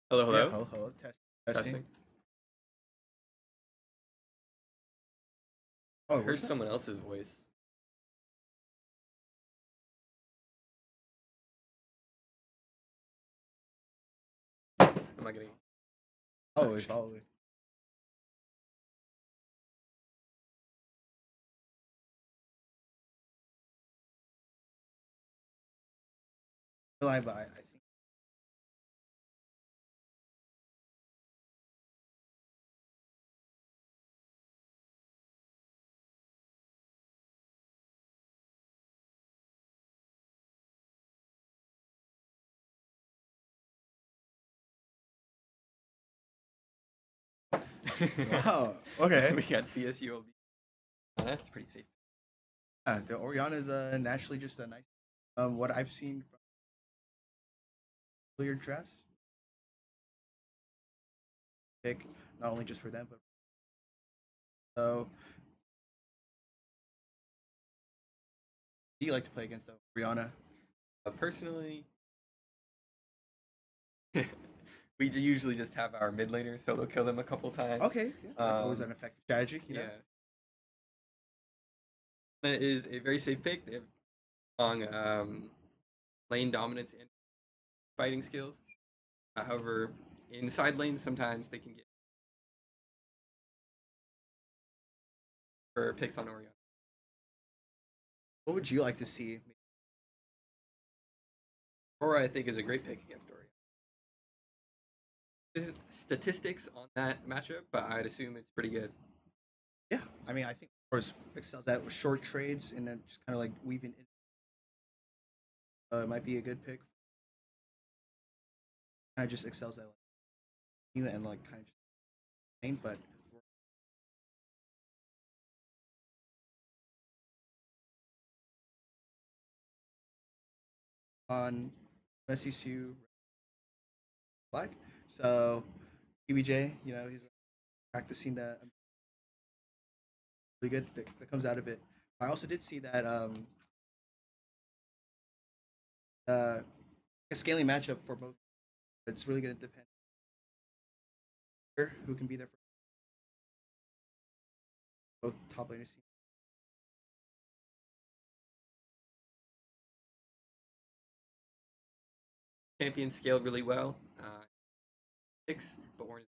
Hello, Yeah, hello. hello, hello. Testing. Testing. I Oh, heard where's that? someone else's voice. Am I getting? Probably, probably. But I think. Wow. Okay. We got CSULB. That's pretty safe. The Oriana is naturally just a nice. What I've seen from earlier drafts, pick not only just for them, but so. Do you like to play against the Oriana? Personally, we usually just have our mid laner solo kill them a couple times. Okay, yeah, that's always an effective strategy. You know? Yeah. It is a very safe pick. They have strong lane dominance and fighting skills. However, in side lanes, sometimes they can get for picks on Orion. What would you like to see? Aura, I think, is a great pick against Orion. Statistics on that matchup, but I'd assume it's pretty good. Yeah, I mean, I think Aura's excels at short trades and then just kind of like weaving in. It might be a good pick. Kind of just excels at like you and like kind of just lane, but on SECU Black. So PBJ, he's practicing that really good that comes out of it. I also did see that a scaling matchup for both. It's really going to depend who can be there for both top laners. Champion scaled really well. Six, but we're in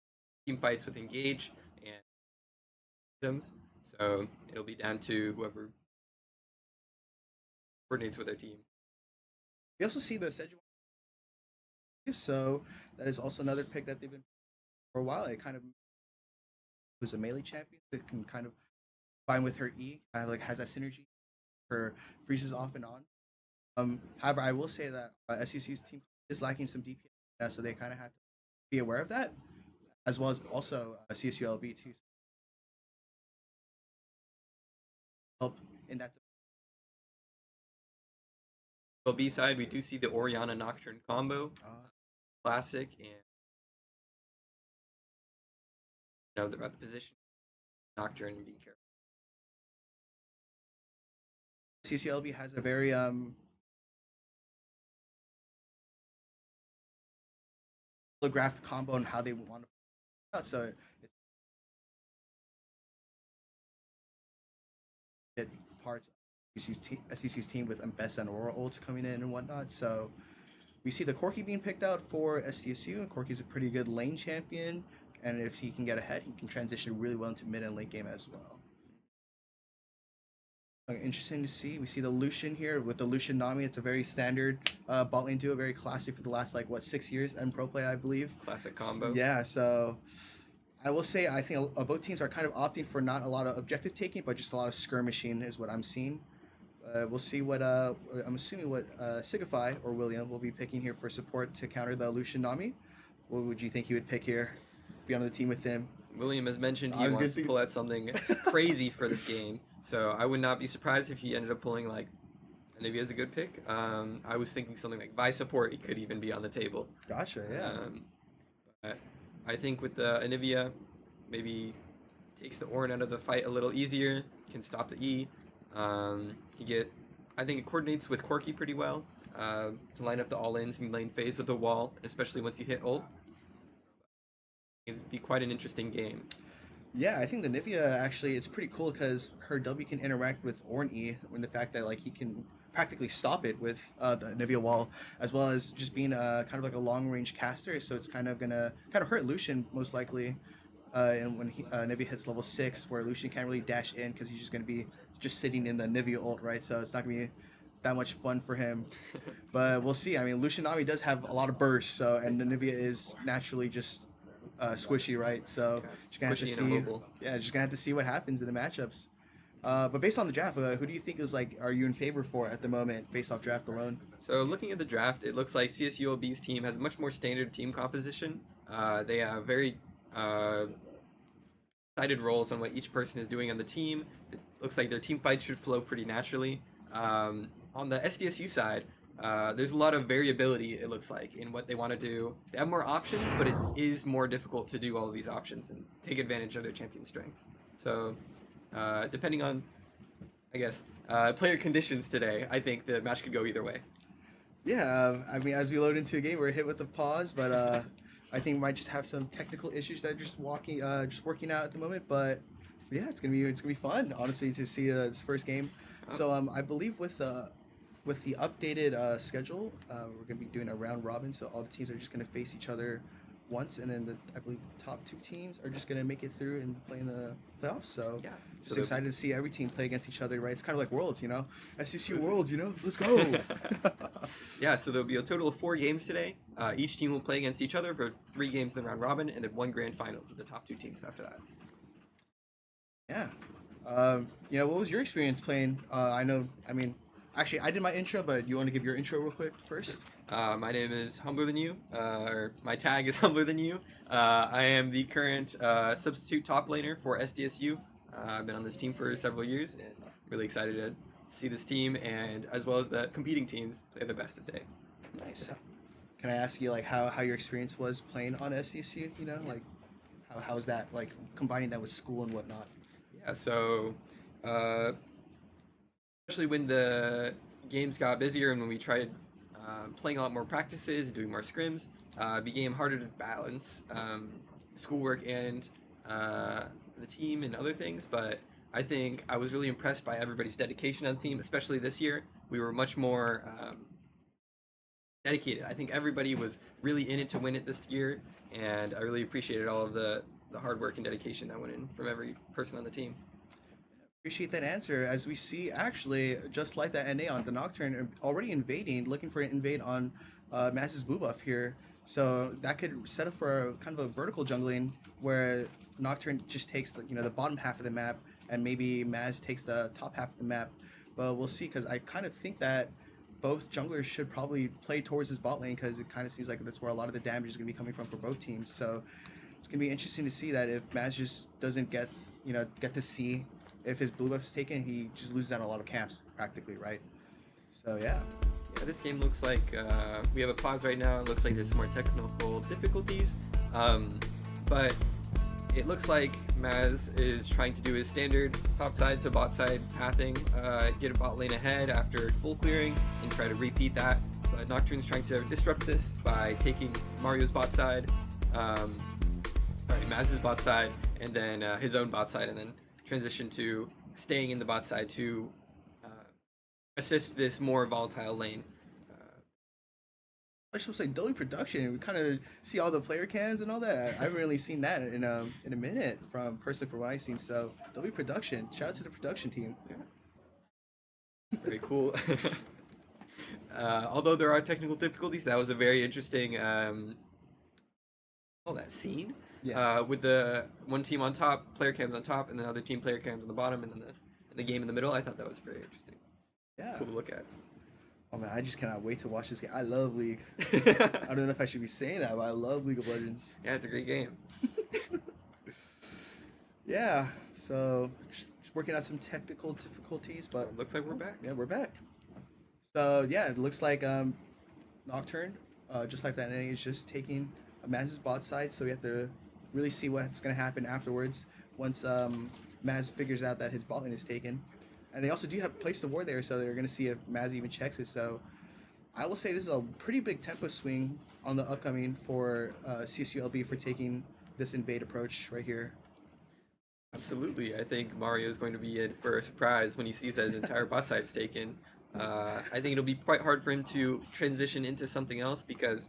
team fights with engage and items, so it'll be down to whoever coordinates with their team. We also see the Sejuani, so that is also another pick that they've been for a while. It kind of was a melee champion that can kind of combine with her E, kind of like has that synergy. Her freezes off and on. However, I will say that SEC's team is lacking some DPS, so they kind of have to be aware of that, as well as also CSULB too. Help in that. Well, B side, we do see the Oriana Nocturne combo, classic, and about the position, Nocturne being careful. CCLB has a very telegraphed combo on how they want to play out. So it parts SEC's team with Mbessa and Aurora ults coming in and whatnot. So we see the Corki being picked out for SDSU, and Corki's a pretty good lane champion. And if he can get ahead, he can transition really well into mid and late game as well. Interesting to see. We see the Lucian here with the Lucian Nami. It's a very standard bot lane duo, very classic for the last 6 years and pro play, I believe. Classic combo. Yeah, so I will say I think both teams are kind of opting for not a lot of objective taking, but just a lot of skirmishing is what I'm seeing. We'll see what I'm assuming what Signify or William will be picking here for support to counter the Lucian Nami. What would you think he would pick here? Be on the team with him. William has mentioned he wants to pull out something crazy for this game, so I would not be surprised if he ended up pulling Anivia is a good pick. I was thinking something like Vi support. It could even be on the table. Gotcha. Yeah. But I think with the Anivia, maybe takes the Ornn out of the fight a little easier. Can stop the E. I think it coordinates with Corki pretty well. To line up the all-ins and lane phase with the wall, especially once you hit ult. It'd be quite an interesting game. Yeah, I think the Nivea actually it's pretty cool because her W can interact with Orn E, when the fact that like he can practically stop it with the Nivea wall, as well as just being kind of like a long range caster. So it's kind of gonna kind of hurt Lucian most likely. And when Nivea hits level 6, where Lucian can't really dash in because he's just gonna be just sitting in the Nivea ult, right? So it's not gonna be that much fun for him. But we'll see. I mean, Lucian Nami does have a lot of burst, so and the Nivea is naturally just squishy, right? So just gonna have to see. Yeah, just gonna have to see what happens in the matchups. But based on the draft, who do you think is like are you in favor for at the moment based off draft alone? So looking at the draft, it looks like CSULB's team has a much more standard team composition. They have very decided roles on what each person is doing on the team. It looks like their team fights should flow pretty naturally. On the SDSU side, there's a lot of variability, it looks like, in what they want to do. They have more options, but it is more difficult to do all of these options and take advantage of their champion strengths. So, depending on, I guess, player conditions today, I think the match could go either way. Yeah, I mean, as we load into a game, we're hit with a pause, but I think we might just have some technical issues that are just working out at the moment. But yeah, it's gonna be fun, honestly, to see this first game. So I believe with the updated schedule, we're gonna be doing a round robin. So all the teams are just gonna face each other once, and then I believe the top 2 teams are just gonna make it through and play in the playoffs. So yeah, just excited to see every team play against each other, right? It's kind of like Worlds, you know, SCCU Worlds, you know, let's go. Yeah, so there'll be a total of 4 games today. Each team will play against each other for 3 games in the round robin, and then 1 grand finals of the top 2 teams after that. Yeah. You know, what was your experience playing? Actually, I did my intro, but you want to give your intro real quick first? My name is Humbler Than You, or my tag is Humbler Than You. I am the current substitute top laner for SDSU. I've been on this team for several years, and I'm really excited to see this team, and as well as the competing teams, play their best today. Nice. Can I ask you, like, how your experience was playing on SDSU? You know, like, how was that, like, combining that with school and whatnot? Yeah, so especially when the games got busier and when we tried playing a lot more practices, doing more scrims, became harder to balance schoolwork and the team and other things. But I think I was really impressed by everybody's dedication on the team, especially this year. We were much more dedicated. I think everybody was really in it to win it this year, and I really appreciated all of the hard work and dedication that went in from every person on the team. Appreciate that answer. As we see, actually, just like that NA on the Nocturne, already invading, looking for an invade on Maz's blue buff here. So that could set up for kind of a vertical jungling where Nocturne just takes the bottom half of the map, and maybe Maz takes the top half of the map. But we'll see, because I kind of think that both junglers should probably play towards his bot lane, because it kind of seems like that's where a lot of the damage is going to be coming from for both teams. So it's going to be interesting to see that if Maz just doesn't get to see if his blue buff is taken, he just loses out on a lot of camps, practically, right? So, yeah. Yeah, this game looks like we have a pause right now. It looks like there's some more technical difficulties. But it looks like Maz is trying to do his standard top side to bot side pathing, get a bot lane ahead after full clearing, and try to repeat that. But Nocturne's trying to disrupt this by taking Mario's bot side, Maz's bot side, and then his own bot side, and then transition to staying in the bot side to assist this more volatile lane. I just want to say, Dolby Production, we kind of see all the player cams and all that. I haven't really seen that in a minute from what I've seen. So, Dolby Production, shout out to the production team. Yeah. Very cool. Although there are technical difficulties, that was a very interesting that scene. Yeah. With the one team on top, player cams on top, and the other team player cams on the bottom, and then the game in the middle. I thought that was very interesting. Yeah. Cool to look at. Oh man, I just cannot wait to watch this game. I love League. I don't know if I should be saying that, but I love League of Legends. Yeah, it's a great game. Yeah, so just working out some technical difficulties, but looks like we're back. Yeah, we're back. So yeah, it looks like Nocturne, just like that, is just taking Maz's bot side. So we have to really see what's going to happen afterwards once Maz figures out that his bot lane is taken. And they also do have place to ward there, so they're going to see if Maz even checks it. So I will say this is a pretty big tempo swing on the upcoming for CSULB for taking this invade approach right here. Absolutely. I think Mario is going to be in for a surprise when he sees that his entire bot side's taken. I think it'll be quite hard for him to transition into something else because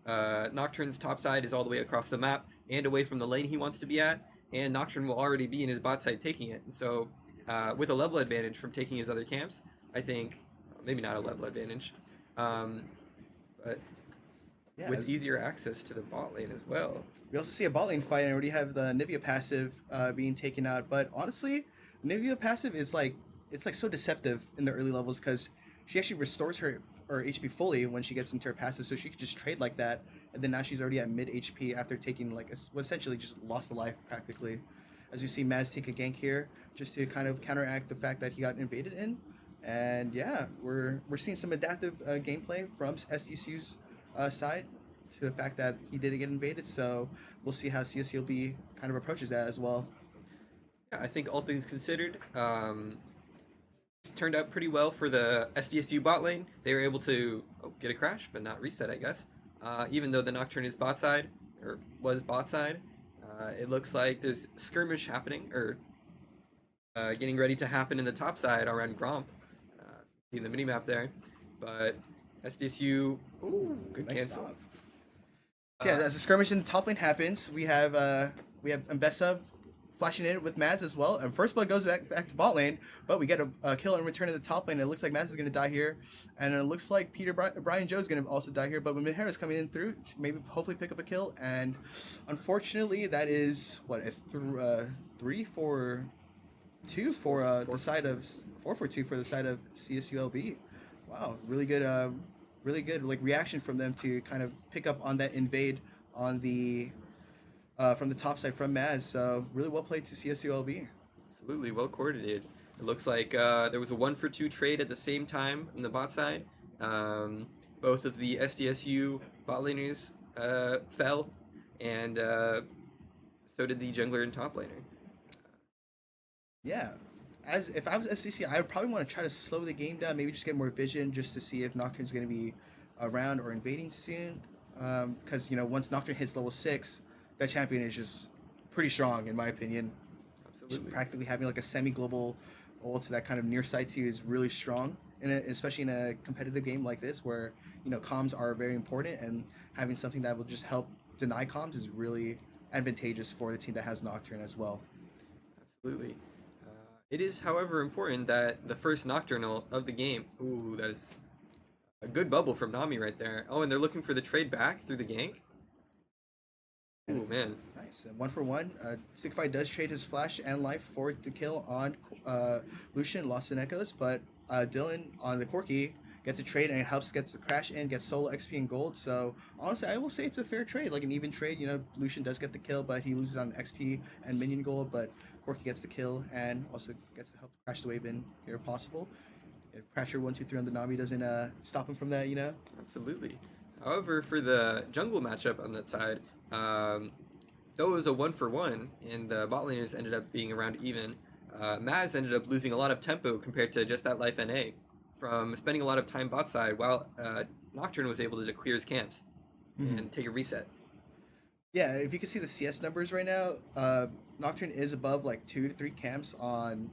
Nocturne's top side is all the way across the map and away from the lane he wants to be at, and Nocturne will already be in his bot side taking it. So, with a level advantage from taking his other camps, I think, maybe not a level advantage, but Yeah, with easier access to the bot lane as well. we also see a bot lane fight and already have the Nivea passive being taken out. But honestly, Nivea passive is like it's like so deceptive in the early levels because she actually restores her HP fully when she gets into her passive, so she could just trade like that. And then now she's already at mid HP after taking like essentially just lost a life practically. As you see Maz take a gank here just to kind of counteract the fact that he got invaded in. And yeah, we're seeing some adaptive gameplay from SDCU's side to the fact that he didn't get invaded. So we'll see how CSULB kind of approaches that as well. Yeah, I think all things considered, it's turned out pretty well for the SDSU bot lane. They were able to get a crash, but not reset, I guess. Even though the Nocturne is bot side, or was bot side, it looks like there's skirmish happening, or getting ready to happen in the top side around Gromp. See the minimap there. But SDSU, good Nice cancel. stop. Yeah, as the skirmish in the top lane happens, we have Mbessa flashing in with Maz as well. And first blood goes back to bot lane, but we get a kill in return in the top lane. It looks like Maz is going to die here, and it looks like Brian Joe is going to also die here. But when Minhera is coming in through to maybe hopefully pick up a kill, and unfortunately that is what a 3-4-2 for the side of 4-4-2 for the side of CSULB. Wow, really good like reaction from them to kind of pick up on that invade on the from the top side from Maz. So really well played to CSULB. Absolutely, well coordinated. It looks like there was a 1-for-2 trade at the same time on the bot side. Both of the SDSU bot laners fell, and so did the jungler and top laner. Yeah. As if I was SCC, I would probably want to try to slow the game down, maybe just get more vision just to see if Nocturne's going to be around or invading soon. Because, once Nocturne hits level 6, that champion is just pretty strong, in my opinion. Absolutely. Just practically having like a semi-global ult that kind of near sights you is really strong, especially in a competitive game like this where, comms are very important, and having something that will just help deny comms is really advantageous for the team that has Nocturne as well. Absolutely. It is, however, important that the first Nocturnal of the game... Ooh, that is a good bubble from Nami right there. Oh, and they're looking for the trade back through the gank. Ooh, man. Nice. And 1-for-1. Stigify does trade his flash and life for the kill on Lucian, Lost in Echoes, but Dylan on the Corki gets a trade and it gets the crash in, gets solo XP and gold. So honestly, I will say it's a fair trade, like an even trade. Lucian does get the kill, but he loses on XP and minion gold, but Corki gets the kill and also gets to help crash the wave in here if possible. If Crasher 1-2-3 on the Nami doesn't stop him from that, Absolutely. However, for the jungle matchup on that side, though it was a 1-for-1 and the bot laners ended up being around even, Maz ended up losing a lot of tempo compared to just that life NA from spending a lot of time bot side, while Nocturne was able to clear his camps and take a reset. Yeah, if you can see the CS numbers right now, Nocturne is above like 2 to 3 camps on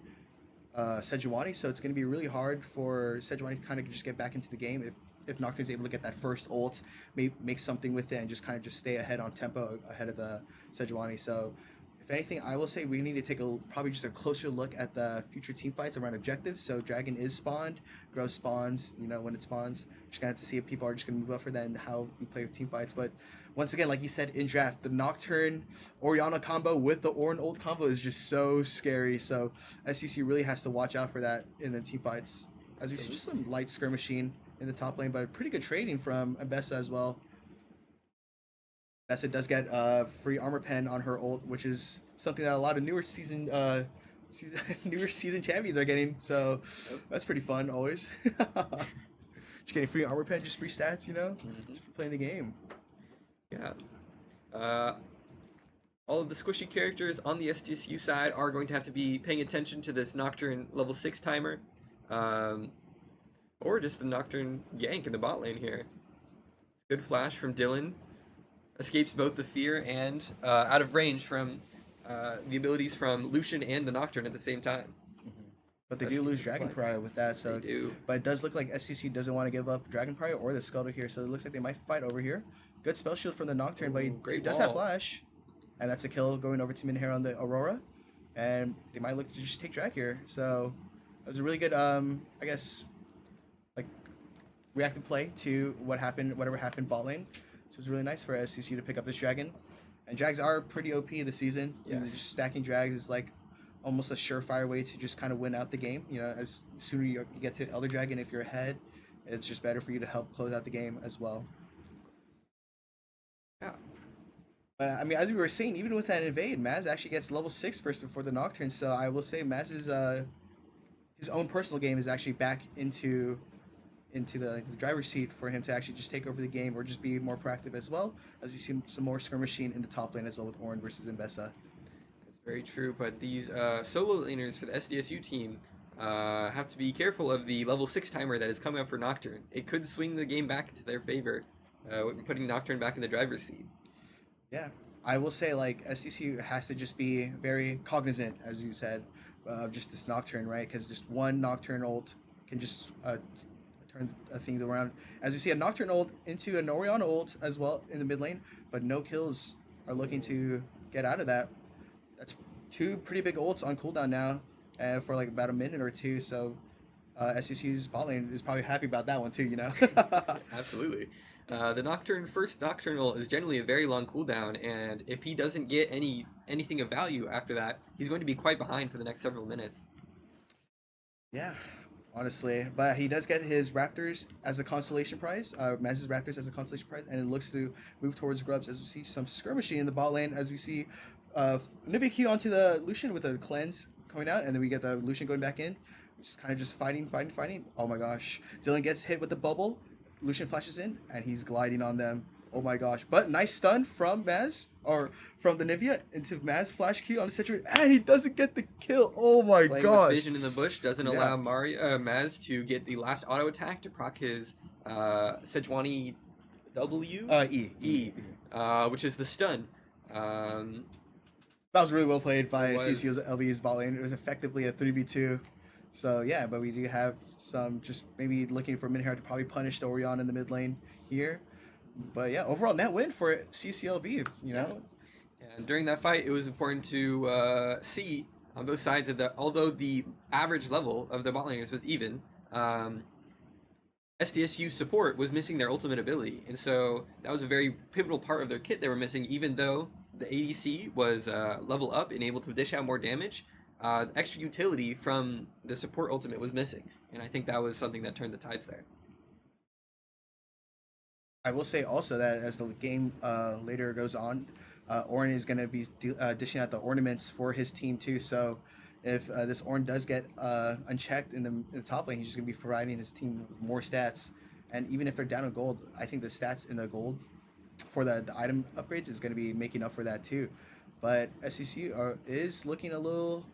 Sejuani, so it's going to be really hard for Sejuani to kind of just get back into the game if Nocturne's able to get that first ult, make something with it, and just kind of just stay ahead on tempo ahead of the Sejuani. So if anything, I will say we need to take probably just a closer look at the future team fights around objectives. So Dragon is spawned, Grove spawns, when it spawns. Just gonna have to see if people are just gonna move up for that and how we play with team fights. But once again, like you said in draft, the Nocturne Orianna combo with the Ornn ult combo is just so scary. So SCC really has to watch out for that in the team fights. As we see, just some light skirmishing in the top lane, but pretty good trading from Mbessa as well. Mbessa does get free armor pen on her ult, which is something that a lot of newer season champions are getting. So that's pretty fun always. Just getting free armor pen, just free stats, just for playing the game. Yeah. All of the squishy characters on the SDSU side are going to have to be paying attention to this Nocturne level 6 timer. Or just the Nocturne gank in the bot lane here. Good flash from Dylan. escapes both the fear and out of range from the abilities from Lucian and the Nocturne at the same time. But they do lose Dragon Pariah with that, so they do. But it does look like SCC doesn't want to give up Dragon Pariah or the Scuttle here, so it looks like they might fight over here. Good spell shield from the Nocturne, but he does have Flash, and that's a kill going over to Minhair on the Aurora, and they might look to just take Drag here. So it was a really good, I guess, like reactive play to whatever happened bot lane. So it was really nice for SCC to pick up this Dragon, and Drags are pretty OP this season. Yes. Just stacking Drags is like almost a surefire way to just kind of win out the game. You know, as sooner you get to Elder Dragon, if you're ahead, it's just better for you to help close out the game as well. Yeah. But I mean, as we were saying, even with that invade, Maz actually gets level 6 first before the Nocturne. So I will say Maz's his own personal game is actually back into the driver's seat for him to actually just take over the game or just be more proactive as well, as we see some more skirmishing in the top lane as well with Ornn versus Invesa. Very true, but these solo laners for the SDSU team have to be careful of the level 6 timer that is coming up for Nocturne. It could swing the game back into their favor, putting Nocturne back in the driver's seat. Yeah, I will say, like, SDSU has to just be very cognizant, as you said, of just this Nocturne, right? Because just one Nocturne ult can just turn things around. As we see a Nocturne ult into an Orianna ult as well in the mid lane, but no kills are looking to get out of that. That's 2 pretty big ults on cooldown now for like about a minute or 2. So SCC's bot lane is probably happy about that one too, you know? Absolutely. The first Nocturnal is generally a very long cooldown, and if he doesn't get anything of value after that, he's going to be quite behind for the next several minutes. Yeah, honestly. But he does get his Raptors as a consolation prize, Maz's Raptors as a consolation prize, and it looks to move towards Grubs as we see some skirmishing in the bot lane, as we see Nivea key onto the Lucian with a cleanse coming out, and then we get the Lucian going back in. Just kind of just fighting. Oh my gosh. Dylan gets hit with the bubble. Lucian flashes in, and he's gliding on them. Oh my gosh. But nice stun from Maz, or from the Nivea into Maz flash Q on the situation, and he doesn't get the kill. Oh my gosh. Playing with vision in the bush doesn't allow Maz to get the last auto attack to proc his Sejuani W? E. Which is the stun. That was really well played by CC's LV's bot lane. It was effectively a 3v2. So yeah, but we do have some just maybe looking for Minhair to probably punish the Orianna in the mid lane here. But yeah, overall net win for CCLB, you know? And during that fight, it was important to see on both sides of although the average level of the bot laners was even, SDSU support was missing their ultimate ability. And so that was a very pivotal part of their kit they were missing, even though the ADC was level up and able to dish out more damage. Extra utility from the support ultimate was missing, and I think that was something that turned the tides there. I will say also that as the game later goes on, Ornn is going to be dishing out the ornaments for his team too, so if this Ornn does get unchecked in the top lane, he's just going to be providing his team more stats, and even if they're down in gold, I think the stats in the gold for the item upgrades is going to be making up for that too. But SCC is looking a little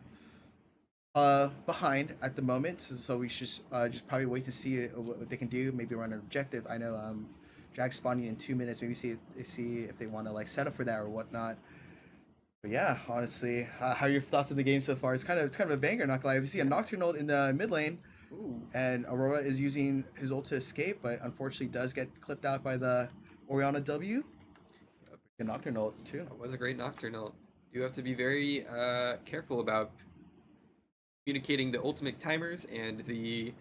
behind at the moment, so we should just probably wait to see what they can do. Maybe run an objective. I know Drag spawning in 2 minutes. Maybe see if they want to like set up for that or whatnot. But yeah, honestly, how are your thoughts on the game so far? It's kind of a banger. Not gonna lie. We see a Nocturne ult in the mid lane, and Aurora is using his ult to escape, but unfortunately does get clipped out by the Orianna W. A Nocturne ult too. It was a great Nocturne ult. You have to be very careful about communicating the ultimate timers and the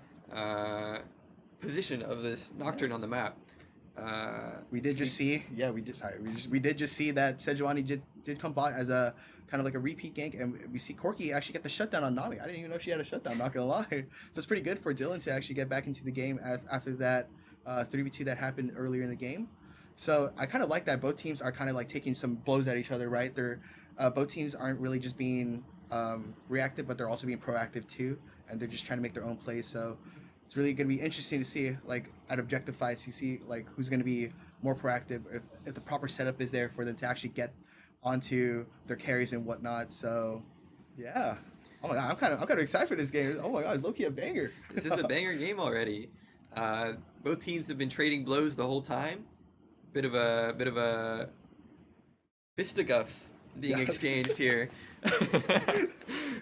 position of this Nocturne on the map. We did just see that Sejuani did come bot as a kind of like a repeat gank, and we see Corki actually get the shutdown on Nami. I didn't even know she had a shutdown, not gonna lie. So it's pretty good for Dylan to actually get back into the game after that 3v2 that happened earlier in the game. So I kind of like that both teams are kind of like taking some blows at each other, right? They're both teams aren't really just being reactive, but they're also being proactive too, and they're just trying to make their own plays. So it's really going to be interesting to see, like, at objective fights, you see, like, who's going to be more proactive, if the proper setup is there for them to actually get onto their carries and whatnot. So, yeah. Oh my god, I'm kind of excited for this game. Oh my god, low-key a banger. This is a banger game already. Both teams have been trading blows the whole time. Bit of a fisticuffs being exchanged here.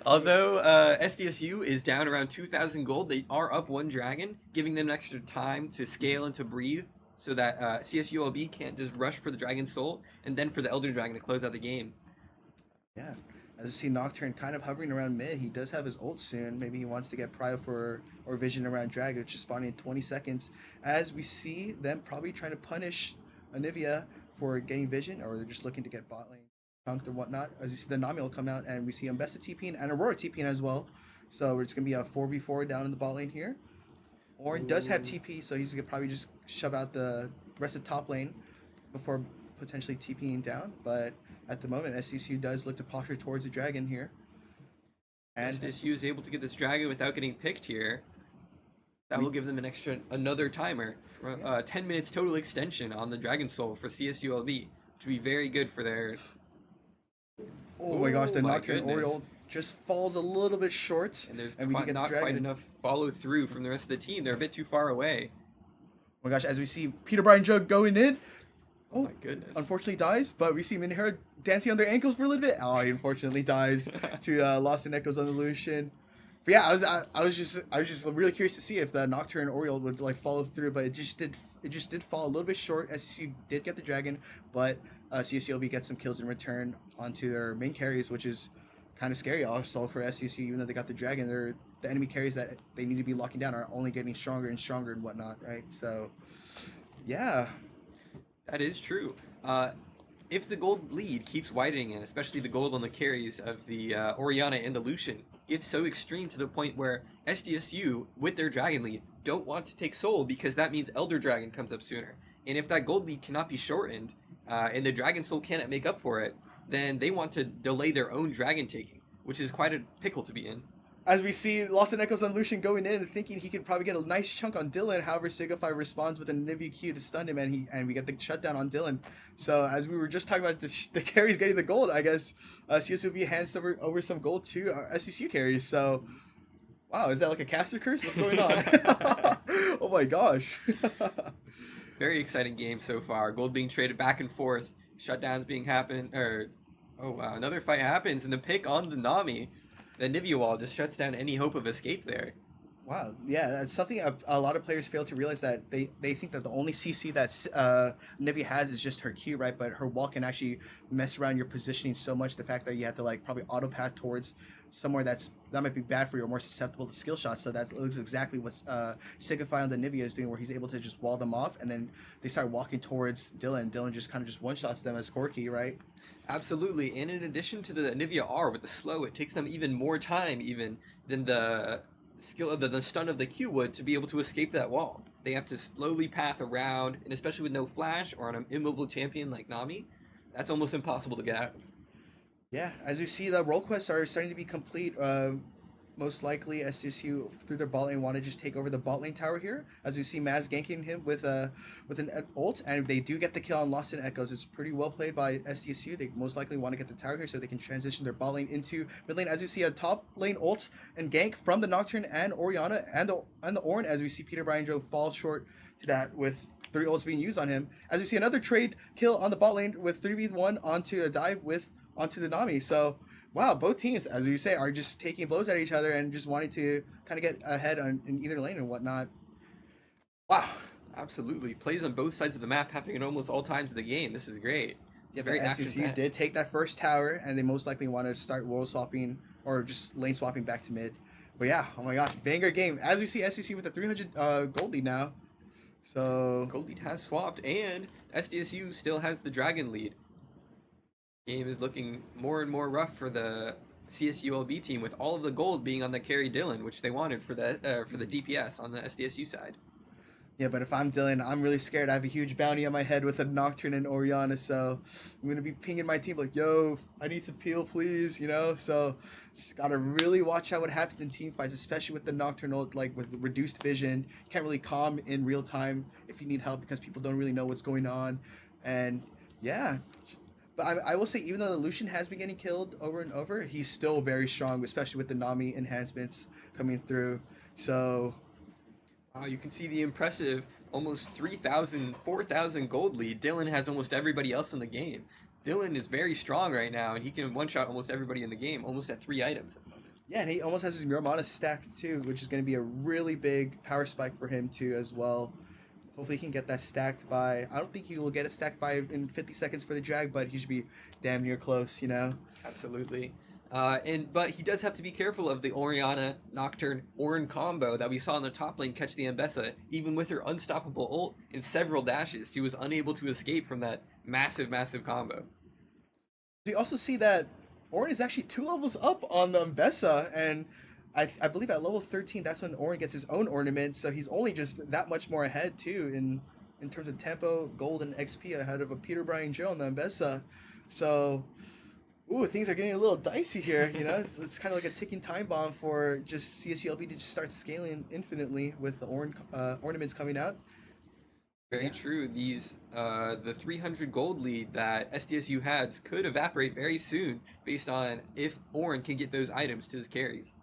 Although SDSU is down around 2,000 gold, they are up 1 dragon, giving them extra time to scale and to breathe so that CSULB can't just rush for the Dragon Soul and then for the Elder Dragon to close out the game. Yeah. As you see Nocturne kind of hovering around mid, he does have his ult soon. Maybe he wants to get Prio for or Vision around Dragon, which is spawning in 20 seconds. As we see them probably trying to punish Anivia for getting Vision, or they're just looking to get bot lane chunked or whatnot. As you see the Nami will come out, and we see Umbessa TPing and Aurora TPing as well. So it's going to be a 4v4 down in the bot lane here. Ornn does have TP, so he's going to probably just shove out the rest of top lane before potentially TPing down, but at the moment, SDSU does look to posture towards the dragon here. And SDSU is able to get this dragon without getting picked here. That will give them another timer. 10 minutes total extension on the Dragon Soul for CSULB, which would be very good for their... Oh my gosh, the Nocturne Oriole just falls a little bit short. And there's not quite enough follow through from the rest of the team. They're a bit too far away. Oh my gosh, as we see Peter Brian Jug going in. Oh my goodness. Unfortunately dies, but we see Minihara dancing on their ankles for a little bit. Oh, he unfortunately dies to Lost in Echoes on the Lucian. But yeah, I was just really curious to see if the Nocturne Oriole would like follow through, but it just did fall a little bit short. SCC did get the dragon, but CSULB gets some kills in return onto their main carries, which is kind of scary also for SCC. Even though they got the dragon, the enemy carries that they need to be locking down are only getting stronger and stronger and whatnot, right? So yeah. That is true. If the gold lead keeps widening, and especially the gold on the carries of the Orianna and the Lucian, gets so extreme to the point where SDSU, with their dragon lead, don't want to take Soul because that means Elder Dragon comes up sooner. And if that gold lead cannot be shortened, and the Dragon Soul cannot make up for it, then they want to delay their own dragon taking, which is quite a pickle to be in. As we see Lost in Echoes on Lucian going in, thinking he could probably get a nice chunk on Dylan. However, Signify responds with a Nivea Q to stun him, and we get the shutdown on Dylan. So as we were just talking about the carries getting the gold, I guess CSUV hands over some gold to SCCU carries. So, wow, is that like a caster curse? What's going on? Oh my gosh. Very exciting game so far. Gold being traded back and forth. Shutdowns being oh wow, another fight happens, and the pick on the Nami. The Nivea wall just shuts down any hope of escape there. Wow, yeah, that's something a lot of players fail to realize, that they think that the only CC that Nivea has is just her Q, right? But her wall can actually mess around your positioning so much. The fact that you have to like probably auto path towards somewhere that might be bad for you or more susceptible to skill shots. So that looks exactly what Signify on the Nivea is doing, where he's able to just wall them off, and then they start walking towards Dylan. Dylan just kind of just one shots them as Corky, right? Absolutely, and in addition to the Nivea R with the slow, it takes them even more time than the skill of the stun of the Q would to be able to escape that wall. They have to slowly path around, and especially with no flash or on an immobile champion like Nami, that's almost impossible to get out of. Yeah, as you see, the role quests are starting to be complete. Most likely, SDSU through their bot lane want to just take over the bot lane tower here. As we see Maz ganking him with an ult, and they do get the kill on Lost in Echoes. It's pretty well played by SDSU. They most likely want to get the tower here so they can transition their bot lane into mid lane. As we see a top lane ult and gank from the Nocturne and Orianna and the Ornn. As we see Peter Brian Joe fall short to that with 3 ults being used on him. As we see another trade kill on the bot lane with 3v1 onto a dive onto the Nami. So, wow, both teams, as you say, are just taking blows at each other and just wanting to kind of get ahead in either lane and whatnot. Wow. Absolutely. Plays on both sides of the map happening at almost all times of the game. This is great. Yeah, very SCC did take that first tower, and they most likely want to start world swapping or just lane swapping back to mid. But yeah, oh my gosh, banger game. As we see SCC with a 300 gold lead now. So gold lead has swapped, and SDSU still has the dragon lead. Game is looking more and more rough for the CSULB team, with all of the gold being on the carry Dylan, which they wanted for the DPS on the SDSU side. Yeah, but if I'm Dylan, I'm really scared. I have a huge bounty on my head with a Nocturne and Orianna, so I'm gonna be pinging my team like, "Yo, I need some peel, please," you know. So just gotta really watch out what happens in team fights, especially with the Nocturne, like with reduced vision. You can't really calm in real time if you need help because people don't really know what's going on, and yeah. But I will say, even though the Lucian has been getting killed over and over, he's still very strong, especially with the Nami enhancements coming through. So, you can see the impressive almost 3,000, 4,000 gold lead Dylan has almost everybody else in the game. Dylan is very strong right now, and he can one-shot almost everybody in the game, almost at 3 items at the moment. Yeah, and he almost has his Muramana stacked too, which is going to be a really big power spike for him too as well. Hopefully he can get that stacked by... I don't think he will get it stacked by in 50 seconds for the drag, but he should be damn near close, you know? Absolutely. But he does have to be careful of the Orianna Nocturne Ornn combo that we saw in the top lane catch the Ambessa. Even with her unstoppable ult in several dashes, she was unable to escape from that massive, massive combo. We also see that Ornn is actually 2 levels up on the Ambessa, and I believe at level 13, that's when Ornn gets his own ornament, so he's only just that much more ahead, too, in terms of tempo, gold, and XP ahead of a Peter Bryan Joe on the Ambessa. So, ooh, things are getting a little dicey here, you know? It's kind of like a ticking time bomb for just CSULB to just start scaling infinitely with the ornaments coming out. Very true. These the 300 gold lead that SDSU has could evaporate very soon based on if Ornn can get those items to his carries.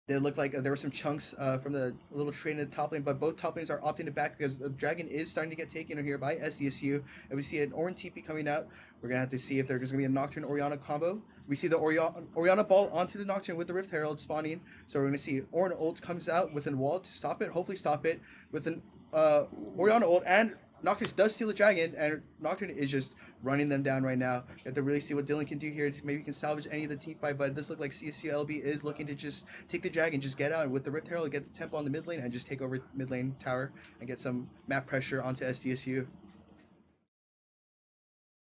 It looked like there were some chunks from the little trade in the top lane, but both top lanes are opting it back because the dragon is starting to get taken here by SDSU. And we see an Ornn TP coming out. We're going to have to see if there's going to be a Nocturne Orianna combo. We see the Orianna ball onto the Nocturne with the Rift Herald spawning. So we're going to see Ornn ult comes out with a wall to stop it, hopefully stop it, with an Orianna ult, and Nocturne does steal the dragon, and Nocturne is just running them down right now. You have to really see what Dylan can do here. Maybe he can salvage any of the team fight, but it does look like CSULB is looking to just take the dragon, just get out with the Rift Herald, get the tempo on the mid lane, and just take over mid lane tower and get some map pressure onto SDSU.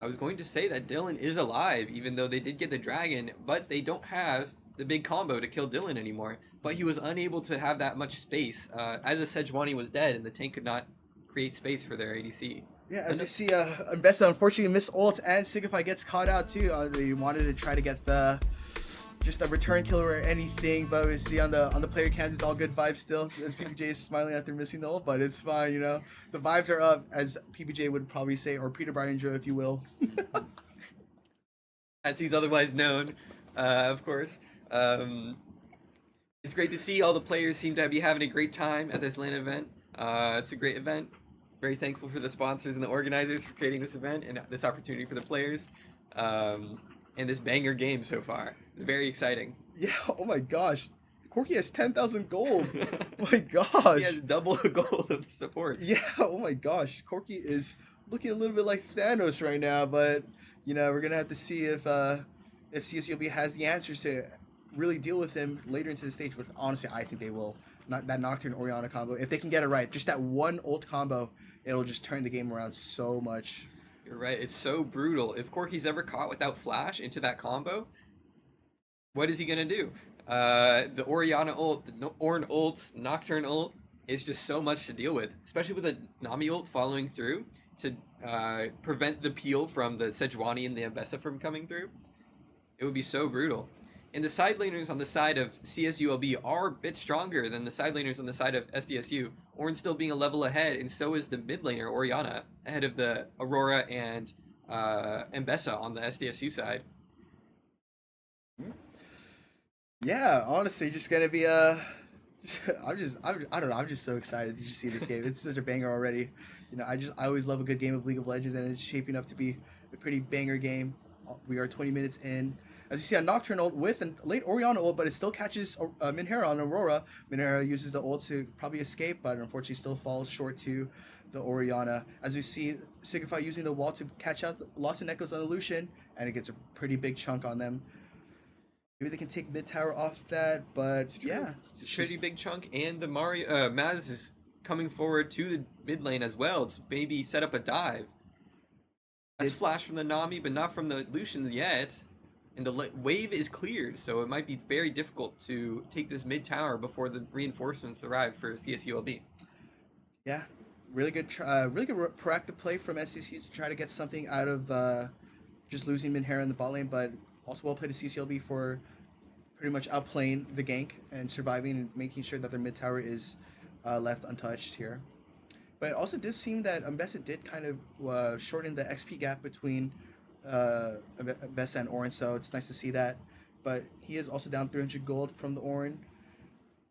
I was going to say that Dylan is alive, even though they did get the dragon, but they don't have the big combo to kill Dylan anymore. But he was unable to have that much space, as a Sejuani was dead, and the tank could not create space for their ADC. Yeah, as we see, Ambessa unfortunately missed ult, and Signify gets caught out too. They wanted to try to get just a return killer or anything, but we see on the player cams it's all good vibes still. As PBJ is smiling after missing the ult, but it's fine, you know. The vibes are up, as PBJ would probably say, or Peter Bryan Joe, if you will. As he's otherwise known, of course. It's great to see all the players seem to be having a great time at this LAN event. It's a great event. Very thankful for the sponsors and the organizers for creating this event and this opportunity for the players. And this banger game so far. It's very exciting. Yeah, oh my gosh. Corki has 10,000 gold. Oh my gosh. He has double the gold of the supports. Yeah, oh my gosh. Corki is looking a little bit like Thanos right now, but, you know, we're going to have to see if CSULB has the answers to really deal with him later into the stage, which honestly I think they will. Not that Nocturne Orianna combo, if they can get it right, just that one ult combo, it'll just turn the game around so much. You're right, it's so brutal. If Corki's ever caught without flash into that combo, what is he gonna do? The Orianna ult, the Ornn ult, Nocturne ult is just so much to deal with, especially with a Nami ult following through to prevent the peel from the Sejuani and the Ambessa from coming through. It would be so brutal. And the side laners on the side of CSULB are a bit stronger than the side laners on the side of SDSU. Ornn still being a level ahead, and so is the mid laner, Orianna, ahead of the Aurora and Ambessa on the SDSU side. Yeah, honestly, just gonna be I don't know, I'm just so excited to see this game. It's such a banger already. You know, I always love a good game of League of Legends, and it's shaping up to be a pretty banger game. We are 20 minutes in. As you see, a Nocturne ult with a late Orianna ult, but it still catches Minhera on Aurora. Minhera uses the ult to probably escape, but unfortunately still falls short to the Orianna. As we see, Signify using the wall to catch out Lost in Echoes on the Lucian, and it gets a pretty big chunk on them. Maybe they can take mid tower off that, but yeah. It's a pretty big chunk, and the Maz is coming forward to the mid lane as well to maybe set up a dive. That's flash from the Nami, but not from the Lucian yet. And the wave is cleared, so it might be very difficult to take this mid tower before the reinforcements arrive for CSULB. Yeah, really good proactive play from SCC to try to get something out of just losing Minhera in the bot lane, but also well played to CSULB for pretty much outplaying the gank and surviving and making sure that their mid tower is left untouched here. But it also did seem that Ambessa did kind of shorten the XP gap between Ambessa and Ornn, so it's nice to see that. But he is also down 300 gold from the Ornn.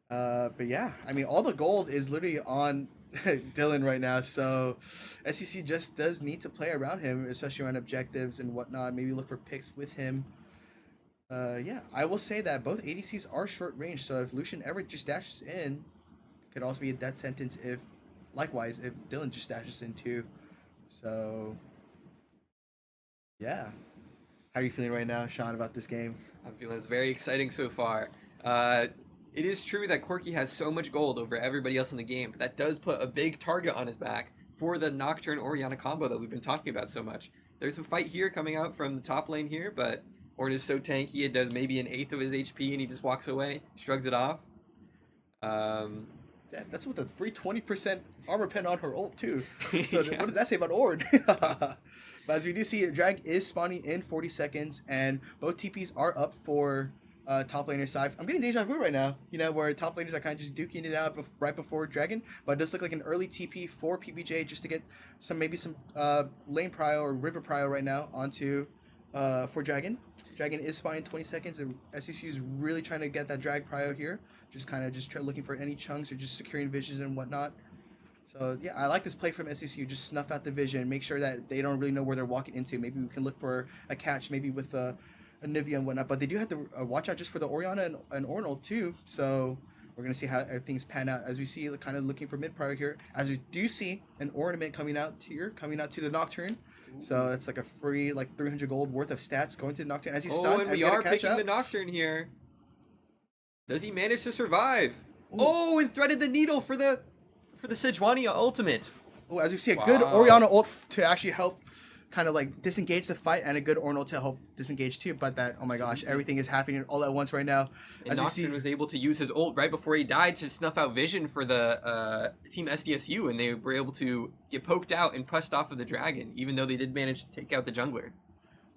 But yeah, I mean, all the gold is literally on Dylan right now. So SEC just does need to play around him, especially around objectives and whatnot. Maybe look for picks with him. Yeah, I will say that both ADCs are short range. So if Lucian ever just dashes in, could also be a death sentence if, likewise, if Dylan just dashes in too. So, yeah. How are you feeling right now, Sean, about this game? I'm feeling it's very exciting so far. It is true that Corki has so much gold over everybody else in the game, but that does put a big target on his back for the Nocturne Orianna combo that we've been talking about so much. There's a fight here coming out from the top lane here, but Ornn is so tanky it does maybe an eighth of his HP and he just walks away, shrugs it off. Yeah, that's with a free 20% armor pen on her ult too. So Yeah. what does that say about Ornn? But as we do see, Drag is spawning in 40 seconds, and both TPs are up for top laner side. I'm getting deja vu right now, where top laners are kind of just duking it out right before Dragon, but it does look like an early TP for PBJ just to get maybe some lane prio or river prio right now onto for Dragon. Dragon is spawning 20 seconds, and SEC is really trying to get that drag prio here. Just kind of looking for any chunks or just securing visions and whatnot. So yeah, I like this play from SECU. Just snuff out the vision, make sure that they don't really know where they're walking into. Maybe we can look for a catch, maybe with a Nivea and whatnot. But they do have to watch out just for the Orianna and Ornn too. So we're gonna see how things pan out as we see kind of looking for mid prior here. As we do see an ornament coming out to the Nocturne. So it's like a free 300 gold worth of stats going to the Nocturne as he's stunned. And we are picking the Nocturne here. Does he manage to survive? Ooh. Oh, and threaded the needle for the Sejuani ultimate. Oh, as we see a good Orianna ult to actually help kind of disengage the fight, and a good Ornn ult to help disengage too. But that, oh my gosh, everything is happening all at once right now. And Nocturne was able to use his ult right before he died to snuff out vision for the team SDSU, and they were able to get poked out and pushed off of the dragon, even though they did manage to take out the jungler.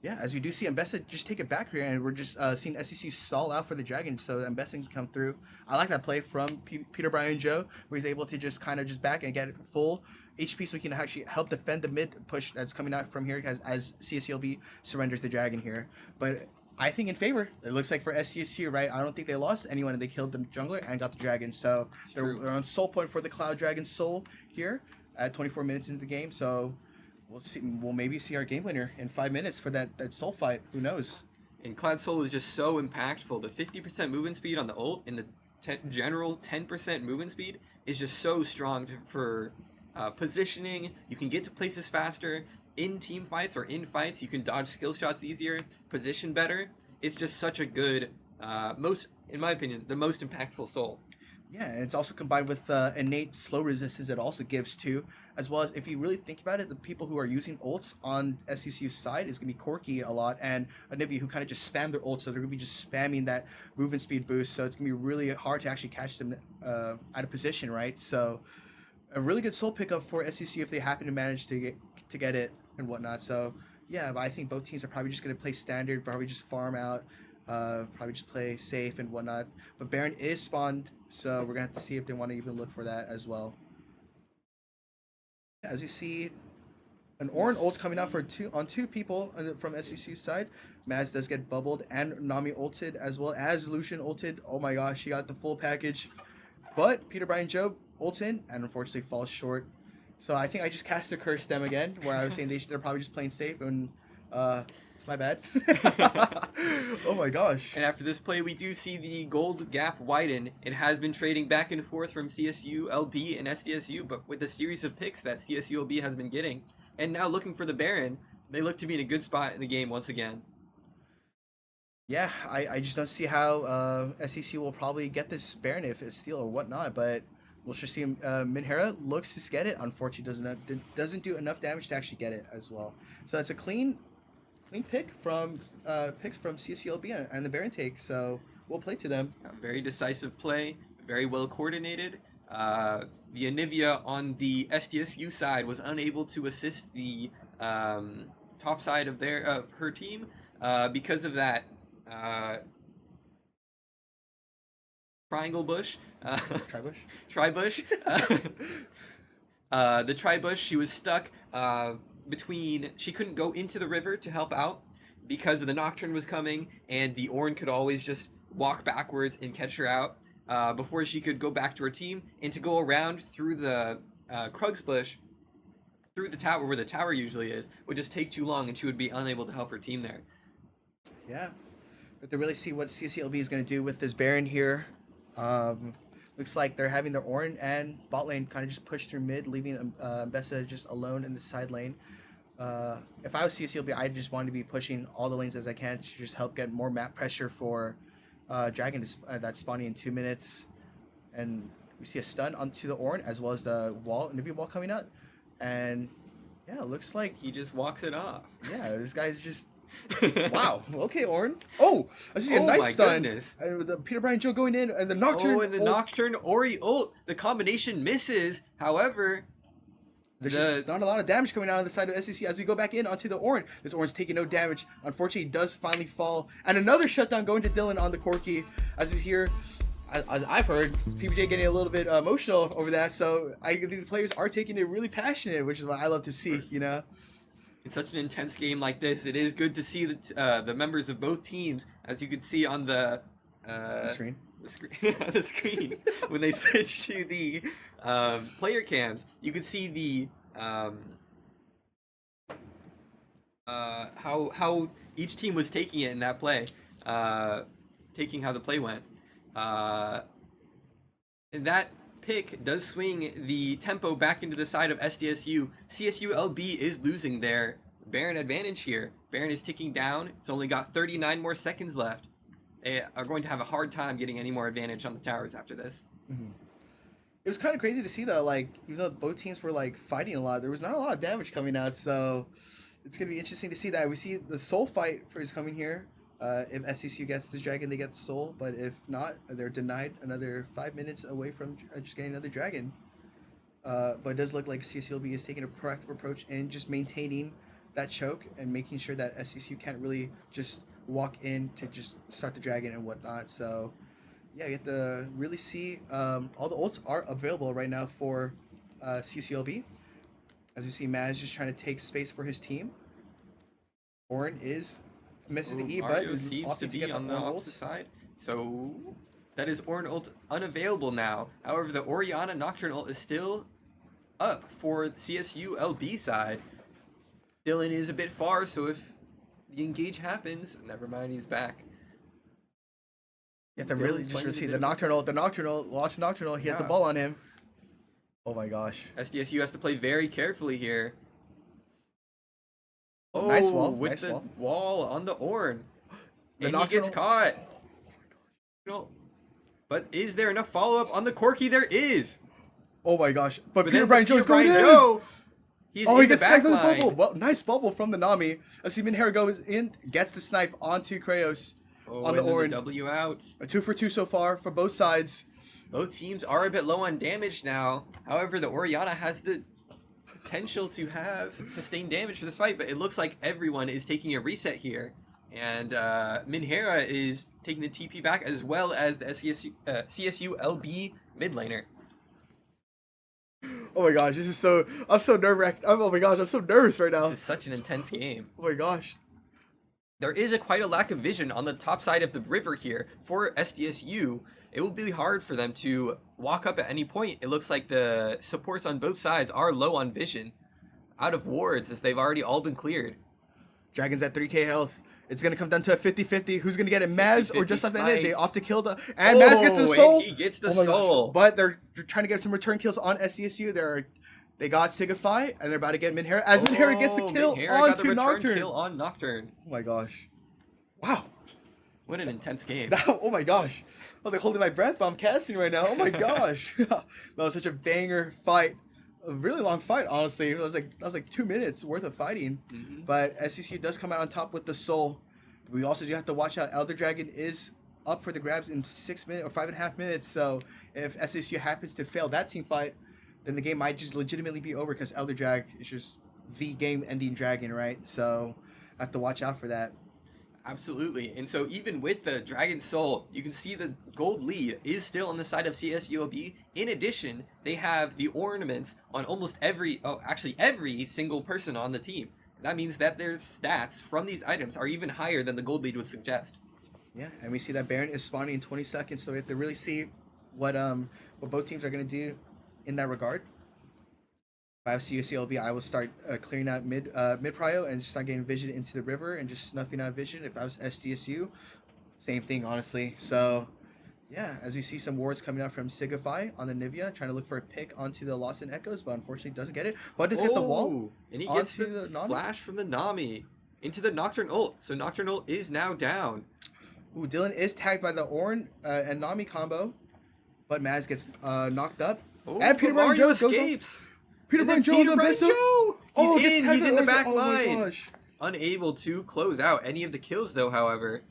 Yeah, as we do see Mbessa just take it back here, and we're just seeing SEC stall out for the dragon, so Mbessa can come through. I like that play from Peter Bryan Joe, where he's able to just kind of back and get full HP so he can actually help defend the mid push that's coming out from here as CSCLB surrenders the dragon here. But I think in favor, it looks like for SCSU, right? I don't think they lost anyone, and they killed the jungler and got the dragon. So they're on soul point for the Cloud Dragon soul here at 24 minutes into the game. So we'll see. We'll maybe see our game winner in 5 minutes for that soul fight. Who knows? And Cloud Soul is just so impactful. The 50% movement speed on the ult and the general 10% movement speed is just so strong for positioning. You can get to places faster. In team fights or in fights, you can dodge skill shots easier, position better. It's just such a good, in my opinion, the most impactful soul. Yeah, and it's also combined with innate slow resistance it also gives too, as well as if you really think about it, the people who are using ults on SCCU's side is going to be Corki a lot and Nivea, who kind of just spam their ults, so they're going to be just spamming that movement speed boost, so it's going to be really hard to actually catch them out of position, right? So a really good soul pickup for SCCU if they happen to manage to get it and whatnot. So yeah, but I think both teams are probably just going to play standard, probably just farm out, probably just play safe and whatnot. But Baron is spawned, so we're gonna have to see if they want to even look for that as well. As you see, an Ornn ult coming out for two people from SCC's side. Maz does get bubbled, and Nami ulted as well as Lucian ulted. Oh my gosh, he got the full package. But Peter Bryan Joe ults in and unfortunately falls short. So I think I just cast a curse them again, where I was saying they're probably just playing safe, and it's my bad. Oh my gosh. And after this play, we do see the gold gap widen. It has been trading back and forth from CSU, LB, and SDSU, but with the series of picks that CSU, LB has been getting, and now looking for the Baron, they look to be in a good spot in the game once again. Yeah, I just don't see how SEC will probably get this Baron if it's steal or whatnot, but we'll just see Minhera looks to get it. Unfortunately, doesn't do enough damage to actually get it as well. So it's a clean pick from picks from CSCLB and the Baron take. So we'll play to them. Very decisive play, very well coordinated. The Anivia on the SDSU side was unable to assist the top side of her team because of that triangle bush. Tri-bush. The tri-bush, she was stuck she couldn't go into the river to help out because the Nocturne was coming, and the Ornn could always just walk backwards and catch her out before she could go back to her team. And to go around through the Krugsbush through the tower where the tower usually is would just take too long, and she would be unable to help her team there. Yeah, but to really see what CCLB is going to do with this Baron here. Looks like they're having their Ornn and bot lane kind of just push through mid, leaving Mbessa just alone in the side lane. If I was CCLB, I just want to be pushing all the lanes as I can to just help get more map pressure for Dragon that's spawning in 2 minutes. And we see a stun onto the Ornn as well as the wall, interview wall coming out. And yeah, it looks like he just walks it off. Yeah, this guy's just wow. Okay, Ornn. Oh, I see a nice stun. Goodness. And with the Peter Bryan Joe going in, and the Nocturne. Oh, and the Nocturne Ori ult. The combination misses. However, there's just not a lot of damage coming out on the side of SEC as we go back in onto the Ornn. This Ornn's taking no damage. Unfortunately, he does finally fall. And another shutdown going to Dylan on the Corki. As we hear, as I've heard, PBJ getting a little bit emotional over that. So I think the players are taking it really passionate, which is what I love to see, you know? In such an intense game like this, it is good to see the members of both teams, as you could see on the screen. The screen when they switch to the player cams. You could see the how each team was taking it in that play, taking how the play went. And that pick does swing the tempo back into the side of SDSU. CSU LB is losing their Baron advantage here. Baron is ticking down. It's only got 39 more seconds left. They are going to have a hard time getting any more advantage on the towers after this. Mm-hmm. It was kind of crazy to see though, like, even though both teams were like fighting a lot, there was not a lot of damage coming out, so it's going to be interesting to see that. We see the soul fight is coming here. If SCCU gets this dragon, they get the soul, but if not, they're denied another 5 minutes away from just getting another dragon. But it does look like CSULB is taking a proactive approach and just maintaining that choke and making sure that SCCU can't really just walk in to just start the dragon and whatnot. So yeah, you have to really see all the ults are available right now for CSULB. As we see, Maz just trying to take space for his team. Ornn misses the E, but seems to be on the opposite side. So that is Ornn ult unavailable now. However, the Orianna Nocturne ult is still up for CSU LB side. Dylan is a bit far, so if the engage happens, never mind, he's back. You have to really just see the Nocturne ult, watch Nocturne ult, he has the ball on him. Oh my gosh. SDSU has to play very carefully here. Oh, nice wall. With the wall on the Ornn. And he gets caught. No. But is there enough follow-up on the Corki? There is. Oh my gosh. But Peter Bryan Joe is going in. He gets sniped with the bubble. Well, nice bubble from the Nami. I see Minhera goes in, gets the snipe onto Kraos on the Ornn. The W out. A 2 for 2 so far for both sides. Both teams are a bit low on damage now. However, the Orianna has the potential to have sustained damage for this fight, but it looks like everyone is taking a reset here. And Minhera is taking the TP back, as well as the CSU LB mid laner. Oh my gosh, I'm so nerve-wracked. Oh my gosh, I'm so nervous right now. This is such an intense game. Oh my gosh. There is quite a lack of vision on the top side of the river here for SDSU. It will be hard for them to walk up at any point. It looks like the supports on both sides are low on vision, out of wards, as they've already all been cleared. Dragon's at 3k health. It's going to come down to a 50-50. Who's going to get it, Maz or just like that? They opt to kill the... And Maz gets the soul. He gets the soul. But they're trying to get some return kills on SCSU. They got Signify, and they're about to get Minhera. As Minhera gets the kill onto Nocturne. Kill on Nocturne. Oh my gosh. Wow. What an intense game. Oh my gosh. I was like holding my breath while I'm casting right now. Oh my gosh. That was such a banger fight. A really long fight, honestly. That was like 2 minutes worth of fighting. Mm-hmm. But SCCU does come out on top with the soul. We also do have to watch out. Elder Dragon is up for the grabs in 6 minutes or 5.5 minutes. So if SCCU happens to fail that team fight, then the game might just legitimately be over, because Elder Drag is just the game-ending dragon, right? So I have to watch out for that. Absolutely. And so even with the Dragon Soul, you can see the gold lead is still on the side of CSULB. In addition, they have the ornaments on almost every single person on the team. That means that their stats from these items are even higher than the gold lead would suggest. Yeah, and we see that Baron is spawning in 20 seconds, so we have to really see what both teams are going to do in that regard. If I have CSLB, I will start clearing out mid prio and start getting vision into the river and just snuffing out vision. If I was FCSU, same thing, honestly. So, yeah, as we see some wards coming out from Sigify on the Nivea, trying to look for a pick onto the Lost in Echoes, but unfortunately doesn't get it. But does get the wall. And he gets the flash from the Nami into the Nocturne ult. So Nocturne ult is now down. Ooh, Dylan is tagged by the Ornn and Nami combo, but Maz gets knocked up. And Peter Brian Joe escapes. Peter Brian Joe on Vessel. Oh, he's in the back line. Unable to close out any of the kills, though, however.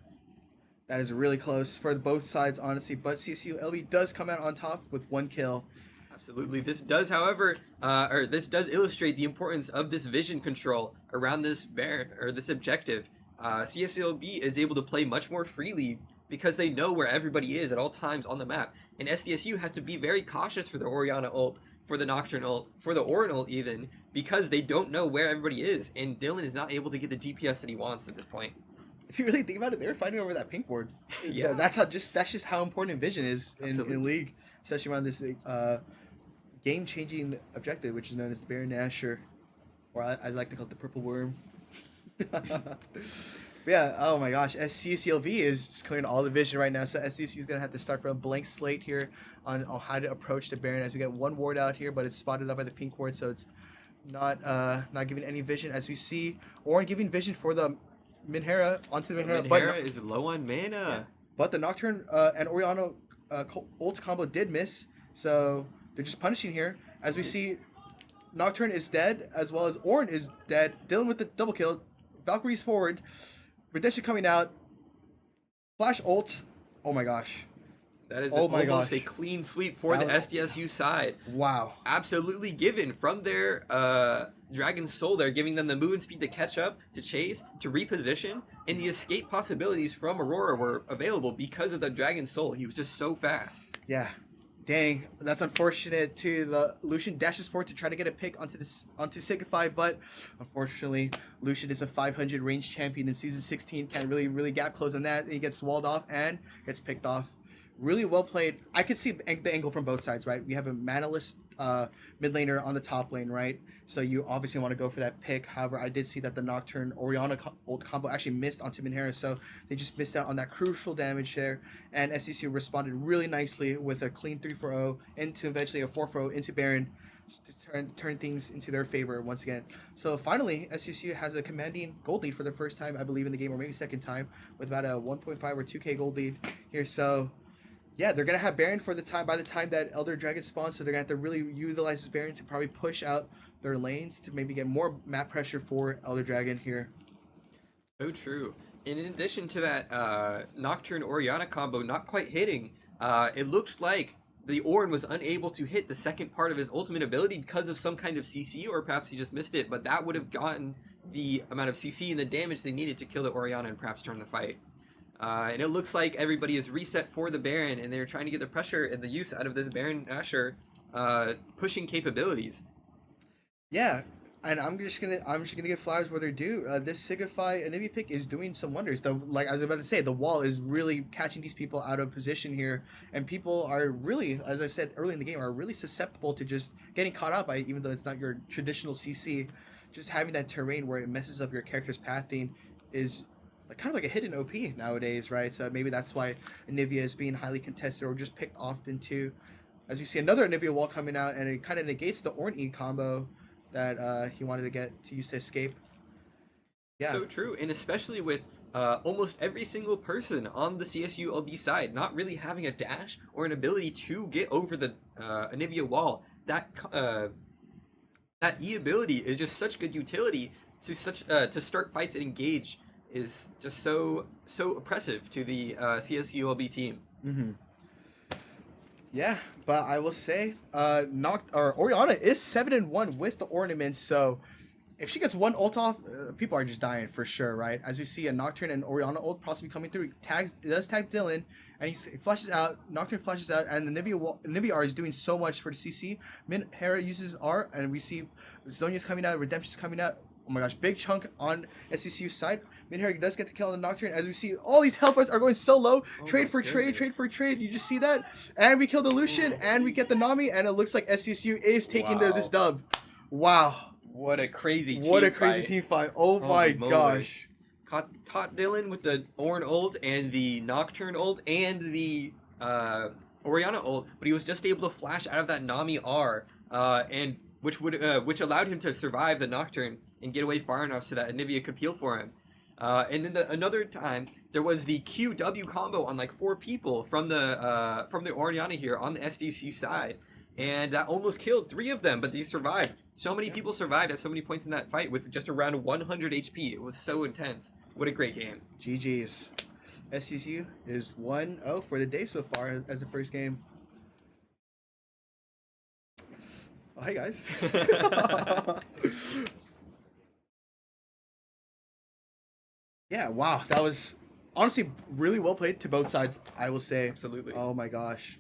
That is really close for both sides, honestly. But CSU LB does come out on top with 1 kill. Absolutely. This does, however, this does illustrate the importance of this vision control around this Baron, or this objective. CSLB is able to play much more freely because they know where everybody is at all times on the map. And SDSU has to be very cautious for the Orianna ult, for the Nocturne ult, for the Ornn ult even, because they don't know where everybody is. And Dylan is not able to get the DPS that he wants at this point. If you really think about it, they were fighting over that pink ward. Yeah, that's just how important vision is in League, especially around this game-changing objective, which is known as the Baron Nashor, or I like to call it the Purple Worm. Yeah, oh my gosh, SCCLV is just clearing all the vision right now, so SDSU is going to have to start from a blank slate here on how to approach the Baron, as we get 1 ward out here, but it's spotted up by the pink ward, so it's not giving any vision, as we see Ornn giving vision for the Minhera onto the Minhera. Minhera is low on mana. Yeah. But the Nocturne and Orianna ult combo did miss, so they're just punishing here, as we see Nocturne is dead, as well as Ornn is dead. Dylan with the double kill. Valkyrie's forward. Redemption coming out. Flash ult. Oh my gosh. That is almost a clean sweep for the SDSU side. Wow. Absolutely given from their Dragon Soul there, giving them the movement speed to catch up, to chase, to reposition, and the escape possibilities from Aurora were available because of the Dragon Soul. He was just so fast. Yeah. Dang, that's unfortunate too. The Lucian dashes forward to try to get a pick onto Signify, but unfortunately, Lucian is a 500 range champion in Season 16. Can't really gap close on that. And he gets walled off and gets picked off. Really well played. I could see the angle from both sides, right? We have a manaless mid laner on the top lane, right? So you obviously want to go for that pick. However, I did see that the Nocturne Orianna ult combo actually missed onto Minhera, so they just missed out on that crucial damage there. And SCC responded really nicely with a clean 3-4-0 into eventually a 4-4-0 into Baron to turn things into their favor once again. So finally, SCC has a commanding gold lead for the first time, I believe, in the game, or maybe second time, with about a 1.5 or 2k gold lead here. So yeah, they're going to have Baron by the time that Elder Dragon spawns, so they're going to have to really utilize this Baron to probably push out their lanes to maybe get more map pressure for Elder Dragon here. So true. And in addition to that Nocturne Orianna combo not quite hitting, it looked like the Ornn was unable to hit the second part of his ultimate ability because of some kind of CC, or perhaps he just missed it, but that would have gotten the amount of CC and the damage they needed to kill the Orianna and perhaps turn the fight. And it looks like everybody is reset for the Baron, and they're trying to get the pressure and the use out of this Baron Nashor pushing capabilities. Yeah, and I'm just gonna give flowers where they're due. This Signify Anivia pick is doing some wonders. Though, like I was about to say, the wall is really catching these people out of position here, and people are really, as I said early in the game, are really susceptible to just getting caught up by it, even though it's not your traditional CC. Just having that terrain where it messes up your character's pathing is kind of like a hidden OP nowadays, right? So maybe that's why Anivia is being highly contested or just picked often too. As you see another Anivia wall coming out, and it kind of negates the Ornn E combo that he wanted to get to use to escape. Yeah. So true, and especially with almost every single person on the CSU LB side not really having a dash or an ability to get over the Anivia wall. That E ability is just such good utility to start fights and engage. Is just so oppressive to the CSULB team. Mm-hmm. Yeah, but I will say, Orianna is 7-1 with the ornaments. So if she gets one ult off, people are just dying for sure, right? As we see a Nocturne and Orianna ult possibly coming through, it does tag Dylan, and he flashes out. Nocturne flashes out, and the Nivea R is doing so much for the CC. Minhera uses R, and we see Zhonya's coming out, Redemption's coming out. Oh my gosh, big chunk on SCCU's side. Minhera does get the kill on the Nocturne, as we see all these helpers are going so low. Trade for trade. You just see that. And we kill the Lucian, and we get the Nami, and it looks like SCCU is taking this dub. Wow. What a crazy team fight. Oh my gosh. Caught Dylan with the Ornn ult and the Nocturne ult and the Orianna ult, but he was just able to flash out of that Nami R, and which allowed him to survive the Nocturne and get away far enough so that Anivia could peel for him. And then another time there was the QW combo on like 4 people from the Orianna here on the SDC side. And that almost killed 3 of them, but they survived. So many people survived at so many points in that fight with just around 100 HP. It was so intense. What a great game. GG's. SCCU is 1-0 for the day so far as the first game. Oh, hey, guys. Yeah, wow. That was honestly really well played to both sides, I will say. Absolutely. Oh, my gosh.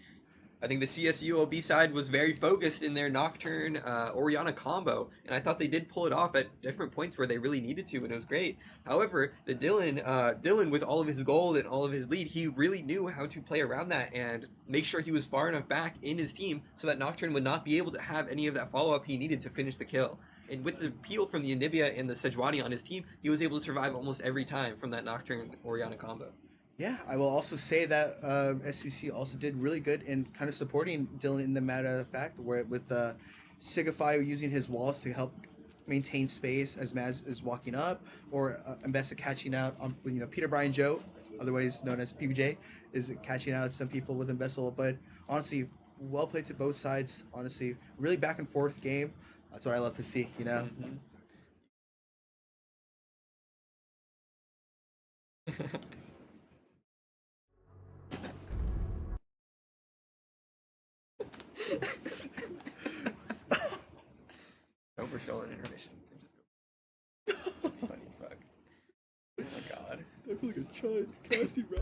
I think the CSUOB side was very focused in their Nocturne Orianna combo, and I thought they did pull it off at different points where they really needed to, and it was great. However, the Dylan with all of his gold and all of his lead, he really knew how to play around that and make sure he was far enough back in his team so that Nocturne would not be able to have any of that follow-up he needed to finish the kill. And with the peel from the Anivia and the Sejuani on his team, he was able to survive almost every time from that Nocturne Orianna combo. Yeah, I will also say that SCC also did really good in kind of supporting Dylan in the matter of fact, where with Sigify using his walls to help maintain space as Maz is walking up, or Mbessa catching out on Peter Brian Joe, otherwise known as PBJ, is catching out some people with Mbessa. But honestly, well played to both sides. Honestly, really back and forth game. That's what I love to see. Mm-hmm. Over showing intermission. Funny as fuck. Oh my god. I feel like a child. Cassie rap.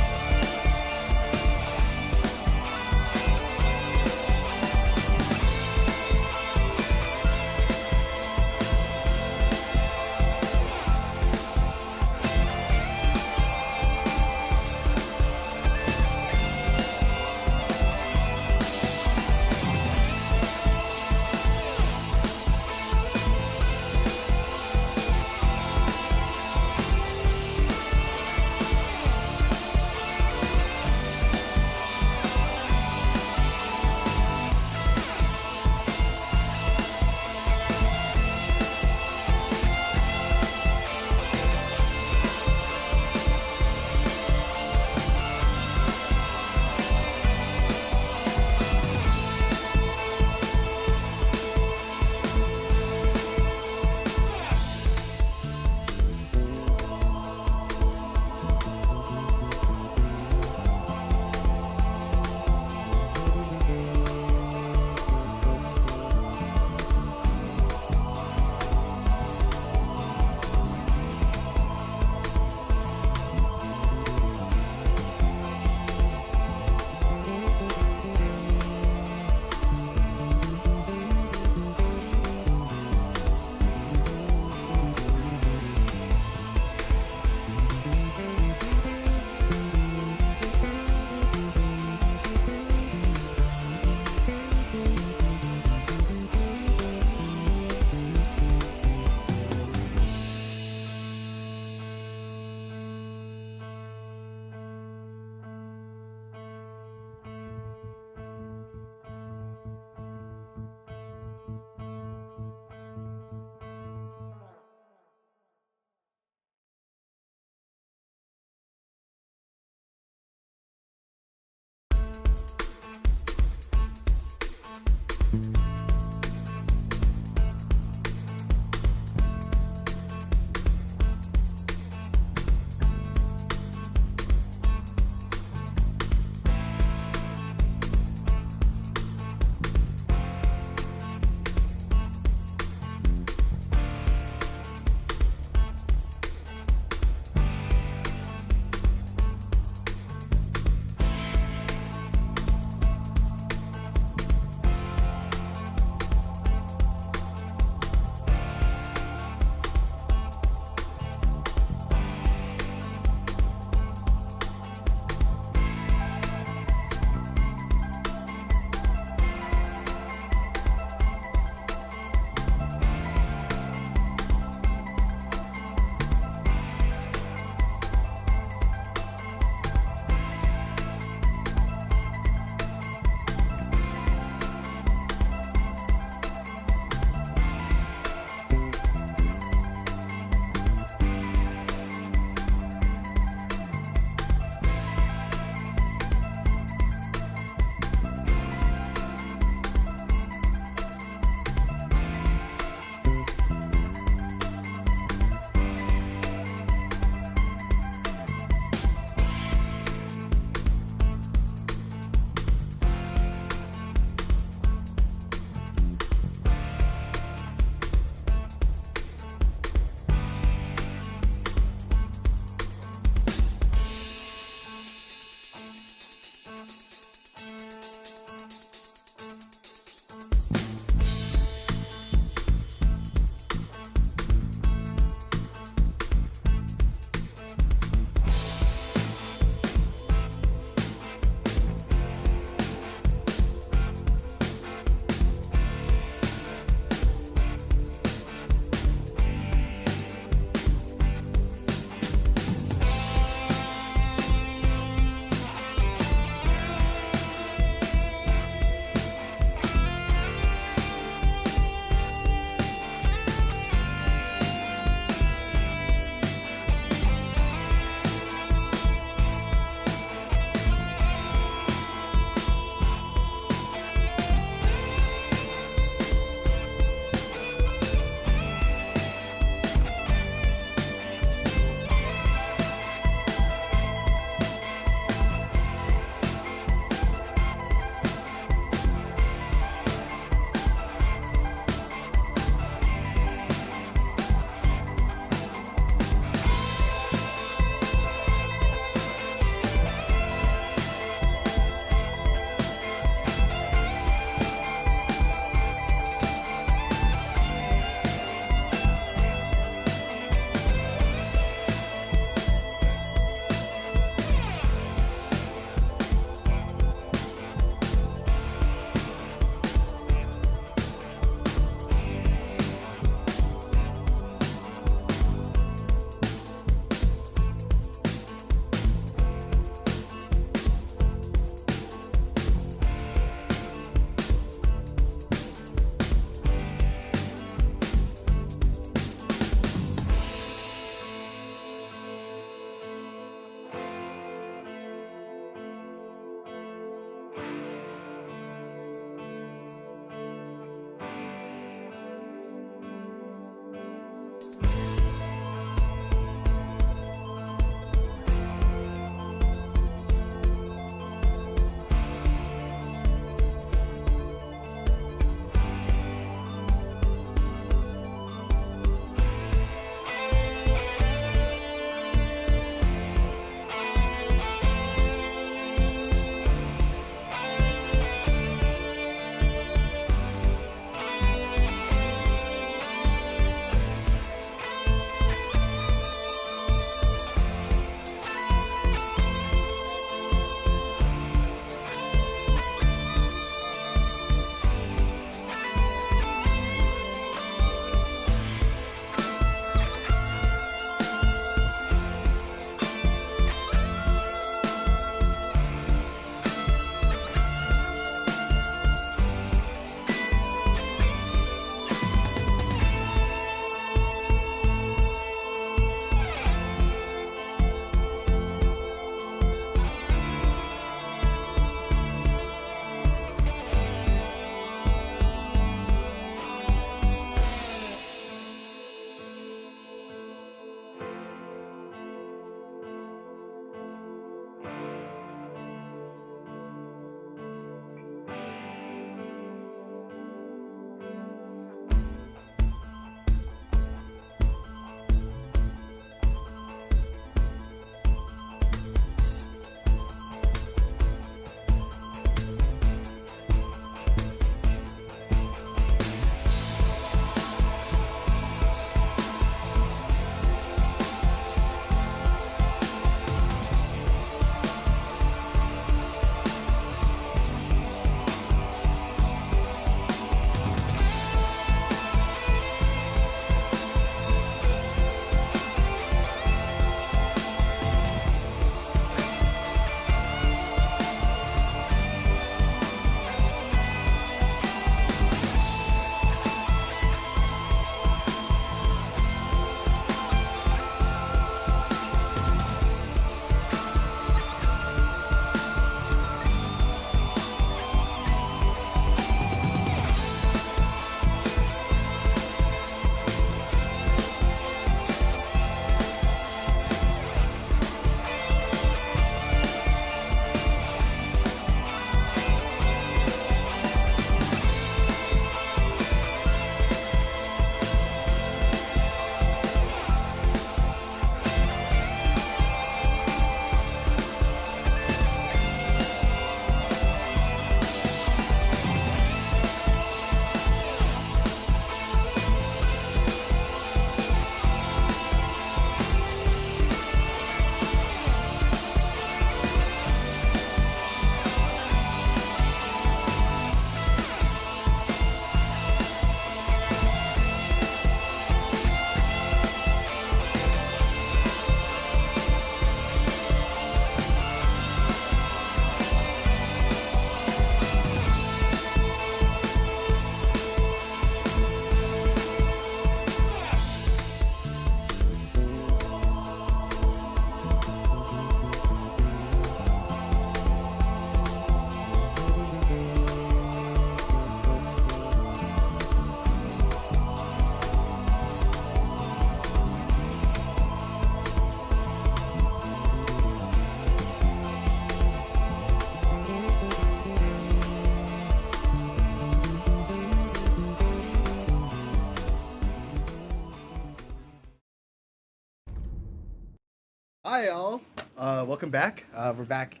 Hi all, welcome back. We're back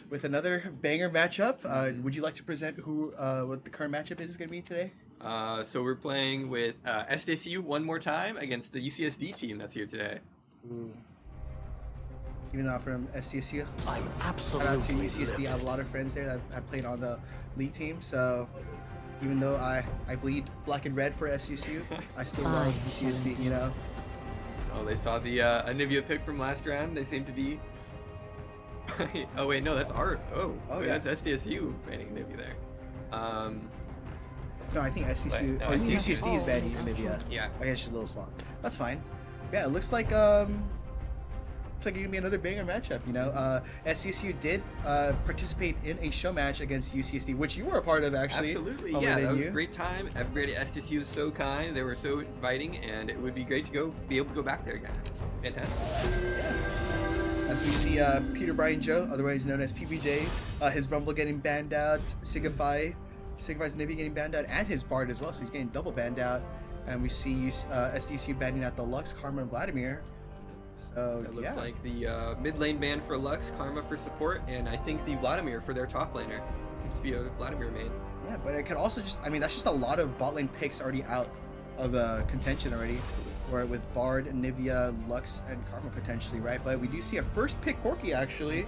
with another banger matchup. Would you like to present who what the current matchup is going to be today? So we're playing with SDSU one more time against the UCSD team that's here today. Ooh. Even though I'm from SDSU, I'm shout out to absolutely UCSD. I have a lot of friends there that have played on the league team. So even though I bleed black and red for SDSU, I still love UCSD. You know. Oh, they saw the Anivia pick from last round. They seem to be. Oh wait, no, that's art. Oh, wait, yeah. that's SDSU banning Anivia there. No, I think SDSU. No, Or UCSD is bad even maybe. Yeah. I guess just a little spot. That's fine. Yeah, it looks like it's like gonna be another banger matchup. You know, SDSU did participate in a show match against UCSD, which you were a part of actually. Absolutely, yeah, that was a great time. Everybody at SDSU was so kind. They were so inviting, and it would be great to be able to go back there again. Fantastic. As we see Peter Brian Joe, otherwise known as PBJ, his Rumble getting banned out, Sigify's Navy getting banned out, and his Bard as well, so he's getting double banned out. And we see SDSU banning out the Lux, Karma, and Vladimir. So it looks like the mid lane ban for Lux, Karma for support, and I think the Vladimir for their top laner. Seems to be a Vladimir main. Yeah, but it could also just, I mean, that's just a lot of bot lane picks already out of contention already. Or with Bard, Nivea, Lux, and Karma potentially, right? But we do see a first pick Corki actually.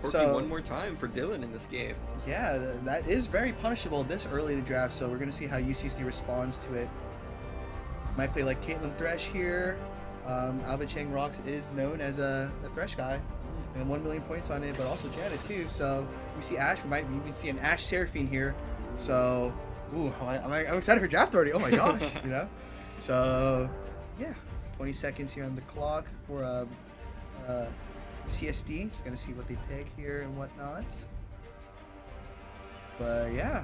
Corki one more time for Dylan in this game. Yeah, that is very punishable this early in the draft, so we're going to see how UCSD responds to it. Might play like Caitlyn Thresh here. Alvin Chang Rocks is known as a Thresh guy. And 1 million points on it, but also Janet too. So we see Ashe. We might even see an Ashe Seraphine here. So, ooh, I'm excited for draft already. Oh my gosh, you know? So, yeah, 20 seconds here on the clock for CSD. Just gonna see what they pick here and whatnot. But yeah.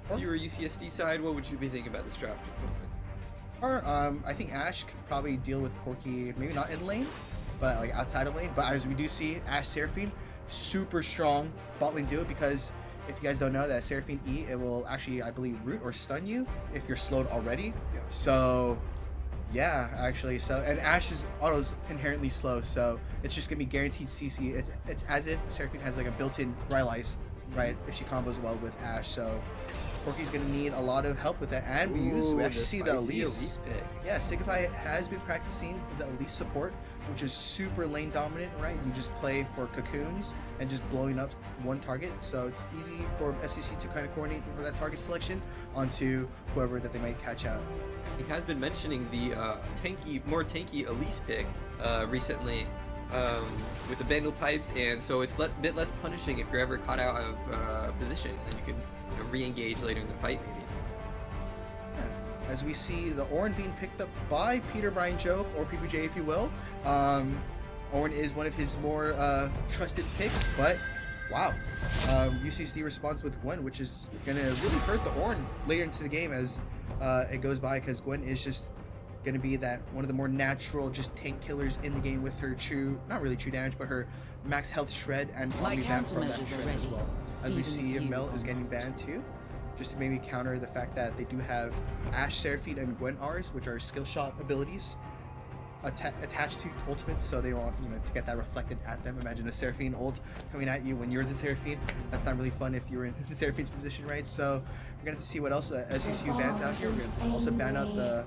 If you were UCSD side, what would you be thinking about this draft? Or I think Ashe could probably deal with Corki, maybe not in lane, but like outside of lane. But as we do see, Ashe Seraphine, super strong bot lane duo, because if you guys don't know that Seraphine E, it will actually, I believe, root or stun you if you're slowed already. Yeah. So, yeah, actually. So, and Ashe's auto's inherently slow, so it's just gonna be guaranteed CC. It's as if Seraphine has like a built-in Rylai's, right? If she combos well with Ashe. So, Corki's gonna need a lot of help with that. And we actually see the Elise pick. Yeah, Sigify has been practicing the Elise support, which is super lane dominant, right? You just play for cocoons and just blowing up one target. So it's easy for SEC to kind of coordinate for that target selection onto whoever that they might catch out. He has been mentioning the more tanky Elise pick recently with the Vandal Pipes, and so it's a bit less punishing if you're ever caught out of position, and you can re-engage later in the fight maybe. Yeah. As we see the Ornn being picked up by Peter Brian Joe, or PPJ if you will. Ornn is one of his more trusted picks, but wow. UCSD responds with Gwen, which is going to really hurt the Ornn later into the game as it goes by, because Gwen is just going to be that one of the more natural just tank killers in the game with her not really true damage, but her max health shred and omni vamp from that shred as well. As we see, Mel is getting banned too, just to maybe counter the fact that they do have Ashe, Seraphine, and Gwen R's, which are skill shot abilities attached to ultimates, so they want to get that reflected at them. Imagine a Seraphine ult coming at you when you're the Seraphine. That's not really fun if you're in the Seraphine's position, right? So we're gonna have to see what else SECU bans out here. We're gonna also ban out the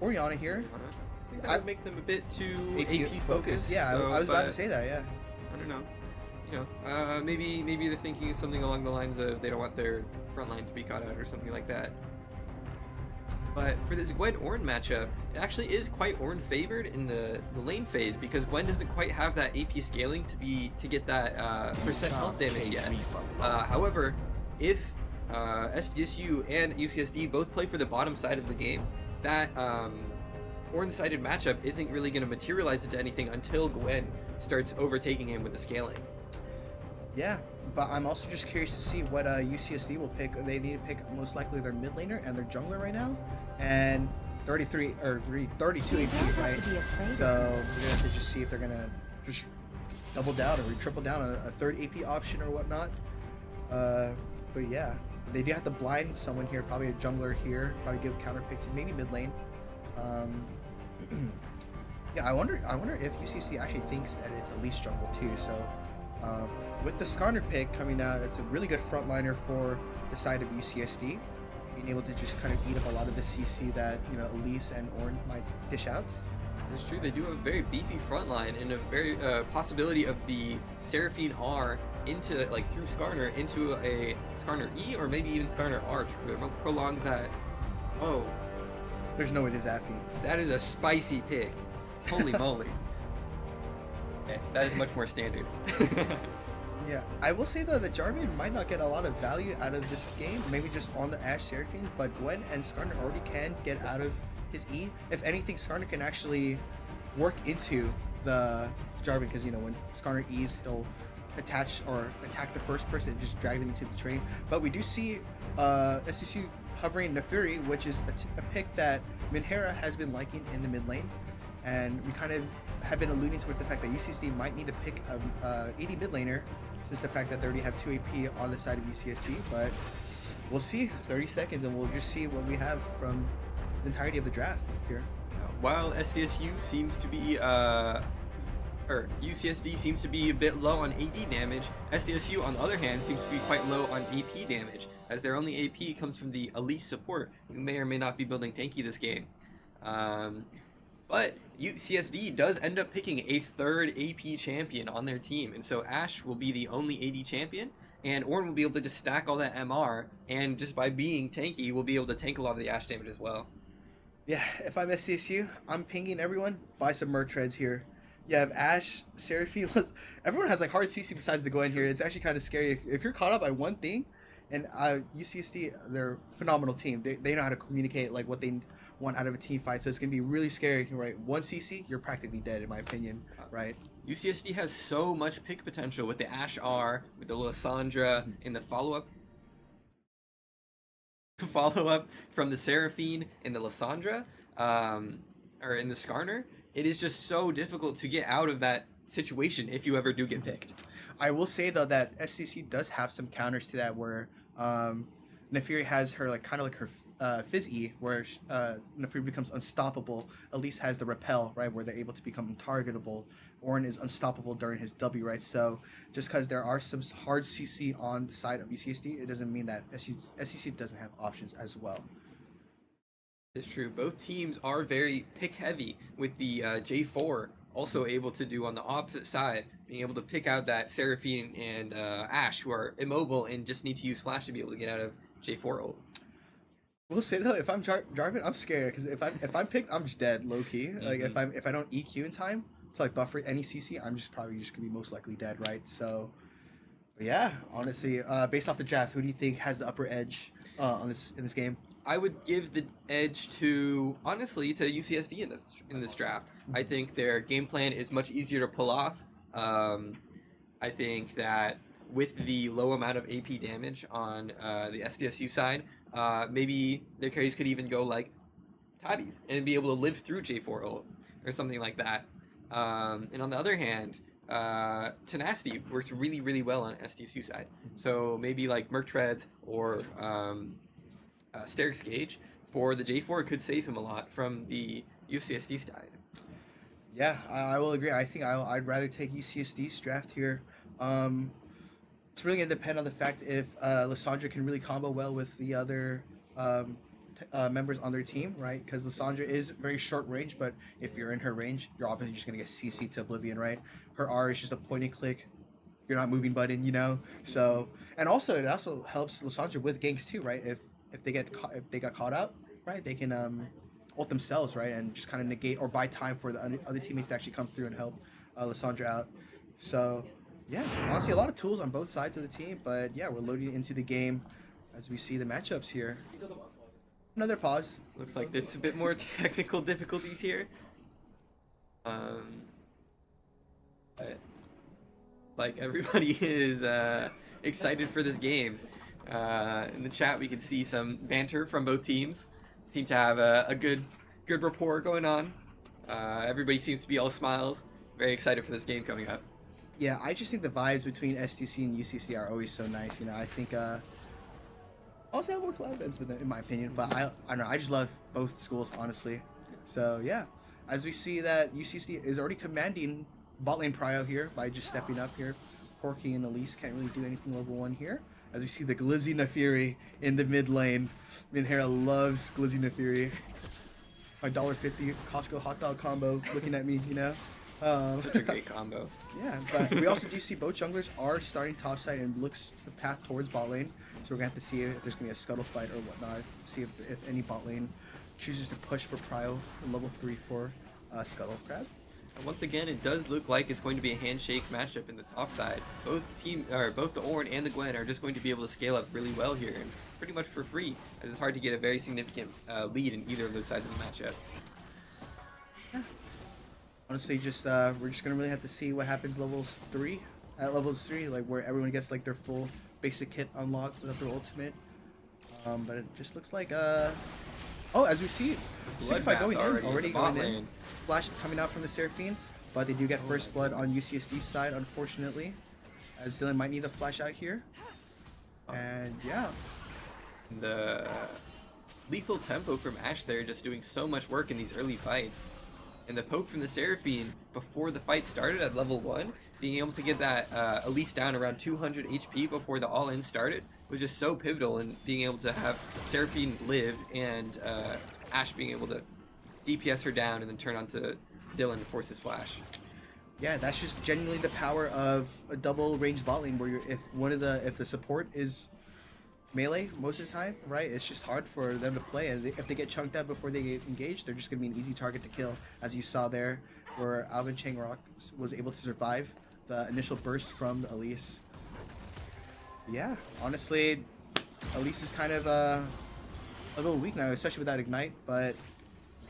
Orianna here. I think that would make them a bit too AP focused. Yeah, so, I was about to say that. Yeah. I don't know. Maybe they're thinking something along the lines of they don't want their front line to be caught out or something like that. But for this Gwen Ornn matchup, it actually is quite Ornn favored in the lane phase, because Gwen doesn't quite have that AP scaling to get that percent health damage yet. However, if SDSU and UCSD both play for the bottom side of the game, that Ornn-sided matchup isn't really going to materialize into anything until Gwen starts overtaking him with the scaling. Yeah, but I'm also just curious to see what UCSD will pick. They need to pick most likely their mid laner and their jungler right now, and 32 AP, right? So we're gonna have to just see if they're gonna just double down or triple down on a third AP option or whatnot. But yeah, they do have to blind someone here, probably a jungler here, probably give a counter pick to maybe mid lane. Yeah, I wonder if UCC actually thinks that it's a least jungle too. So um, with the Skarner pick coming out, it's a really good frontliner for the side of UCSD, being able to just kind of eat up a lot of the CC that Elise and Ornn might dish out. It's true. They do have a very beefy front line and a very possibility of the Seraphine R into through Skarner into a Skarner E or maybe even Skarner R to prolong that. Oh, there's no way to Zaffy. That is a spicy pick. Holy moly. Okay, that is much more standard. Yeah, I will say though that Jarvan might not get a lot of value out of this game, maybe just on the Ashe Seraphine, but Gwen and Skarner already can get out of his E. If anything, Skarner can actually work into the Jarvan because when Skarner E's, he'll attach or attack the first person and just drag them into the train. But we do see SCC hovering Nefuri, which is a pick that Minhera has been liking in the mid lane, and we kind of have been alluding towards the fact that UCSD might need to pick a AD mid laner since the fact that they already have 2 AP on the side of UCSD. But we'll see. 30 seconds and we'll just see what we have from the entirety of the draft here. While SDSU seems to be or UCSD seems to be a bit low on AD damage, SDSU on the other hand seems to be quite low on AP damage, as their only AP comes from the Elise support, who may or may not be building tanky this game. But UCSD does end up picking a third AP champion on their team, and so Ashe will be the only AD champion, and Ornn will be able to just stack all that MR, and just by being tanky, will be able to tank a lot of the Ashe damage as well. Yeah, if I'm SCSU, I'm pinging everyone, buy some merch treads here. You have Ashe, Seraphine, everyone has hard CC besides the Gwen here. It's actually kind of scary. If you're caught up by one thing, and UCSD, they're a phenomenal team. They know how to communicate what they want out of a team fight, so it's going to be really scary, right? One CC, you're practically dead, in my opinion, right? UCSD has so much pick potential with the Ashe R, with the Lysandra, in the follow-up from the Seraphine and the Lysandra, or in the Skarner. It is just so difficult to get out of that situation if you ever do get picked. I will say though that SCC does have some counters to that, where Nefiri has her her Fizz E, where Nefiri becomes unstoppable. Elise has the Repel, right, where they're able to become untargetable. Ornn is unstoppable during his W, right? So just because there are some hard CC on the side of UCSD, it doesn't mean that SCC doesn't have options as well. It's true. Both teams are very pick heavy, with the J4 also able to do on the opposite side, being able to pick out that Seraphine and Ashe, who are immobile and just need to use Flash to be able to get out of J4 ult. We'll say though, if I'm Jarvan, I'm scared because if I'm picked, I'm just dead low key. Mm-hmm. If I don't EQ in time to buffer any CC, I'm probably gonna be most likely dead, right? So, but yeah, honestly, based off the draft, who do you think has the upper edge in this game? I would give the edge to UCSD in this draft. Mm-hmm. I think their game plan is much easier to pull off. I think that with the low amount of AP damage on the SDSU side, maybe their carries could even go Tabbies and be able to live through J4 ult or something like that. And on the other hand, Tenacity works really, really well on SDSU side. So maybe Merc Treads or Sterix Gauge for the J4 could save him a lot from the UCSD side. Yeah, I will agree. I think I'd rather take UCSD's draft here. It's really going to depend on the fact if Lysandra can really combo well with the other members on their team, right? Because Lysandra is very short range, but if you're in her range, you're obviously just going to get CC to oblivion, right? Her R is just a point and click. You're not moving button, So, and also it also helps Lysandra with ganks too, right? If they got caught out, right? They can ult themselves, right? And just kind of negate or buy time for the other teammates to actually come through and help Lysandra out. So, yeah, honestly, a lot of tools on both sides of the team, but yeah, we're loading into the game as we see the matchups here. Another pause. Looks like there's a bit more technical difficulties here. But everybody is excited for this game. In the chat, we can see some banter from both teams. Seem to have a good rapport going on. Everybody seems to be all smiles. Very excited for this game coming up. Yeah, I just think the vibes between STC and UCC are always so nice. I think also have more collab events with them, in my opinion. But I don't know. I just love both schools, honestly. So yeah, as we see that UCSD is already commanding bot lane prio here by just stepping up here. Corki and Elise can't really do anything level 1 here. As we see the Glizzy Nefiri in the mid lane. Minhera loves Glizzy Nefiri. My $1.50 Costco hot dog combo looking at me, you know? Such a great combo. Yeah, but we also do see both junglers are starting topside and looks the path towards bot lane. So we're going to have to see if there's going to be a scuttle fight or whatnot. See if any bot lane chooses to push for prio level 3 for Scuttle Crab. And once again, it does look like it's going to be a handshake matchup in the top side. Both the Ornn and the Gwen are just going to be able to scale up really well here, and pretty much for free, as it's hard to get a very significant lead in either of those sides of the matchup. Yeah. Honestly, just we're just gonna really have to see what happens at levels 3, like where everyone gets like their full basic kit unlocked without their ultimate. But it just looks like oh, as we see, Signify going in already going in. Flash coming out from the Seraphine, but they do get first blood on UCSD's side, unfortunately, as Dylan might need a flash out here. And yeah, the lethal tempo from Ashe there, just doing so much work in these early fights, and the poke from the Seraphine before the fight started at level 1, being able to get that Elise down around 200 HP before the all-in started was just so pivotal in being able to have Seraphine live and Ashe being able to DPS her down and then turn onto Dylan to force his flash. Yeah, that's just genuinely the power of a double range bot lane where if the support is melee most of the time, right? It's just hard for them to play, and if they get chunked out before they get engaged, they're just gonna be an easy target to kill, as you saw there, where Alvin Changrock was able to survive the initial burst from Elise. Yeah, honestly, Elise is kind of a little weak now, especially without Ignite, but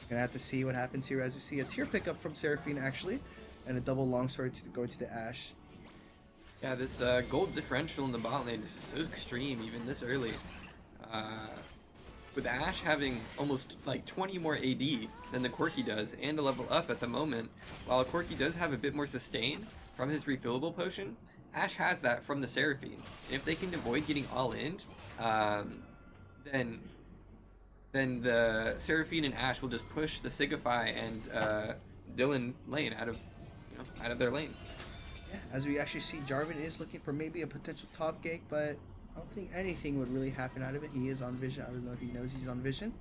gonna have to see what happens here as we see a tier pickup from Seraphine actually, and a double longsword going to the Ashe. Yeah, this gold differential in the bot lane is so extreme even this early. With Ashe having almost like 20 more AD than the Corki does, and a level up at the moment, while Corki does have a bit more sustain from his refillable potion, Ashe has that from the Seraphine. And if they can avoid getting all in, then the Seraphine and Ashe will just push the Signify and Dylan lane out of their lane. Yeah, as we actually see, Jarvan is looking for maybe a potential top gank, but I don't think anything would really happen out of it. He is on vision. I don't know if he knows he's on vision.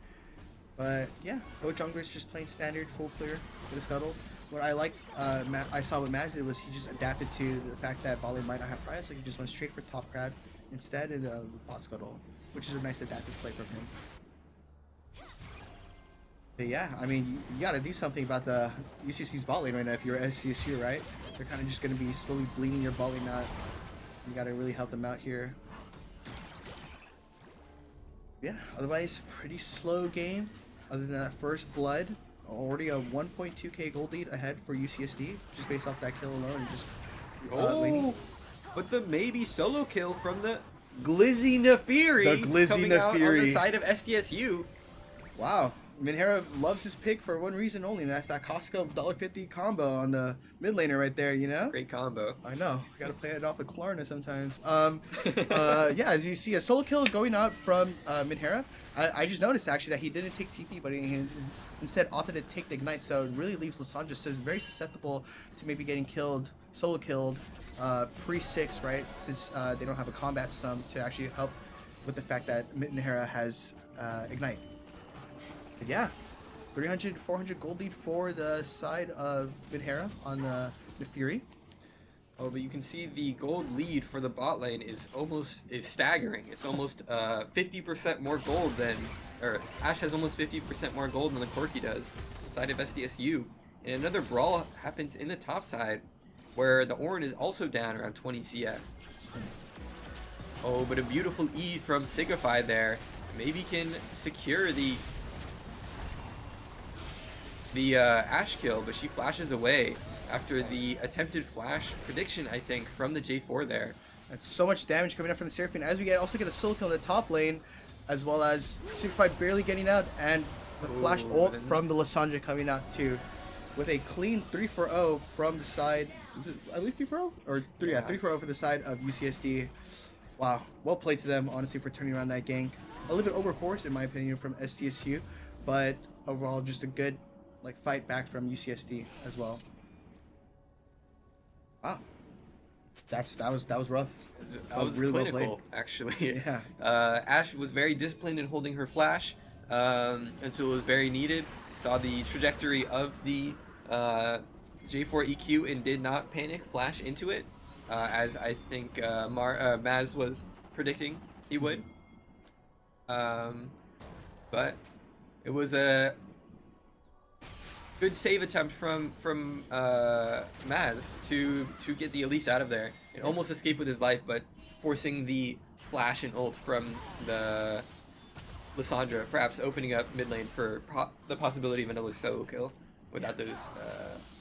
But yeah, both junglers just playing standard full clear with a scuttle. What I like, I saw what Maz did was he just adapted to the fact that Bali might not have prio, so he just went straight for top grab instead of the bot scuttle, which is a nice adaptive play from him. But yeah, I mean, you gotta do something about the UCSC's bot lane right now if you're SCSU, right? They're kind of just gonna be slowly bleeding your bot lane out. You gotta really help them out here. Yeah, otherwise, pretty slow game. Other than that first blood, already a 1.2k gold lead ahead for UCSD, just based off that kill alone. And just laning. But the maybe solo kill from the Glizzy Nefiri coming out on the side of SDSU. Wow. Minhera loves his pick for one reason only, and that's that Costco $1.50 combo on the mid laner right there, you know? Great combo. I know. Gotta play it off with Klarna sometimes. Yeah, as you see, a solo kill going out from Minhera. I just noticed actually that he didn't take TP, but he instead opted to take the Ignite, so it really leaves Lissandra very susceptible to maybe getting killed, solo killed, pre-6, right? Since they don't have a combat sum to actually help with the fact that Minhera has Ignite. But yeah, 300, 400 gold lead for the side of Minhera on the Nefiri. Oh, but you can see the gold lead for the bot lane is staggering. It's almost 50% more gold than, or Ashe has almost 50% more gold than the Corki does, the side of SDSU. And another brawl happens in the top side, where the Ornn is also down around 20 CS. Oh, but a beautiful E from Signify there. Maybe can secure the Ashe kill, but she flashes away after the attempted flash prediction, I think, from the J4 there. That's so much damage coming up from the Seraphine. As we also get a solo kill in the top lane, as well as Signify barely getting out, and the flash ult from the Lissandra coming out too, with a clean 3-4-0 from the side. I believe 3-4-0 or 3-4-0 for the side of UCSD. Wow, well played to them, honestly, for turning around that gank. A little bit overforced, in my opinion, from SDSU, but overall just a good like fight back from UCSD as well. Wow, that was rough. That was really clinical, well actually. Yeah. Ash was very disciplined in holding her flash until it was very needed. Saw the trajectory of the J4 EQ and did not panic, flash into it, as I think Maz was predicting he would. But it was a good save attempt from Maz to get the Elise out of there and almost escape with his life, but forcing the flash and ult from the Lissandra, perhaps opening up mid lane for the possibility of another solo kill without those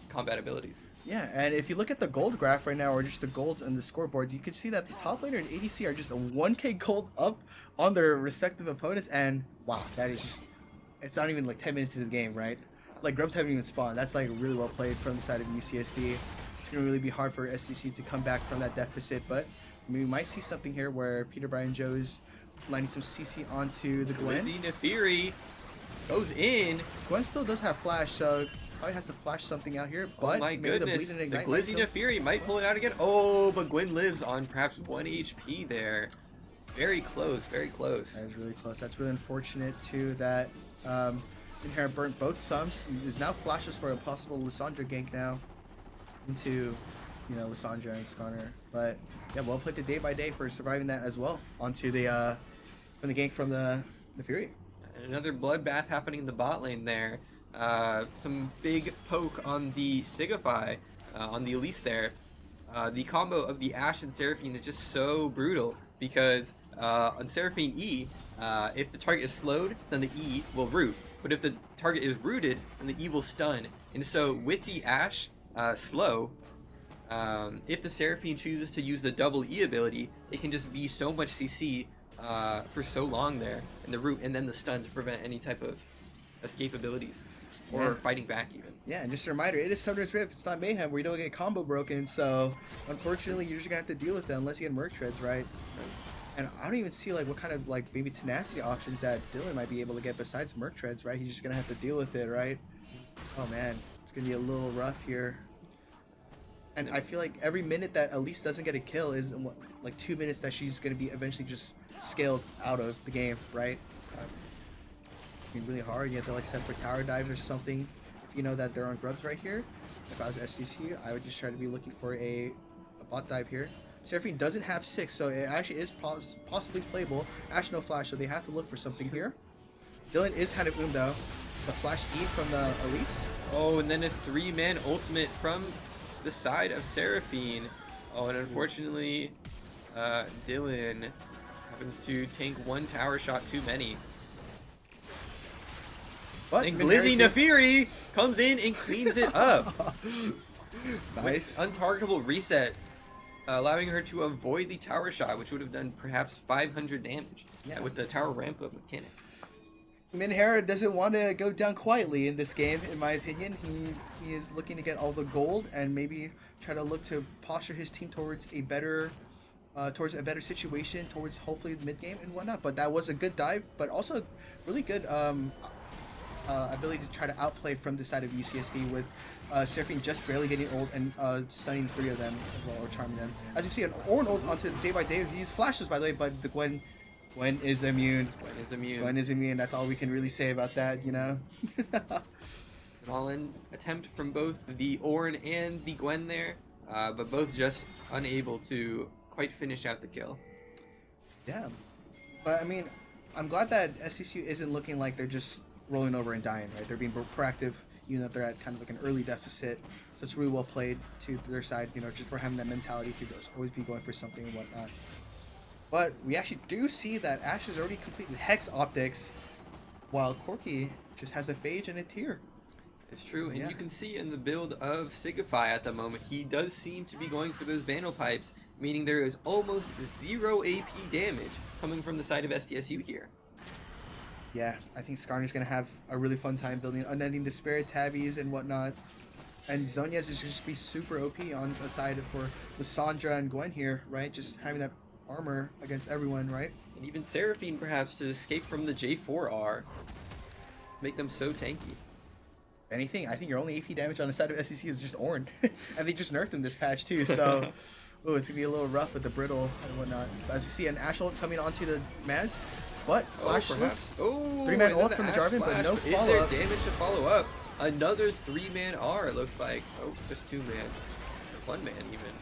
combat abilities. Yeah, and if you look at the gold graph right now, or just the golds and the scoreboards, you can see that the top laner and ADC are just a 1k gold up on their respective opponents, and wow, that is just, it's not even like 10 minutes into the game, right? Like, Grubs haven't even spawned. That's like really well played from the side of UCSD. It's going to really be hard for SCC to come back from that deficit, but we might see something here where Peter Brian Joe's landing some CC onto the Gwen. Glizzy Nefiri goes in. Gwen still does have flash, so probably has to flash something out here, but oh my goodness, the Glizzy Nefiri might pull it out again. Oh, but Gwen lives on perhaps 1 HP there. Very close, very close. That is really close. That's really unfortunate too that Inherent burnt both sums. There's now flashes for a possible Lissandra gank now into, you know, Lissandra and Skarner. But yeah, well played to Day by Day for surviving that as well onto the from the gank from the Fury. Another bloodbath happening in the bot lane there. Some big poke on the Sigify, on the Elise there. The combo of the Ashe and Seraphine is just so brutal because on Seraphine E, if the target is slowed, then the E will root. But if the target is rooted, then the E will stun. And so with the Ashe slow, if the Seraphine chooses to use the double E ability, it can just be so much CC for so long there in the root, and then the stun to prevent any type of escape abilities or fighting back even. Yeah, and just a reminder, it is Summoner's Rift, it's not Mayhem where you don't get combo broken, so unfortunately you're just gonna have to deal with that unless you get Merc Treads, right? And I don't even see like what kind of like maybe tenacity options that Dylan might be able to get besides Merc Treads, right? He's just gonna have to deal with it, right? Oh man, it's gonna be a little rough here. And I feel like every minute that Elise doesn't get a kill is like 2 minutes that she's gonna be eventually just scaled out of the game, right? Be really hard. You have to like set for tower dives or something. If you know that they're on grubs right here. If I was SCC, I would just try to be looking for a bot dive here. Seraphine doesn't have 6, so it actually is possibly playable. Ashe no flash, so they have to look for something here. Dylan is kind of though. It's a flash E from the Elise. Oh, and then a 3-man ultimate from the side of Seraphine. Oh, and unfortunately, Dylan happens to tank 1 tower shot too many. But and Glizzy Nefiri comes in and cleans it up. Nice. With untargetable reset, allowing her to avoid the tower shot, which would have done perhaps 500 damage with the tower ramp up mechanic. Minhara doesn't want to go down quietly in this game, in my opinion. He is looking to get all the gold and maybe try to look to posture his team towards a better situation, towards hopefully the mid game and whatnot. But that was a good dive, but also really good ability to try to outplay from the side of UCSD with Seraphine just barely getting ult and stunning 3 of them as well, or charming them. As you see, an Ornn ult onto Day by Day. These flashes, by the way, but the Gwen is immune. Gwen is immune. Gwen is immune. That's all we can really say about that, you know? An all-in attempt from both the Ornn and the Gwen there, but both just unable to quite finish out the kill. Yeah. But, I mean, I'm glad that SCC isn't looking like they're just rolling over and dying, right? They're being proactive, even if they're at kind of like an early deficit. So it's really well played to their side, you know, just for having that mentality to just always be going for something and whatnot. But we actually do see that Ashe has already completed Hex Optics, while Corki just has a Phage and a Tear. It's true, and you can see in the build of Sigify at the moment, he does seem to be going for those Vandal Pipes, meaning there is almost 0 AP damage coming from the side of SDSU here. Yeah, I think Skarner's going to have a really fun time building Unending Despair, Tabbies, and whatnot. And Zonia's is just be super OP on the side for Lissandra and Gwen here, right? Just having that armor against everyone, right? And even Seraphine, perhaps, to escape from the J4R. Make them so tanky. anything, I think your only AP damage on the side of SEC is just Ornn. And they just nerfed him this patch too, so oh, it's gonna be a little rough with the brittle and whatnot. As you see, an Ash ult coming onto the Maz, but flashless. Oh, 3-man ult from the Jarvan, but no follow-up. Is there damage to follow up? Another 3-man R, it looks like. Oh, just 2-man. 1-man even.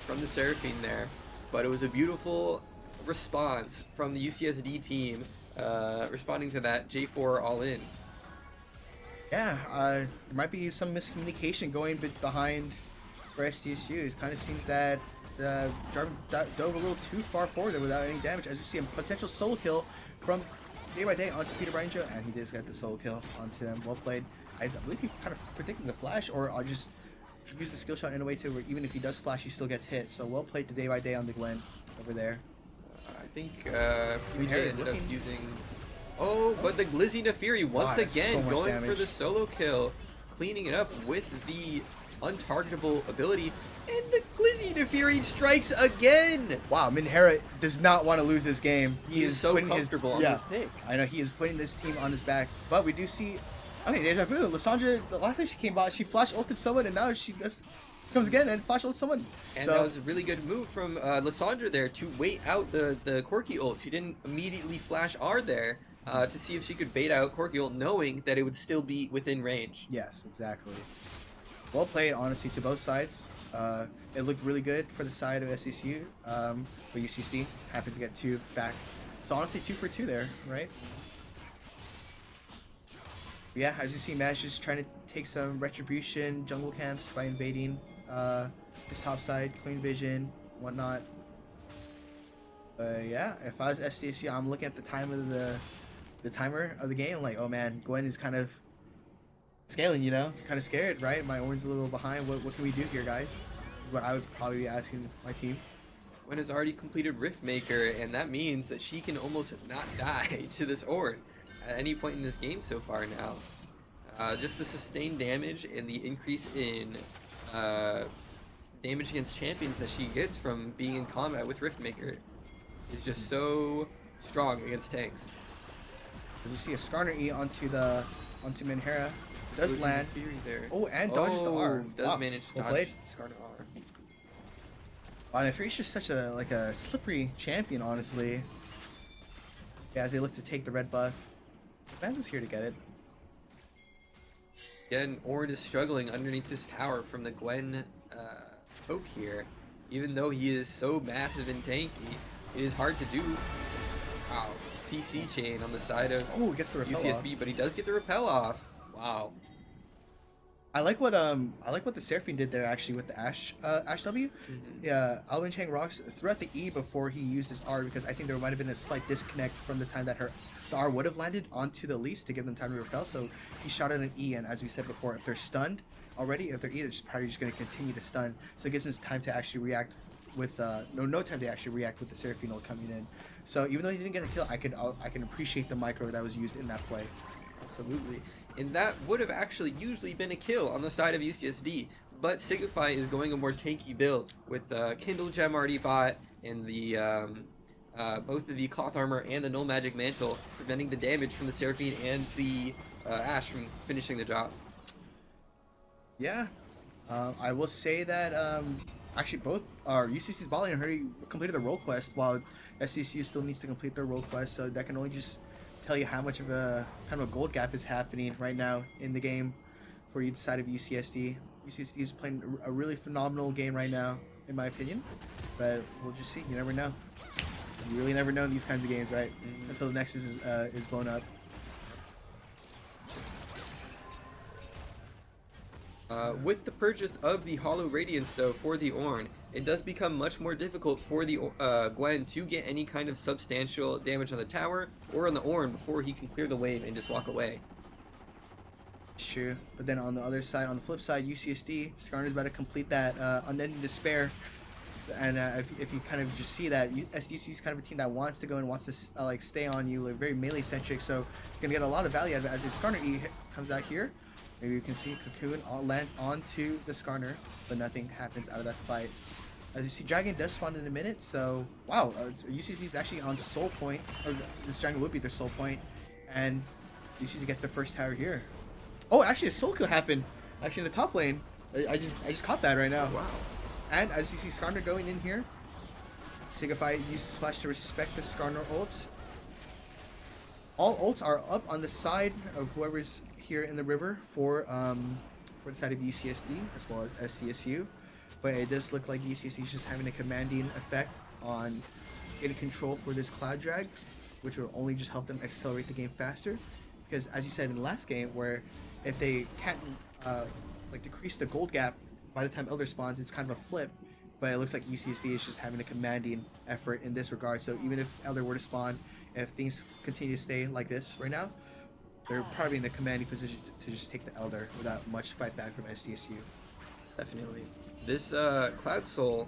From the Seraphine there. But it was a beautiful response from the UCSD team, responding to that J4 all-in. Yeah, there might be some miscommunication going behind for SDSU. It kind of seems that Jarvan dove a little too far forward without any damage. As you see, a potential solo kill from Day by Day onto Peter Bryanjo, and he does get the solo kill onto them. Well played. I believe he kind of predicted the flash, or I'll just use the skill shot in a way to where even if he does flash, he still gets hit. So well played to Day by Day on the Gwen over there. I think PJ ended up using... Oh, but the Glizzy Nefiri once again going damage for the solo kill, cleaning it up with the untargetable ability, and the Glizzy Nefiri strikes again! Wow, Minhera does not want to lose this game. He is so comfortable on this pick. I know, he is putting this team on his back, but we do see... Okay, deja vu. Lissandra, the last time she came by, she flash ulted someone, and now she just comes again and flash ulted someone. And that was a really good move from Lissandra there to wait out the Corki ult. She didn't immediately flash R there to see if she could bait out Corki ult, knowing that it would still be within range. Yes, exactly. Well played, honestly, to both sides. It looked really good for the side of SCCU, but UCC happens to get 2 back. So honestly, 2 for 2 there, right? Yeah, as you see, Mash is trying to take some retribution jungle camps by invading his top side, clean vision, whatnot. Yeah, if I was SDSU, I'm looking at the time of the timer of the game, like, oh man, Gwen is kind of scaling, you know, kind of scared, right? My Ornn's a little behind. What can we do here, guys? Is what I would probably be asking my team. Gwen has already completed Riftmaker, and that means that she can almost not die to this Ornn at any point in this game so far now. Just the sustained damage and the increase in damage against champions that she gets from being in combat with Riftmaker is just so strong against tanks. You see a Skarner E onto Minhera. Does land. There. Oh, and dodges the R. Does manage to dodge Skarner R. Wow, Nefiri's just such a slippery champion, honestly. Yeah, as they look to take the red buff. Vans is here to get it. Again, Ornn is struggling underneath this tower from the Gwen poke here. Even though he is so massive and tanky, it is hard to do. Wow, CC chain on the side of gets the repel UCSB, off. But he does get the repel off. Wow. I like what the Seraphine did there actually with the Ash W. Yeah, Alvin Chang rocks threw out the E before he used his R, because I think there might have been a slight disconnect from the time that the R would have landed onto the Elise to give them time to repel. So he shot at an E, and as we said before, if they're stunned already, if they're E, they're probably just going to continue to stun. So it gives them time to actually react with no time to actually react with the Seraphine ult coming in. So even though he didn't get a kill, I can appreciate the micro that was used in that play. Absolutely. And that would have actually usually been a kill on the side of UCSD, but Signify is going a more tanky build with Kindle Gem already bought and the both of the Cloth Armor and the Null Magic Mantle, preventing the damage from the Seraphine and the Ashe from finishing the job. Yeah, I will say that actually both UCC's bot lane already completed the role quest, while SCC still needs to complete their role quest, so that can only just tell you how much of a kind of a gold gap is happening right now in the game for each side of UCSD. UCSD is playing a really phenomenal game right now, in my opinion, but we'll just see. You never know. You really never know in these kinds of games, right? Until the Nexus is blown up. With the purchase of the Hollow Radiance, though, for the Ornn, it does become much more difficult for the Gwen to get any kind of substantial damage on the tower or on the Ornn before he can clear the wave and just walk away. It's true, but then on the other side, on the flip side, UCSD, Skarner's about to complete that Unending Despair. And if you kind of just see that, SDC is kind of a team that wants to go and wants to like stay on you, like very melee centric, so you're gonna get a lot of value out of it. As the Skarner E comes out here, maybe you can see Cocoon lands onto the Skarner, but nothing happens out of that fight. As you see, Dragon does spawn in a minute, so wow, UCC is actually on Soul Point, or this Dragon would be their Soul Point, and UCC gets the first tower here. Oh, actually, a soul kill happened. Actually, in the top lane. I just caught that right now. Wow. And as you see Skarner going in here, Signify uses flash to respect the Skarner ults. All ults are up on the side of whoever's here in the river for the side of UCSD as well as SDSU. But it does look like UCSD is just having a commanding effect on getting control for this Cloud Drag, which will only just help them accelerate the game faster. Because as you said in the last game, where if they can't like decrease the gold gap by the time Elder spawns, it's kind of a flip. But it looks like UCSD is just having a commanding effort in this regard. So even if Elder were to spawn, if things continue to stay like this right now, they're probably in a commanding position to just take the Elder without much fight back from SDSU. Definitely. This Cloud Soul,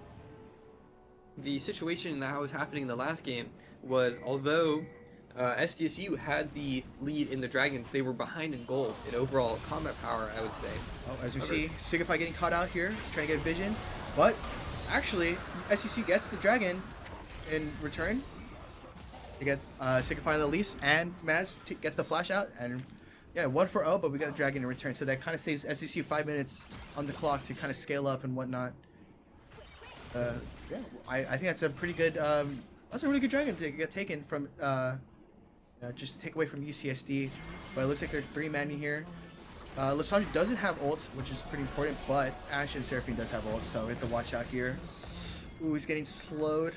the situation that was happening in the last game was, although SDSU had the lead in the Dragons, they were behind in gold in overall combat power, I would say. Oh, as we see, Signify getting caught out here, trying to get vision, but actually, SDSU gets the Dragon in return. They get Signify on the lease, and Maz gets the flash out, and yeah, 1-0, but we got the Dragon in return, so that kind of saves SDSU 5 minutes on the clock to kind of scale up and whatnot. Yeah, I think that's a pretty good, that's a really good Dragon to get taken from, just to take away from UCSD, but it looks like they're 3-manning here. Lissandra doesn't have ults, which is pretty important, but Ashe and Seraphine does have ults, so we have to watch out here. Ooh, he's getting slowed.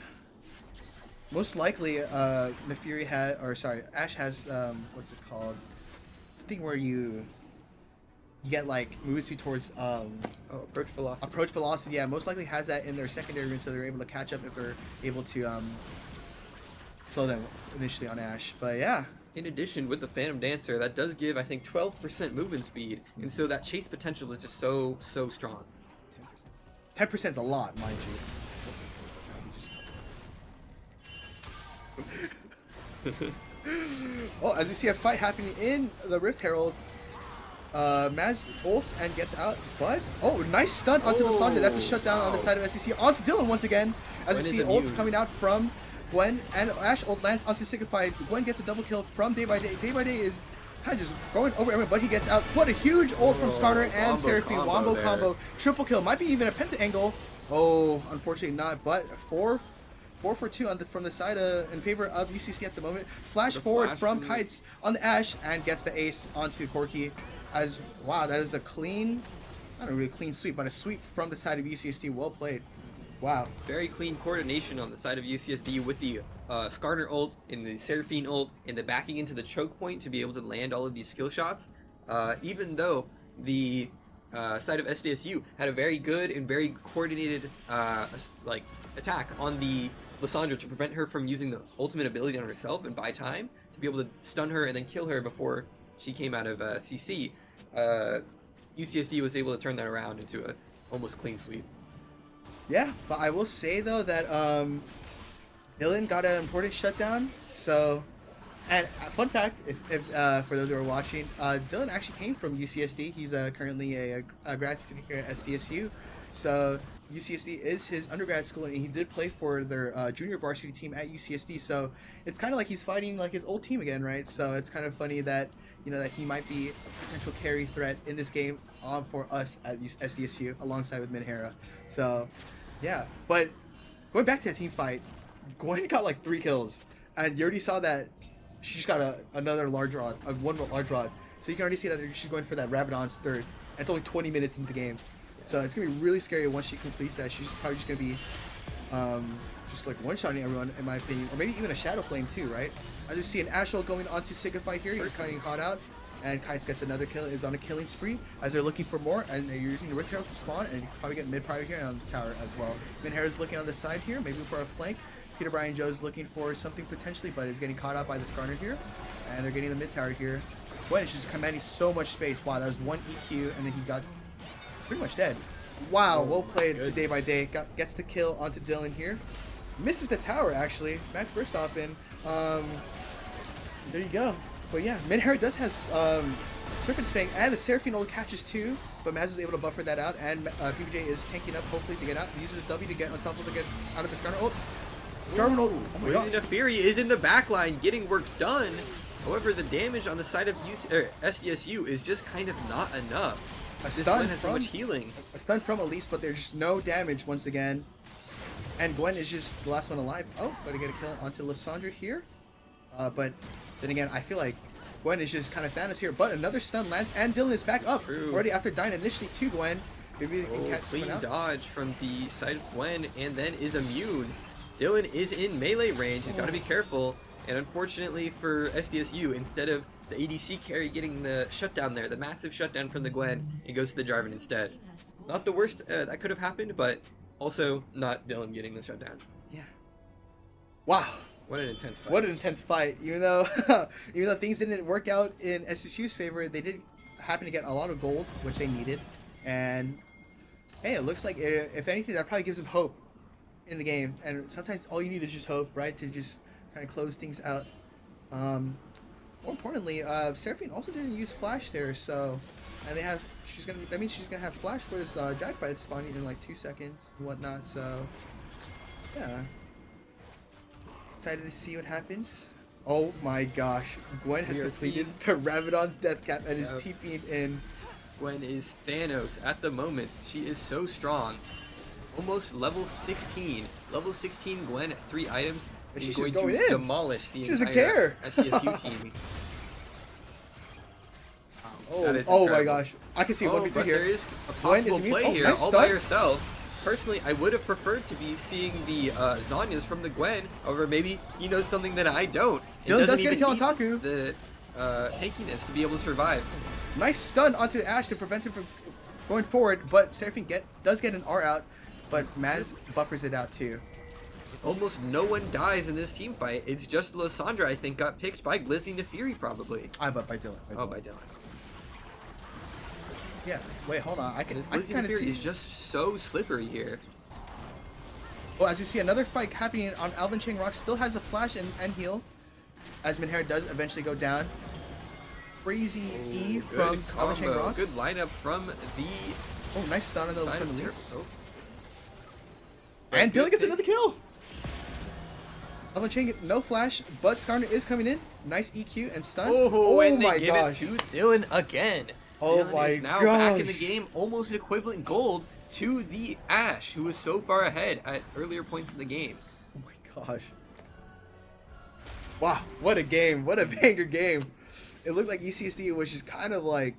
Most likely, Nefiri Ashe has, what's it called? It's the thing where you get, like, moves you towards, approach velocity. Approach velocity, yeah, most likely has that in their secondary rune, so they're able to catch up if they're able to, slow them initially on Ashe, but yeah. In addition, with the Phantom Dancer, that does give, I think, 12% movement speed, and so that chase potential is just so strong. 10% is a lot, mind you. Oh, as we see a fight happening in the Rift Herald, Maz ults and gets out, but oh, nice stun onto the Lissandra. That's a shutdown on the side of SCC. Onto Dylan once again, as we see ult coming out from Gwen, and Ashe ult lands onto Signify. Gwen gets a double kill from Day by Day. Day by Day is kind of just going over everyone, but he gets out. What a huge ult from Skarner and Seraphine. Wombo combo. Triple kill. Might be even a penta angle. Oh, unfortunately not, but 4 for 2 on from the side in favor of UCC at the moment. Flash forward from Kites on the Ashe and gets the ace onto Corki. As wow, that is a clean, not a really clean sweep, but a sweep from the side of UCSD. Well played. Wow. Very clean coordination on the side of UCSD with the Skarner ult and the Seraphine ult and the backing into the choke point to be able to land all of these skill shots. Even though the side of SDSU had a very good and very coordinated like attack on the Lissandra to prevent her from using the ultimate ability on herself and buy time to be able to stun her and then kill her before she came out of CC. UCSD was able to turn that around into a almost clean sweep. Yeah, but I will say though that Dylan got an important shutdown. So, and fun fact, if for those who are watching, Dylan actually came from UCSD. He's currently a grad student here at SDSU. So UCSD is his undergrad school, and he did play for their junior varsity team at UCSD. So it's kind of like he's fighting like his old team again, right? So it's kind of funny that that he might be a potential carry threat in this game for us at SDSU alongside with Minhera. So yeah, but going back to that team fight, Gwen got like 3 kills, and you already saw that she's got another large rod, one large rod. So you can already see that she's going for that Rabadon's third. And it's only 20 minutes into the game. So it's going to be really scary once she completes that. She's probably just going to be just like one-shotting everyone, in my opinion. Or maybe even a Shadow Flame too, right? I just see an Ashe ult going onto Signify here. He's kind of caught out. And Kites gets another kill, is on a killing spree as they're looking for more. And they're using the Rift Herald to spawn. And you probably get mid-prior here on the tower as well. Minhera's looking on the side here, maybe for a flank. Peter Brian Joe's looking for something potentially, but is getting caught out by the Skarner here. And they're getting the mid-tower here. Gwen is just commanding so much space. Wow, that was 1 EQ, and then he got pretty much dead. Wow, well played to Day by Day. Gets the kill onto Dylan here. Misses the tower, actually. Max first off in. There you go. But yeah, Minhera does have Serpent's Fang, and the Seraphine ult catches too, but Maz was able to buffer that out, and PBJ is tanking up, hopefully, to get out. He uses a W to get unstoppable to get out of the Skarner ult. Jarvan ult. Oh my god. Nefiri is in the back line getting work done. However, the damage on the side of SDSU is just kind of not enough. This Gwen has so much healing. A stun from Elise, but there's just no damage once again. And Gwen is just the last one alive. Oh, gonna get a kill onto Lissandra here. But then again, I feel like Gwen is just kind of Thanos here. But another stun lands, and Dylan is back up. True. Already after dying initially to Gwen. Maybe they can catch clean out. dodge from the side of Gwen, and then is immune. Dylan is in melee range. He's got to be careful. And unfortunately for SDSU, instead of the ADC carry getting the shutdown there, the massive shutdown from the Gwen, it goes to the Jarvan instead. Not the worst that could have happened, but also not Dylan getting the shutdown. Yeah. Wow. What an intense fight. What an intense fight. Even though things didn't work out in SDSU's favor, they did happen to get a lot of gold, which they needed. And hey, it looks like, if anything, that probably gives them hope in the game. And sometimes all you need is just hope, right? To just kind of close things out. More importantly, Seraphine also didn't use flash there, so and that means she's gonna have flash for this drag fight spawning in like 2 seconds and whatnot. So yeah, excited to see what happens. Oh my gosh, Gwen has completed the Rabadon's death cap and is TPing in. Gwen is Thanos at the moment. She is so strong. Almost level 16. Level 16 Gwen at 3 items. And she's going just going to in. Demolish the she doesn't entire care. SDSU team. Oh my gosh. I can see 1v3 here. There is a possible play here nice all stun. by herself. Personally, I would have preferred to be seeing the Zhonya's from the Gwen. However, maybe he knows something that I don't. Dylan does get a kill on Taku. The tankiness to be able to survive. Nice stun onto Ashe to prevent him from going forward, but Seraphine does get an R out, but Maz buffers it out too. Almost no one dies in this team fight. It's just Lissandra, I think, got picked by Glizzy Nefiri, probably. By Dylan. By Dylan. Yeah. Wait, hold on. I can kind of see. Is just so slippery here. Well, as you see, another fight happening on Alvin Chang Rock. Still has a flash and heal, as Minhair does eventually go down. Crazy E from Alvin Chang Rock. Good lineup from the. Oh, nice stun on the side of Elise. Oh. And Dylan gets another kill. Alvin Chang, no flash, but Skarner is coming in. Nice EQ and stun. Oh and my gosh. It to Dylan again. Oh Dylan my is now back in the game, almost equivalent gold to the Ashe, who was so far ahead at earlier points in the game. Oh my gosh. Wow, what a game. What a banger game. It looked like ECSD was just kind of like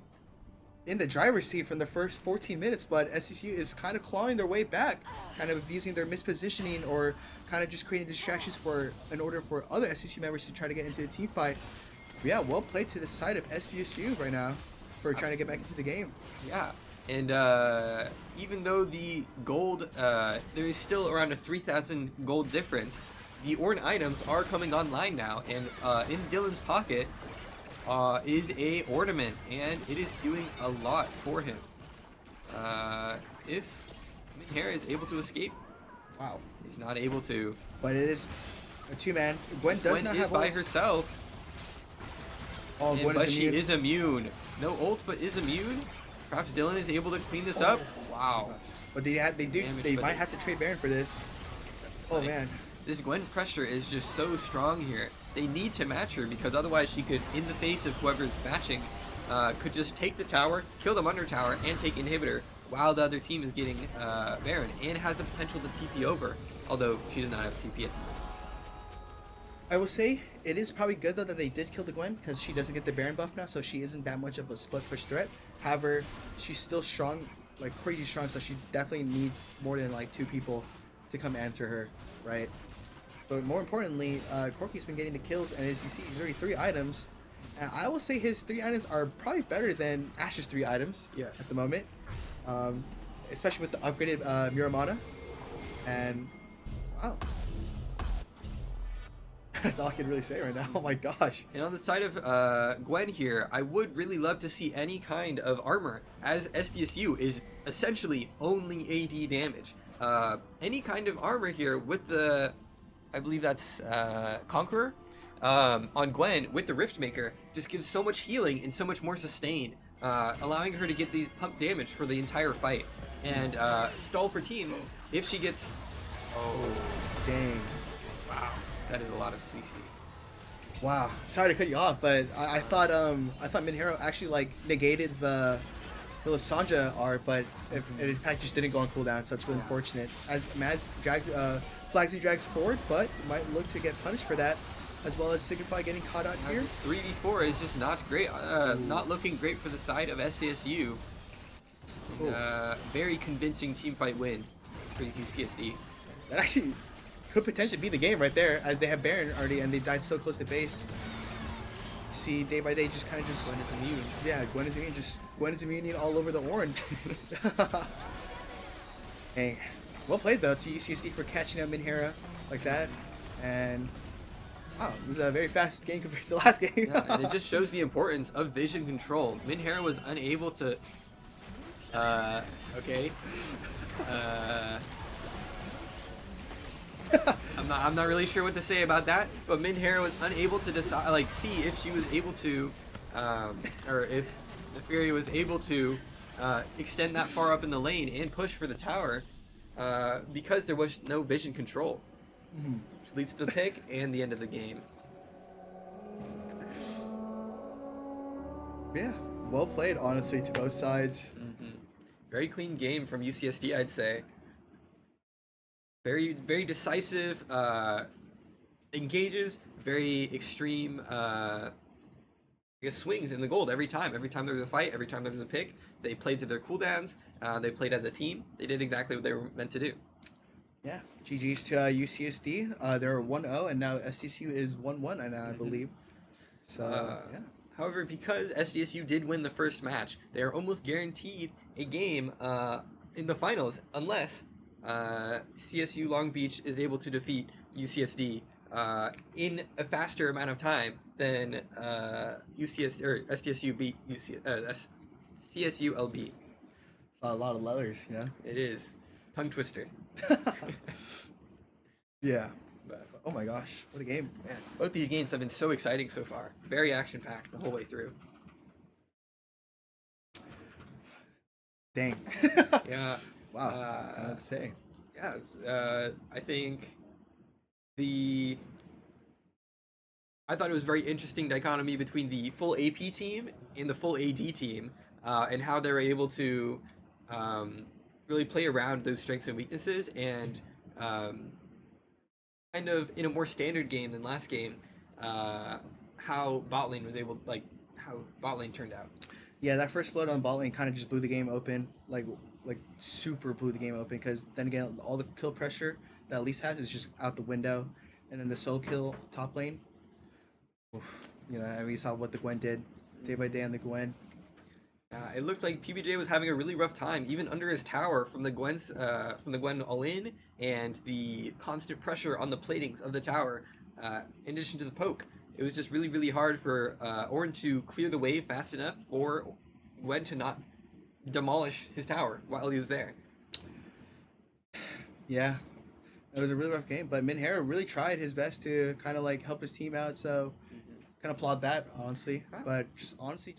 in the driver's seat from the first 14 minutes, but SCCU is kind of clawing their way back, kind of using their mispositioning or kind of just creating distractions in order for other SCCU members to try to get into the team fight. But yeah, well played to the side of SCSU right now for trying to get back into the game. Yeah, and even though the gold, there is still around a 3,000 gold difference, the Ornn items are coming online now, and in Dylan's pocket is a ornament, and it is doing a lot for him. If Minhair is able to escape, wow, he's not able to. But it is a 2-man. Gwen does not have by ults. herself. Oh, Gwen but is she immune. is immune. No ult, but is immune. Perhaps Dylan is able to clean this up. Wow. But they might have to trade Baron for this. Oh man. This Gwen pressure is just so strong here. They need to match her because otherwise she could, in the face of whoever's matching, could just take the tower, kill them under tower, and take inhibitor while the other team is getting Baron and has the potential to TP over. Although she does not have TP at the moment. I will say it is probably good though that they did kill the Gwen because she doesn't get the Baron buff now, so she isn't that much of a split push threat. However, she's still strong, like crazy strong, so she definitely needs more than like 2 people to come answer her, right? But more importantly, Corky's been getting the kills, and as you see, he's already 3 items. And I will say his 3 items are probably better than Ash's 3 items at the moment, especially with the upgraded Miramana. And wow. That's all I can really say right now. Oh my gosh. And on the side of Gwen here, I would really love to see any kind of armor, as SDSU is essentially only AD damage. Any kind of armor here with the, I believe that's Conqueror, on Gwen with the Riftmaker just gives so much healing and so much more sustain, allowing her to get these pump damage for the entire fight. And stall for team if she gets... Oh, dang. Wow. That is a lot of CC. Wow, sorry to cut you off, but I thought Minhero actually like negated the Lysandra art, but it in fact just didn't go on cooldown, so it's really unfortunate. As Maz drags flags and drags forward, but might look to get punished for that, as well as Signify getting caught out here. 3v4 is just not great, not looking great for the side of SDSU. Very convincing team fight win for UCSD. That actually could potentially be the game right there, as they have Baron already and they died so close to base. See, day by day, just kind of just... Gwen is immune. Yeah, Gwen is immune. Just Gwen is immune all over the orange. Hey, well played though to UCSD for catching up Minhera like that. And wow, it was a very fast game compared to the last game. Yeah, and it just shows the importance of vision control. Minhera was unable to... okay. I'm not really sure what to say about that, but Minhera was unable to decide, like, see if she was able to, or if Nefaria was able to extend that far up in the lane and push for the tower, because there was no vision control, which leads to the pick and the end of the game. Yeah, well played, honestly, to both sides. Very clean game from UCSD, I'd say. Very, very decisive, engages, very extreme, I guess, swings in the gold every time. Every time there was a fight, every time there was a pick, they played to their cooldowns, they played as a team. They did exactly what they were meant to do. Yeah. GG's to UCSD. They're 1-0, and now SCSU is 1-1, I believe. So, yeah. However, because SDSU did win the first match, they are almost guaranteed a game in the finals, unless CSU Long Beach is able to defeat UCSD in a faster amount of time than SDSU beat CSU LB. A lot of letters, you know? It is. Tongue twister. Yeah. But, oh my gosh, what a game. Man, both these games have been so exciting so far. Very action-packed the whole way through. Dang. Yeah. Wow, I have to say. Yeah, I think I thought it was very interesting dichotomy between the full AP team and the full AD team, and how they were able to really play around those strengths and weaknesses, and kind of in a more standard game than last game, how bot lane was able, like, how bot lane turned out. Yeah, that first split on bot lane kind of just blew the game open, like super blew the game open, because then again, all the kill pressure that Elise has is just out the window, and then the solo kill top lane. Oof. You know, I mean, we saw what the Gwen did day by day on the Gwen. It looked like PBJ was having a really rough time, even under his tower, from the Gwen all in, and the constant pressure on the platings of the tower, in addition to the poke. It was just really, really hard for Ornn to clear the wave fast enough for Gwen to not demolish his tower while he was there. Yeah, it was a really rough game, but Minhera really tried his best to kind of like help his team out, so kind of applaud that, honestly. But honestly,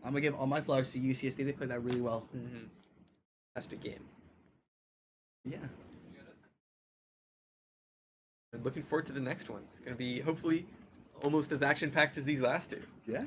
I'm gonna give all my flowers to UCSD. They played that really well. That's the game. Yeah. I'm looking forward to the next one. It's gonna be hopefully almost as action-packed as these last two. Yeah.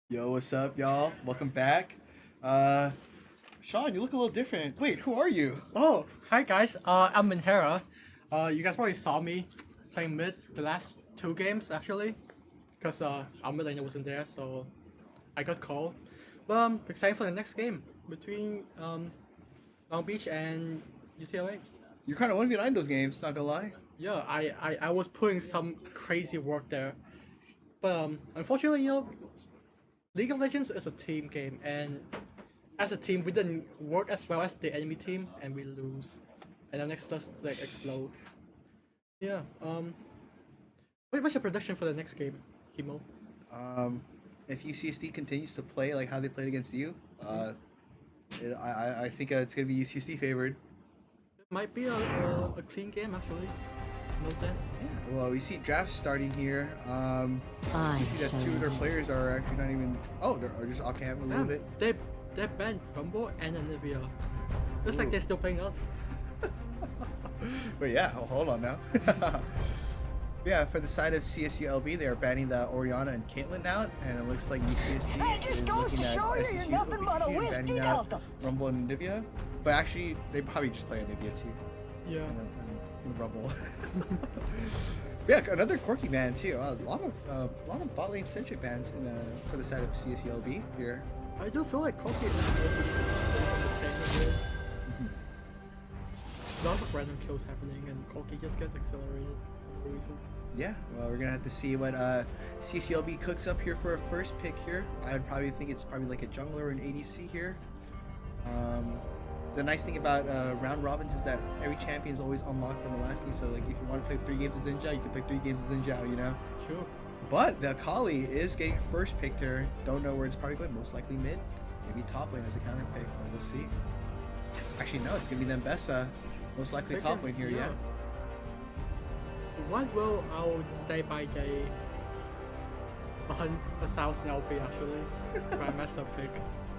Yo, what's up, y'all? Welcome back. Sean, you look a little different. Wait, who are you? Oh, hi guys. I'm Minhera. You guys probably saw me playing mid the last 2 games actually, because our mid laner wasn't there, so I got called. But I'm excited for the next game between Long Beach and UCLA. You're kind of 1v9 those games, not gonna lie. Yeah, I was putting some crazy work there, but unfortunately, you know, League of Legends is a team game, and as a team, we didn't work as well as the enemy team, and we lose. And the next does like explode. Yeah. What's your prediction for the next game, Kimo? If UCSD continues to play like how they played against you, I think it's gonna be UCSD favored. It might be a clean game actually. No death. Yeah. Well, we see drafts starting here. We see that 2 of their players are actually not even. Oh, they're just off camp a little bit. They banned Rumble and Anivia. Looks like they're still playing us. But yeah, hold on now. Yeah, for the side of CSULB, they are banning the Orianna and Caitlyn out, and it looks like UCSD is looking at SSU's OPG and banning out Rumble and Nivea. But actually, they probably just play Nivea too. Yeah. And Rumble. Yeah, another quirky ban too. A lot of bot lane centric bans for the side of CSULB here. I do feel like Koki is the same here. Lots of random kills happening, and Koki just gets accelerated for no reason. Yeah, well, we're gonna have to see what CCLB cooks up here for a first pick here. I would probably think it's probably like a jungler or an ADC here. The nice thing about round robins is that every champion is always unlocked from the last game. So like, if you want to play 3 games of Zinja, you can play 3 games of Zinja, you know. Sure. But the Akali is getting first picked here. Don't know where it's probably going. Most likely mid, maybe top lane as a counter pick. We'll see. Actually, no, it's gonna be Nembessa. Most likely top lane here, yeah. What will our day by day 1,000 LP actually Grandmaster pick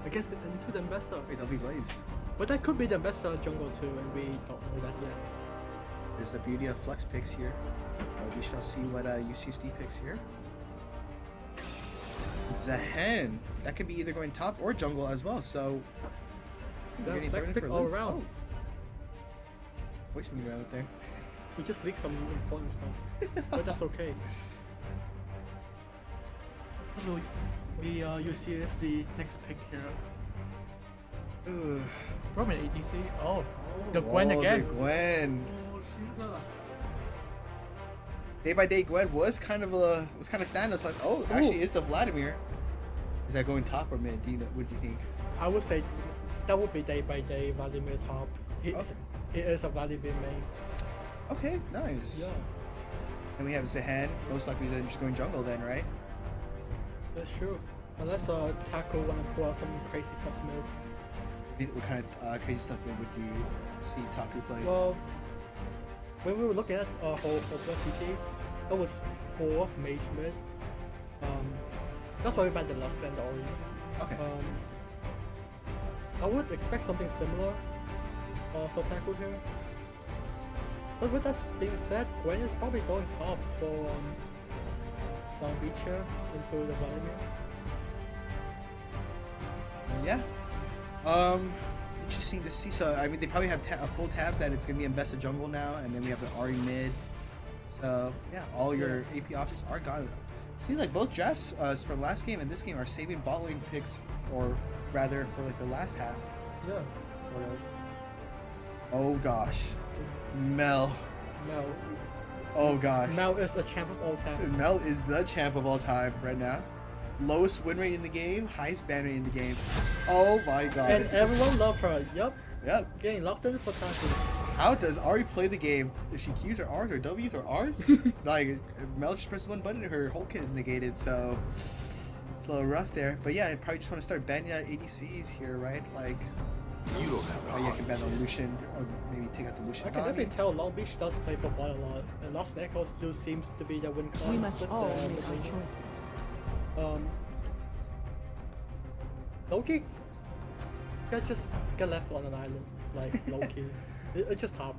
against into the Nembessa? Wait, that'll be Blaze. But that could be the Nembessa jungle too, and we don't know that yet. There's the beauty of flex picks here. We shall see what UCSD picks here. Zahen. That could be either going top or jungle as well, so... Yeah, flex pick all around. Oh. Wasting me around there. We just leaked some important stuff, but that's okay. So we UCSD next pick here. Ugh. Probably an ADC. Oh, the Gwen again. The Gwen. Day by day Gwen was kind of Thanos. Like, oh, actually, it's the Vladimir. Is that going top or mid? What do you think? I would say that would be day by day Vladimir top. He is a Vladimir main. Okay, nice. Yeah. And we have Zahan. Most likely they're just going jungle then, right? That's true. Unless Taco wanna pull out some crazy stuff mid. What kind of crazy stuff would you see Taku playing? Well, when we were looking at whole TT, it was 4 mage mid. That's why we banned the Lux and the Ori. Okay. I would expect something similar for Taku here. But with that being said, Gwen is probably going top for Long Beach here into the Vladimir. Yeah. Interesting to see. So I mean, they probably have full tabs that it's gonna be Mbessa jungle now, and then we have the Ahri mid. So yeah, all your AP options are gone. Seems like both drafts from last game and this game are saving bot lane picks, or rather for like the last half. Yeah. Sort of. Oh gosh. Mel. Oh gosh. Mel is the champ of all time. Mel is the champ of all time right now. Lowest win rate in the game, highest ban rate in the game. Oh my god. And everyone loves her. Yep. Yep. Getting locked in for Taku. How does Ahri play the game? If she Qs or Rs or Ws or Rs? Like, Mel just presses one button and her whole kit is negated, so it's a little rough there. But yeah, I probably just want to start banning out ADCs here, right? Like, you don't have you can ban on Lucian, or maybe take out the Lucian. I can definitely tell Long Beach does play football a lot, and Lost Echoes still seems to be the win con. We must all make our choices. Loki just get left on an island, like Loki. It's just top.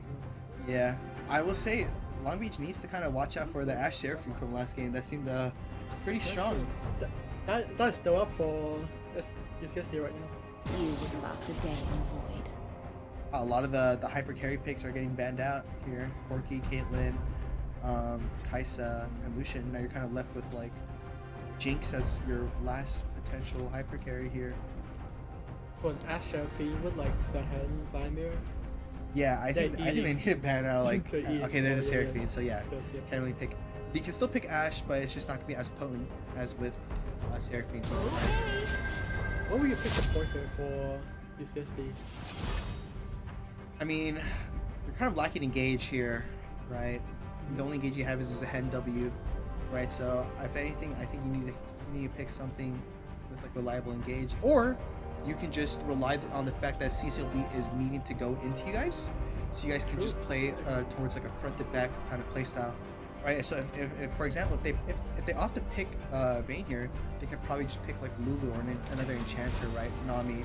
Yeah, I will say Long Beach needs to kind of watch out for the Ash Seraphim from last game. That seemed pretty strong. That's still up for UCSD right now. You would last a day in the void. A lot of the hyper carry picks are getting banned out here. Corki, Caitlyn, Kaisa, and Lucian. Now you're kind of left with like Jinx as your last potential hyper carry here. For an Asher Fiend with like Zahen, Vladimir. Yeah, I think they need to ban out like okay, there's a Seraphine, so yeah, Yeah. can't really pick. You can still pick Ashe, but it's just not gonna be as potent as with Seraphine. What would you pick support here for UCSD? I mean, you're kind of lacking engage here, right? The only engage you have is a Hen W, right? So if anything, I think you need to pick something with like reliable engage, or you can just rely on the fact that CCLB is needing to go into you guys, so you guys can just play towards like a front to back kind of play style, right? So if for example, if they opt to pick Vayne here, they could probably just pick like Lulu or another enchanter, right? Nami.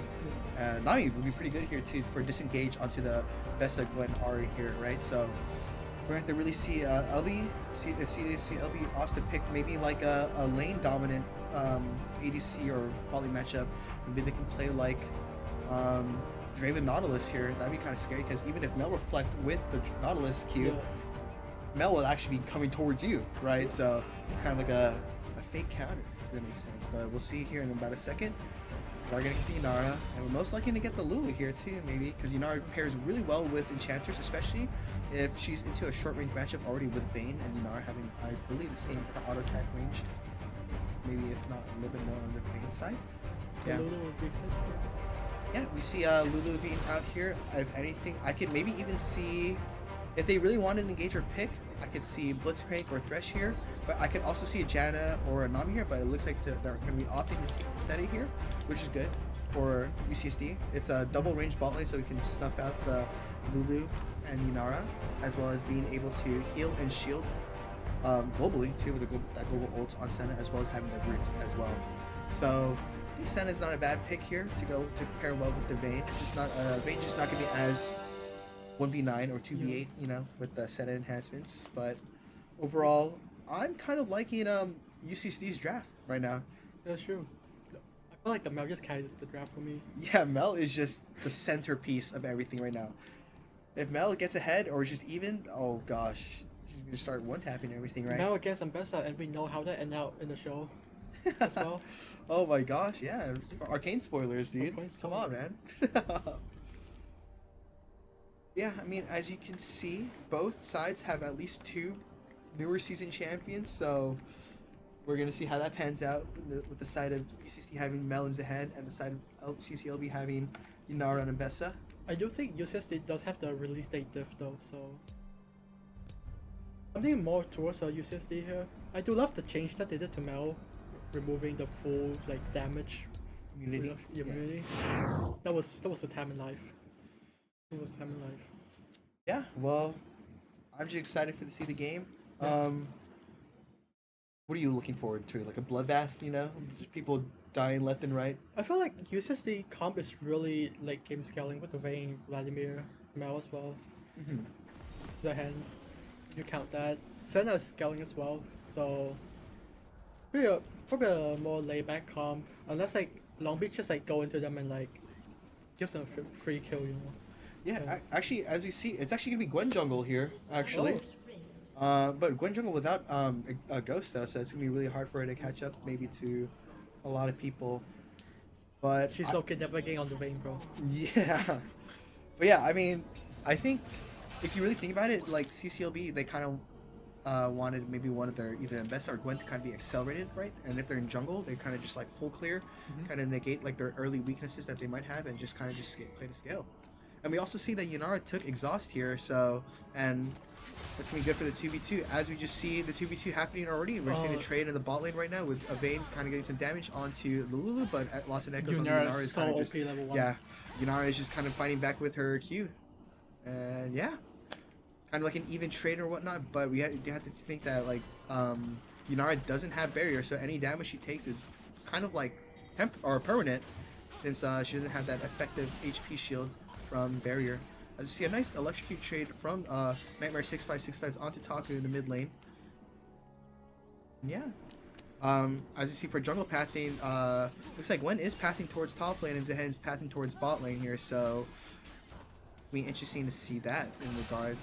Nami would be pretty good here too for disengage onto the Bessa, Gwen, Ari here, right? So we're gonna have to really see LB, see if CLB opts to pick maybe like a lane dominant ADC or volley matchup. Maybe they can play like Draven Nautilus here. That'd be kind of scary because even if Mel reflect with the Nautilus Q, Mel will actually be coming towards you, right? So it's kind of like a fake counter, if that makes sense. But we'll see here in about a second. We're gonna get the Inara, and we're most likely to get the Lulu here too, maybe, because Inara pairs really well with Enchanters, especially if she's into a short range matchup already with Vayne and Inara having, I believe, the same auto attack range. Maybe if not a little bit more on the Vayne side. Yeah. Lulu would be good. Yeah, we see Lulu being out here. If anything, I could maybe even see, if they really wanted to engage or pick, I could see Blitzcrank or Thresh here, but I could also see a Janna or a Nami here, but it looks like they're going to be opting to take the Seti here, which is good for UCSD. It's a double range bot lane, so we can snuff out the Lulu and Inara, as well as being able to heal and shield globally too, with that global ult on Senna, as well as having the root as well. So I think Senna is not a bad pick here to pair well with the Vayne. Vayne just not going to be as 1v9 or 2v8, you know, with the Senna enhancements. But overall, I'm kind of liking UCSD's draft right now. That's true. I feel like the Mel just carries the draft for me. Yeah, Mel is just the centerpiece of everything right now. If Mel gets ahead or just even, oh gosh, she's gonna start one-tapping everything, right? Mel against Ambessa, and we know how that ended out in the show as well. Oh my gosh, yeah. Arcane spoilers, dude. Arcane Come on, spoilers. man. Yeah, I mean, as you can see, both sides have at least 2 newer season champions, so we're going to see how that pans out with the side of UCSD having Melons ahead and the side of CCLB having Inara and Ambessa. I do think UCSD does have the release date diff though, so I'm thinking more towards UCSD here. I do love the change that they did to Mel, removing the full like damage Immunity. immunity. That was the time in life. It was time in life. Yeah, well, I'm just excited to see the game. What are you looking forward to? Like a bloodbath, you know? Just people dying left and right? I feel like UCSD comp is really late game scaling with the Vayne, Vladimir, Mel as well. Zahen, you count that. Senna is scaling as well, so probably a more laid back comp. Unless like Long Beach just like go into them and like gives them a free kill, you know. Yeah, actually, as you see, it's actually gonna be Gwen jungle here, actually. But Gwen jungle without a ghost though, so it's gonna be really hard for her to catch up, maybe to a lot of people. But She's okay, never getting on the Vayne, bro. yeah, but yeah, I mean, I think if you really think about it, like CCLB, they kind of wanted maybe one of their either Ambessa or Gwen to kind of be accelerated, right? And if they're in jungle, they kind of just like full clear, kind of negate like their early weaknesses that they might have, and just kind of just play to scale. And we also see that Inara took exhaust here, so, and that's going to be good for the 2v2. As we just see the 2v2 happening already, we're seeing a trade in the bot lane right now with Vayne kind of getting some damage onto Lulu, but at Lost and Echoes on Inara is kind of just, level 1. yeah, Inara is just kind of fighting back with her Q. And yeah, kind of like an even trade or whatnot, but you have to think that like, Inara doesn't have barrier, so any damage she takes is kind of like permanent, since she doesn't have that effective HP shield from barrier. As you see a nice electrocute trade from Nightmare 6565 onto Taku in the mid lane. And yeah, As you see for jungle pathing, looks like Gwen is pathing towards top lane and Zehen is pathing towards bot lane here, so it'll be interesting to see that in regard.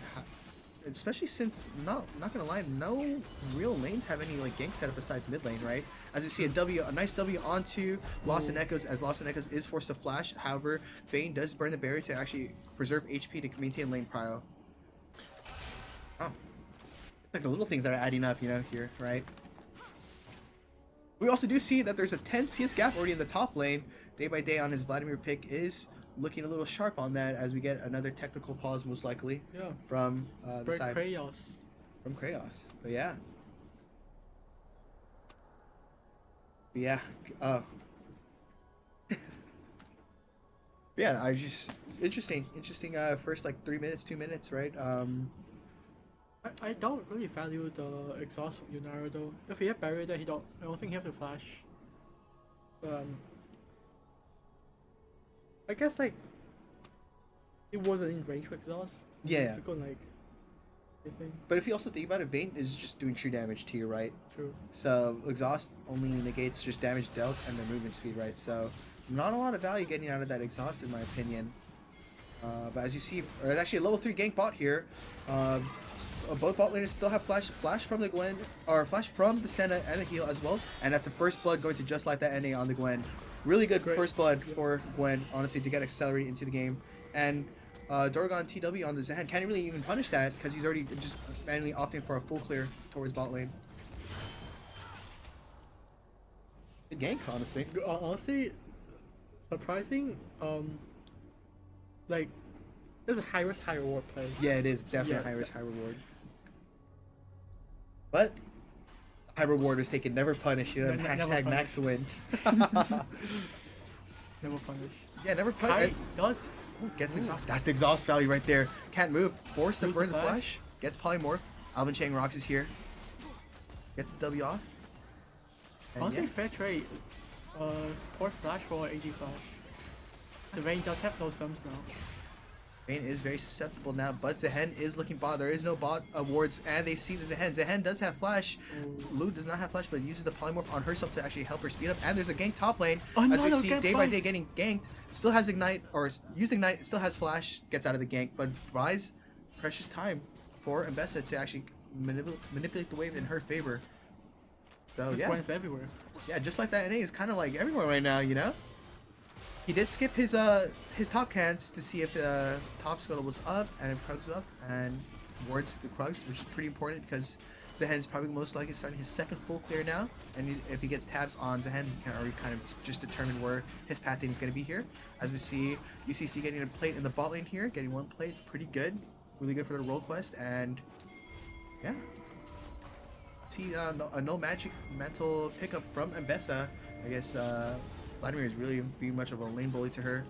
Especially since, not gonna lie, no real lanes have any like gank setup besides mid lane, right? As you see a nice W onto Lost and Echoes, as Lost and Echoes is forced to flash. However, Vayne does burn the barrier to actually preserve HP to maintain lane prio. Oh. It's like the little things that are adding up, you know, here, right? We also do see that there's a 10 CS gap already in the top lane. Day by Day on his Vladimir pick is looking a little sharp on that as we get another technical pause most likely from the side from Kraos. But yeah. Yeah, I just interesting first like 3 minutes, 2 minutes, right? I don't really value the exhaust from Yunara though. If he had barrier there, I don't think he have to flash. I guess like it wasn't in range for exhaust. Yeah. You could, like, anything. But if you also think about it, Vayne is just doing true damage to you, right? True. So exhaust only negates just damage dealt and the movement speed, right? So not a lot of value getting out of that exhaust in my opinion. But as you see, there's actually a level 3 gank bot here. Both bot laners still have flash from the Gwen, or flash from the Senna and the heal as well. And that's the first blood going to just like that NA on the Gwen. Really good first blood for Gwen, honestly, to get accelerated into the game. And Dorgon TW on the Zehen can't really even punish that because he's already just manually opting for a full clear towards bot lane. Good gank, honestly. Honestly, surprising. Like, this is a high risk, high reward play. Yeah, it is definitely high risk, high reward. But high reward is taken, never punish. You know, hashtag max win. Never punish. Yeah, never punish. Does. Gets exhaust. That's the exhaust value right there. Can't move. Forced to burn the flash. Gets polymorph. Alvin Chang rocks is here. Gets the W off. Honestly, fair trade. Support flash for AD flash. The Vayne does have no sums now. Vayne is very susceptible now, but Zehen is looking bot. There is no bot wards, and they see the Zehen. Zehen does have flash. Lu does not have flash, but uses the polymorph on herself to actually help her speed up. And there's a gank top lane. As we see, Day by Day getting ganked. Still has Ignite, or using Ignite, still has flash. Gets out of the gank, but buys precious time for Mbessa to actually manipulate the wave in her favor. So this Gwen's everywhere. Yeah, just like that NA is kind of like everywhere right now, you know? He did skip his top cans to see if top scuttle was up and if Krugs was up, and wards the Krugs, which is pretty important because Zehen's probably most likely starting his second full clear now, and if he gets tabs on Zehen, he can already kind of just determine where his pathing is going to be here. As we see UCC getting a plate in the bot lane here, getting one plate, pretty good, really good for the role quest, and yeah. See a no magic mental pickup from Mbessa. I guess Vladimir is really being much of a lane bully to her.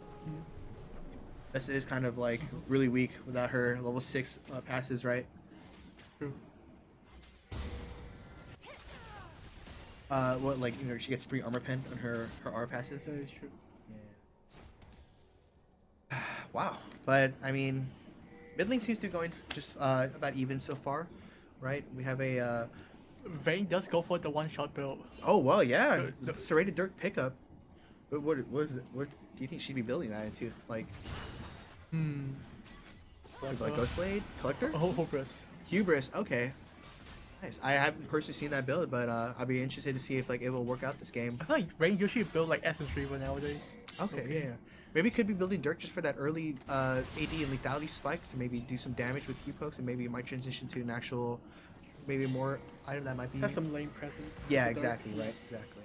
Mbessa is kind of like really weak without her level 6 passives, right? True. What, like, you know, she gets free armor pen on her R passive? That is true. Yeah. Wow. But, I mean, mid lane seems to be going just about even so far, right? We have a... Vayne does go for the one-shot build. Oh, well, yeah. Serrated Dirk pickup. What is it? What do you think she'd be building that into? Like... Like Ghostblade? Collector? Oh, Hubris. Hubris, okay. Nice. I haven't personally seen that build, but I'll be interested to see if like it will work out this game. I feel like Vayne usually build like Essence Reaver nowadays. Okay, yeah. Maybe could be building Dirk just for that early AD and lethality spike to maybe do some damage with Q pokes, and maybe it might transition to an actual, maybe more item that might be... Have some lane presence. Yeah, exactly, right, exactly.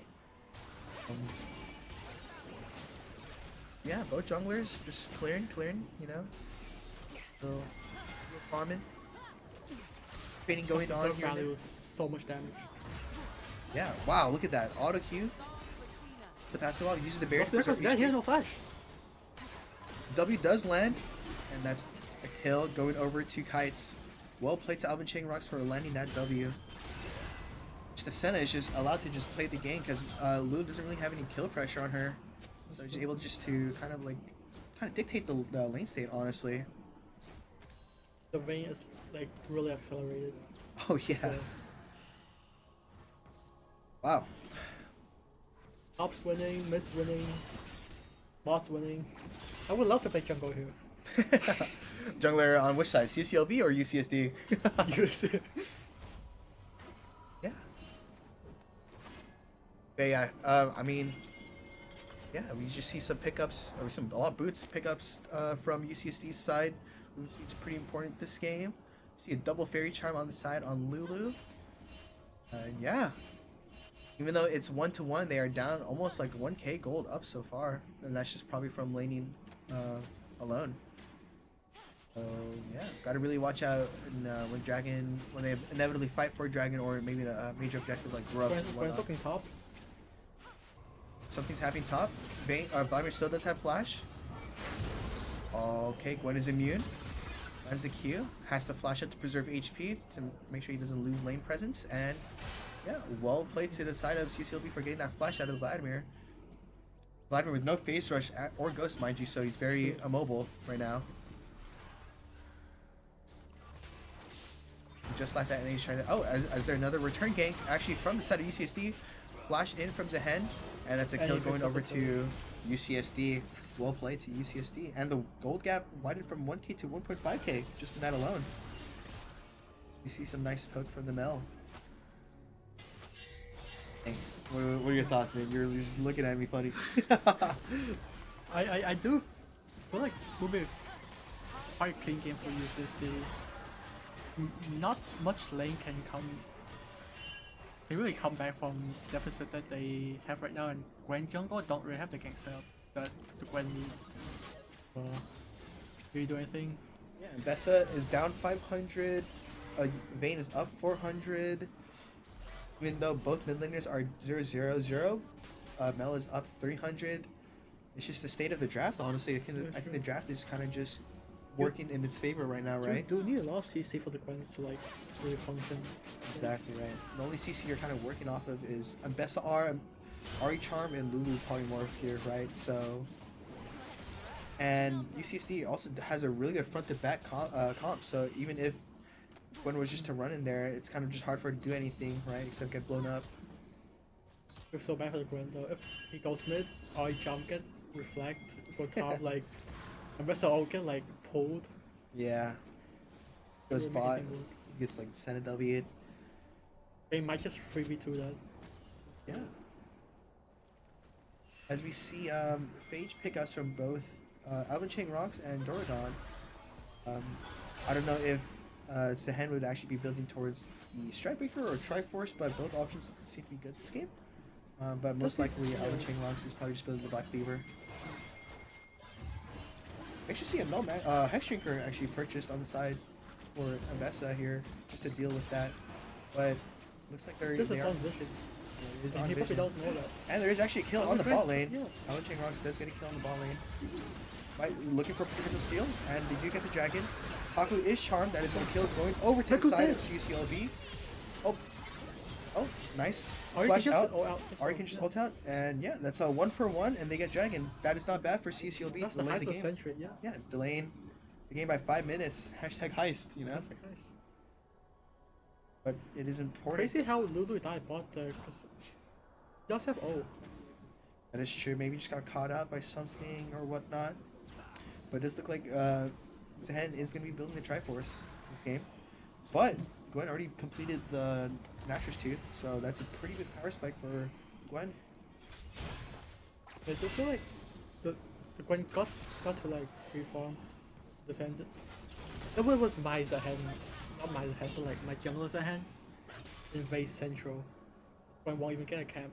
Yeah, both junglers just clearing, you know? So, farming. Painting going on here. Value so much damage. Yeah, wow, look at that. Auto Q. It's a passive off, uses the barrier to preserve he has no flash. W does land, and that's a kill going over to Kites. Well played to Alvin Chang Rocks for landing that W. Just the Senna is just allowed to just play the game because Lu doesn't really have any kill pressure on her. So she's able just to kind of dictate the lane state, honestly. The Vayne is like really accelerated. Oh yeah. So, Wow. Top's winning, mid's winning, bot's winning. I would love to play jungle here. Jungler on which side? CCLB or UCSD? Yeah. But yeah, I mean, yeah, we just see some pickups, or a lot of boots pickups from UCSD's side. Movement speed's pretty important this game. See a double fairy charm on the side on Lulu. Yeah. Even though it's 1-1, they are down almost like 1k gold up so far, and that's just probably from laning alone. So yeah, gotta really watch out when they inevitably fight for a dragon or maybe a major objective like grubs. Gwen's looking top. Something's happening top. Vladimir still does have flash. Okay, Gwen is immune. Lands the Q. Has to flash out to preserve HP to make sure he doesn't lose lane presence. And yeah, well played to the side of CCLB for getting that flash out of Vladimir. Vladimir with no phase rush or ghost, mind you, so he's very immobile right now. Just like that, and he's trying to. Oh, is there another return gank actually from the side of UCSD? Flash in from Zehen, and that's a kill going over to UCSD. Well played to UCSD, and the gold gap widened from 1k to 1.5k just from that alone. You see some nice poke from the Mel. Hey, what are your thoughts, man? You're just looking at me funny. I do feel like this will be quite a clean game for UCSD. Not much lane can really come back from deficit that they have right now, and Gwen jungle don't really have the gank setup that the Gwen needs. So, do you do anything? Yeah, Bessa is down 500. Vayne is up 400. Even though both mid laners are 0-0-0, Mel is up 300. It's just the state of the draft, honestly. I think the draft is kind of just working in its favor right now, right? You do need a lot of CC for the Gwens to like really function. Exactly right. The only CC you're kind of working off of is Bessa R, Ari Charm, and Lulu Polymorph here, right? So, and UCSD also has a really good front to back comp. So even if Gwen was just to run in there, it's kind of just hard for her to do anything, right? Except get blown up. It's so bad for the Gwen though. If he goes mid, Ari Charm get reflect, go top like, and Bessa all get like pulled. Yeah. Goes bot, gets like Senate W. They might just 3v2 that. Yeah. As we see Phage pickups from both Alvin Chang Rocks and Doradon. I don't know if Zehen would actually be building towards the Strikebreaker or Triforce, but both options seem to be good this game. But most likely Alvin Chang Rocks is probably just building the Black Cleaver. I actually see a Hex Drinker actually purchased on the side for Ambessa here, just to deal with that. But looks like they're... Just a on vision. It is on he vision. probably don't know that. And there is actually a kill on the bot lane. Yeah. Alvin Chang Rocks does get a kill on the bot lane. Looking for potential steal, and they do get the dragon. Taku is charmed, that is going to kill, going over to the side of CCLB. Oh, nice. Flash out. Ari can just ult out, and yeah, that's a 1-for-1, and they get dragon. That is not bad for CCLB. That's to delay the game. Century, yeah. Yeah, delaying the game by 5 minutes. Hashtag heist, you know? That's nice. But it is important. Crazy how Lulu died bot there, because he does have ult. That is true. Maybe just got caught out by something or whatnot. But it does look like Zehen is going to be building the Triforce this game. But Gwen already completed the Natur's Tooth, so that's a pretty good power spike for Gwen. I do feel like the Gwen got to like free farm this end. It was my Zehen, not my Zehen, but like my jungler Zehen invade Central. Gwen won't even get a camp.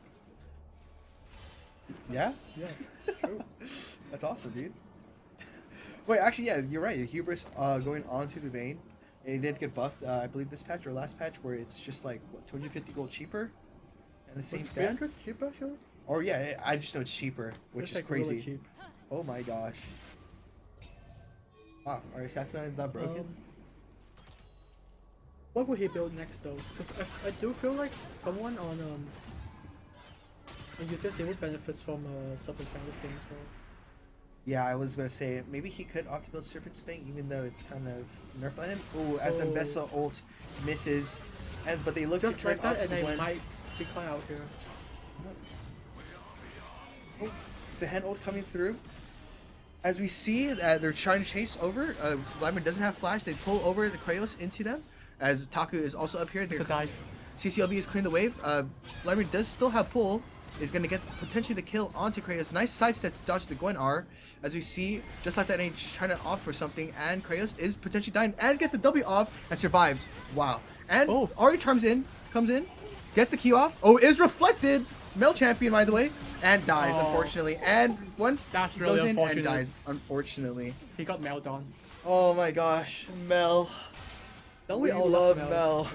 Yeah? Yeah, true. That's awesome, dude. Wait, actually, yeah, you're right. Hubris going on to the Vayne. It did get buffed, I believe this patch or last patch, where it's just like, what, 250 gold cheaper? And the same stat? 300 cheaper, actually? Or yeah, I just know it's cheaper, which is like crazy. really cheap. Oh my gosh. Wow, our assassin is not broken? What would he build next though? Because I do feel like someone on UCSD would benefit from Serpent Fang this game as well. Yeah, I was gonna say maybe he could opt to build Serpent's Fang, even though it's kind of nerfed on him. Ooh, as the Bessa ult misses, but they look just to turn like that, onto and the they might be quiet out here. Oh, it's a hand ult coming through. As we see that they're trying to chase over, Vladimir doesn't have flash. They pull over the Kratos into them. As Taku is also up here. It's a dive. CCLB is clearing the wave. Vladimir does still have pull. Is going to get potentially the kill onto Kratos. Nice sidestep to dodge the Gwen R. As we see, just like that, he's trying to opt for something. And Kratos is potentially dying and gets the W off and survives. Wow. And Ari comes in, gets the key off. Oh, is reflected. Male champion, by the way. And dies, unfortunately. And one goes in and dies, unfortunately. He got mailed on. Oh my gosh. Mel. Don't we all love Mel.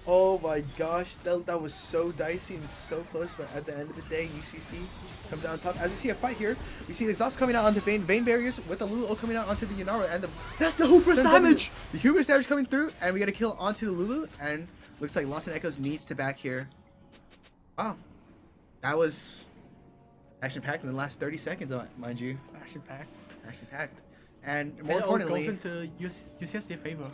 Oh my gosh, that was so dicey and so close, but at the end of the day, UCC comes out on top. As we see a fight here, we see the exhaust coming out onto Vayne barriers with the Lulu coming out onto the Yanara, and that's the hubris damage! The hubris damage coming through, and we get a kill onto the Lulu, and looks like Lost in Echoes needs to back here. Wow, that was action-packed in the last 30 seconds, mind you. Action-packed. Action-packed. And more importantly... goes into UCS's favor.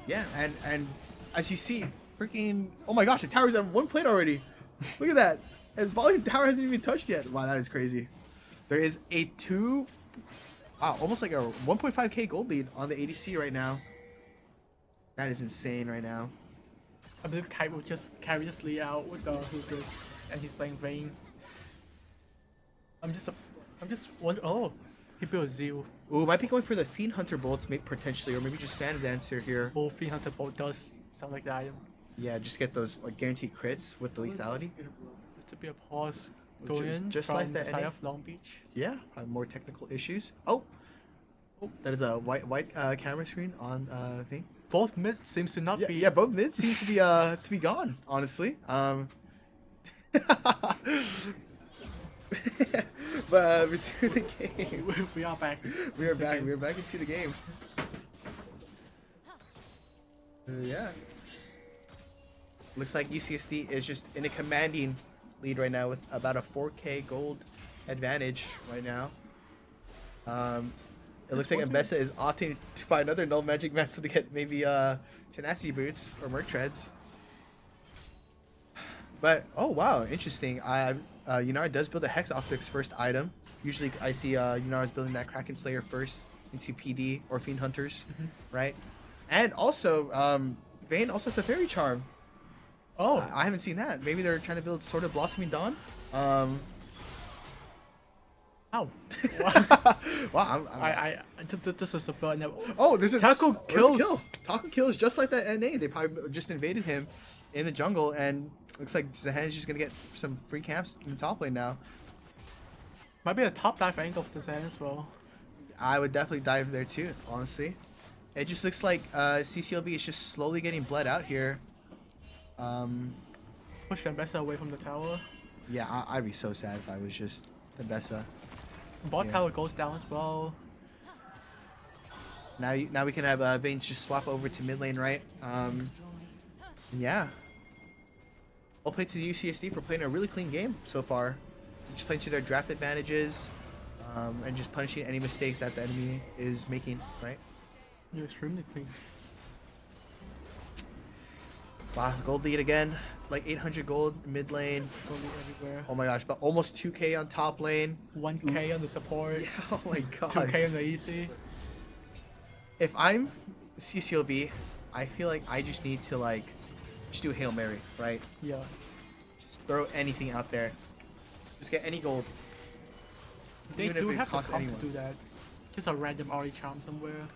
Yeah, and as you see, freaking, oh my gosh, the tower's on one plate already. Look at that. And volume tower hasn't even touched yet. Wow, that is crazy. There is a almost like a 1.5k gold lead on the ADC right now. That is insane right now. I believe Kite will just carry this lead out with the Hookers, and he's playing Vayne. I'm just wondering, oh, he built a Zeal. Ooh, might be going for the Fiend Hunter bolts, maybe potentially, or maybe just Fan Dancer here. Oh, Fiend Hunter bolt does sound like the item. Yeah, just get those like guaranteed crits with the lethality. To be a pause going in just from like that the side of Long Beach. Yeah, have more technical issues. Oh, that is a white camera screen on thing. Both mid seems to not be. Yeah, both mid seems to be gone. Honestly, but resume the game. We are back. We are back. We are back into the game. Yeah. Looks like UCSD is just in a commanding lead right now with about a 4k gold advantage right now. It looks like Mbessa is opting to buy another null magic mantle to get maybe tenacity boots or merc treads. But oh wow, interesting. Yunara does build a Hex Optics first item. Usually I see Yunara's building that Kraken Slayer first into PD or Fiend Hunters, right? And also Vayne also has a Fairy Charm. Oh, I haven't seen that. Maybe they're trying to build Sword of Blossoming Dawn. Ow. Wow. This is a button. Oh, there's a Taco kills. Kill. Taco kills just like that NA. They probably just invaded him in the jungle, and looks like Zahan's just gonna get some free camps in the top lane now. Might be a top dive angle for Zahan as well. I would definitely dive there too, honestly. It just looks like CCLB is just slowly getting bled out here. Push Mbessa away from the tower. Yeah, I'd be so sad if I was just Mbessa. Bot tower goes down as well. Now we can have Vayne just swap over to mid lane, right? And yeah. Well played to the UCSD for playing a really clean game so far. Just playing to their draft advantages, and just punishing any mistakes that the enemy is making, right? You're extremely clean. Wow, gold lead again. Like 800 gold mid lane. Gold everywhere. Oh my gosh, but almost 2k on top lane. 1k on the support. Yeah, oh my god. 2k on the EC. If I'm CCLB, I feel like I just need to like just do a Hail Mary, right? Yeah. Just throw anything out there. Just get any gold. They Even do if it have the costs comp anyone. to do that. Just a random RE charm somewhere.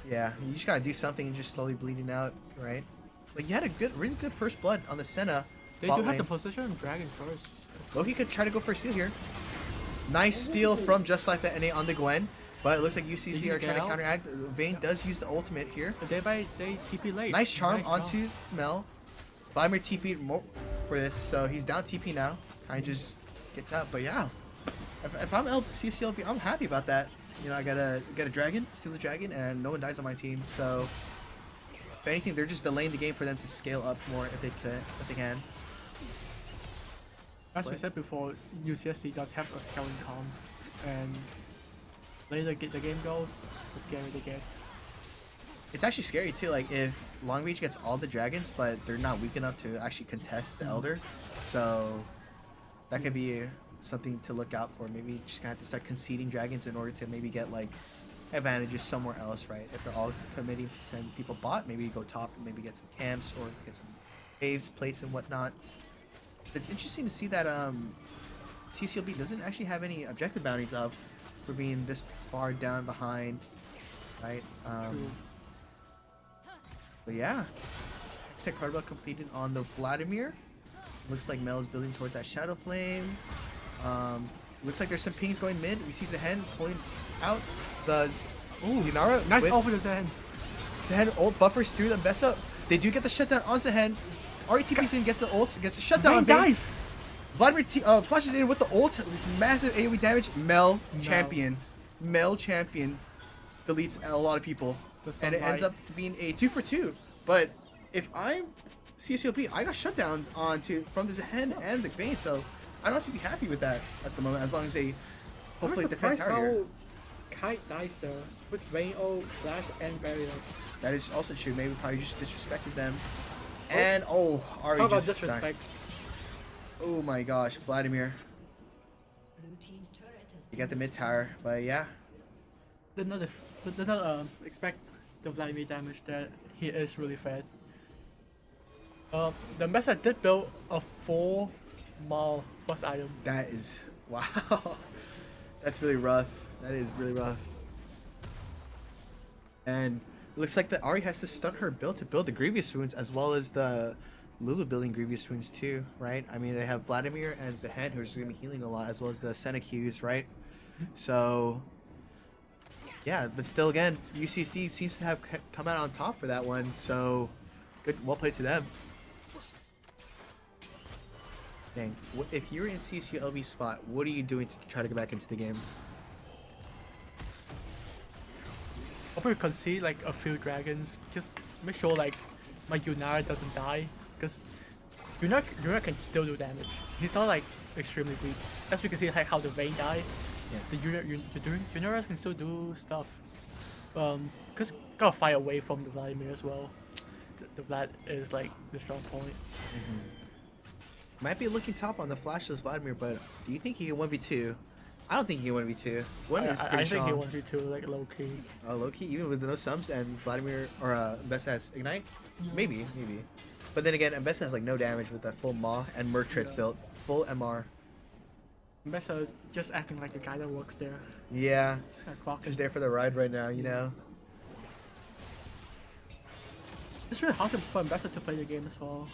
Yeah, you just gotta do something and just slowly bleeding out, right? Like you had a really good first blood on the Senna. They do have the position on Dragon first. Loki could try to go for a steal here. Nice steal from just like that NA on the Gwen, but it looks like UCSD are trying to counteract. Vayne does use the ultimate here. They TP late. Nice charm onto Mel. Vladimir TP'd more for this, so he's down TP now. Kind of just gets out, but yeah. If I'm CCLB, I'm happy about that. You know, I gotta get a dragon, steal the dragon, and no one dies on my team. So, if anything, they're just delaying the game for them to scale up more if they can. As we said before, UCSD does have a scaling comp, and later the game goes, the scarier they get. It's actually scary too. Like if Long Beach gets all the dragons, but they're not weak enough to actually contest the Elder, so that could be something to look out for. Maybe just gonna have to start conceding dragons in order to maybe get like advantages somewhere else, right? If they're all committing to send people bot, maybe go top and maybe get some camps or get some waves, plates, and whatnot. It's interesting to see that CCLB doesn't actually have any objective bounties up for being this far down behind, right? But yeah, Aztec card completed on the Vladimir. Looks like Mel is building towards that Shadow Flame. Looks like there's some pings going mid. We see Zehen pulling out the Yunara. Nice ult for the Zehen. Zehen ult buffers through the Bessa. They do get the shutdown on Zehen. RETP's in, gets the ult, gets a shutdown on Vayne. Dies. Vladimir flashes in with the ult. Massive AoE damage. Mel champion. Mel champion deletes a lot of people. And it ends up being a 2 for 2. But if I'm CCLP, I got shutdowns from the Zehen and the Vayne, so I don't have to be happy with that at the moment, as long as they hopefully defend tower here. Kite dies there with Vayne, Flash, and Barrier. That is also true. Maybe probably just disrespected them. And Ari How about just disrespect? Oh my gosh, Vladimir. You got the mid tower, but yeah. Did not expect the Vladimir damage that he is really fed. The Mesa did build a 4-mile first item. That is wow. That's really rough. That is really rough. And it looks like that Ari has to stun her build to build the Grievous Wounds, as well as the Lulu building Grievous Wounds too, right? I mean, they have Vladimir and Zehen, who's going to be healing a lot, as well as the Senecus, right? So, yeah, but still, again, UCSD seems to have come out on top for that one. So, good, well played to them. Dang, if you're in CCLB spot, what are you doing to try to get back into the game? I'll probably concede like a few dragons. Just make sure like my Yunara doesn't die, because Yunara can still do damage. He's not like extremely weak. As we can see like how the Vayne died. Yeah. The Yunara can still do stuff. Because gotta fight away from the Vladimir as well. The Vlad is like the strong point. Might be looking top on the flashless Vladimir, but do you think he can 1v2? I don't think he can 1v2. Gwen is pretty strong. I think he 1v2 like low key. Low key, even with no sums and Vladimir or Mbessa has Ignite? Maybe. But then again, Mbessa has like no damage with that full Maw and Mertrit's built. Full MR. Mbessa is just acting like the guy that works there. Yeah. He's there for the ride right now, you know? It's really hard for Mbessa to play the game as well.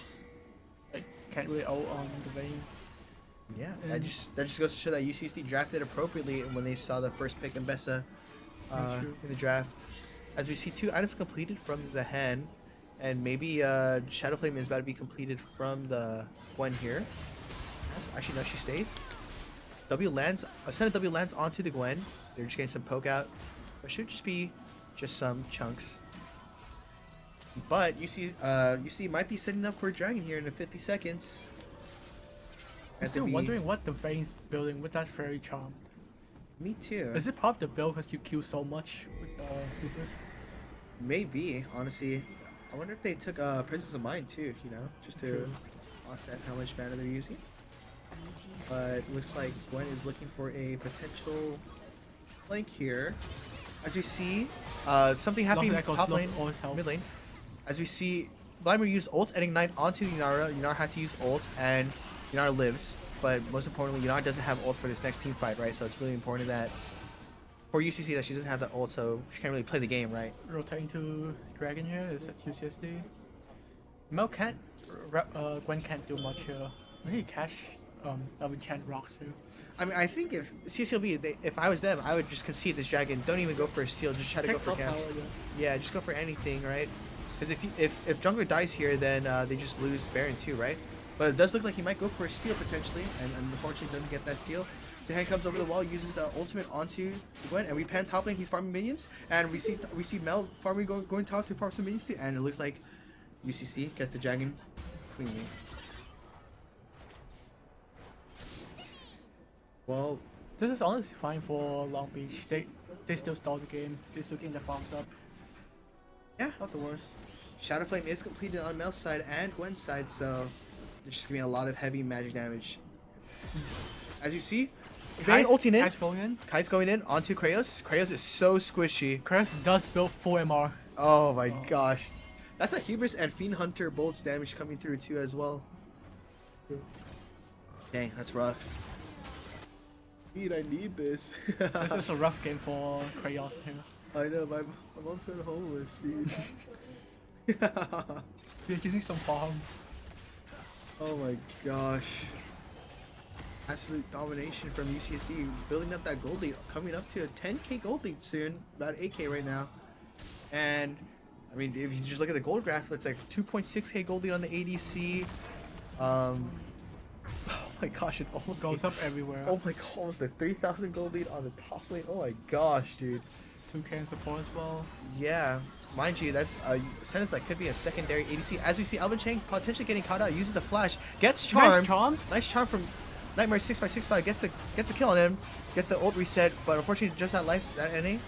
Like, can't really ult on the Vayne. Yeah, that just goes to show that UCSD drafted appropriately when they saw the first pick Mbessa in the draft. As we see 2 items completed from Zehen, and maybe Shadow Flame is about to be completed from the Gwen here. Actually, no, she stays. A set of W lands onto the Gwen. They're just getting some poke out. But should just be some chunks. But UC might be setting up for a dragon here in 50 seconds. I'm still wondering what the Vayne's building with that Fairy Charm. Me too. Is it part of the build because you kill so much with Hoopers? Maybe, honestly. I wonder if they took Presence of Mind too, you know, just to offset how much mana they're using. But looks like Gwen is looking for a potential flank here. As we see, something happening top lane, mid lane. As we see, Vladimir used ult and ignite onto Yunara. Yunara had to use ult and Yunara lives, but most importantly, Yunara doesn't have ult for this next team fight, right? So it's really important that for UCC that she doesn't have that ult, so she can't really play the game, right? Rotating to Dragon here is at UCSD. Gwen can't do much here. Maybe catch enchant rocks too. I mean, I think if CCLB, if I was them, I would just concede this dragon. Don't even go for a steal. Just try to go for camp. Yeah, just go for anything, right? Because if jungler dies here, then they just lose Baron too, right? But it does look like he might go for a steal potentially, and unfortunately doesn't get that steal. Zehen comes over the wall, uses the ultimate onto Gwen, and we pan top lane. He's farming minions, and we see Mel farming going top to farm some minions too, and it looks like UCC gets the dragon cleanly. Well, this is honestly fine for Long Beach. They still stall the game. They still getting the farms up. Yeah. Not the worst. Shadow Flame is completed on Mel's side and Gwen's side, so there's just gonna be a lot of heavy magic damage. As you see, Vayne ulting in. Kite's going in. Kite's going in onto Kraos. Kraos is so squishy. Kraos does build full MR. Oh my gosh. That's a Hubris and Fiend Hunter bolts damage coming through too as well. Dang, that's rough. Dude, I need this. This is a rough game for Kraos too. I know, my mom's going homeless, Speed. You're using some farm. Oh my gosh. Absolute domination from UCSD, building up that gold lead, coming up to a 10k gold lead soon, about 8k right now. And I mean, if you just look at the gold graph, it's like 2.6k gold lead on the ADC. Oh my gosh, it almost Goes up everywhere. Oh my god, almost a 3,000 gold lead on the top lane. Oh my gosh, dude. 2k in support as well. Yeah, mind you, that's a sentence that could be a secondary ADC. As we see, Alvin Chang potentially getting caught out, uses the flash, gets charmed. Nice charm from Nightmare 6565, gets a kill on him, gets the ult reset, but unfortunately just that life, that NA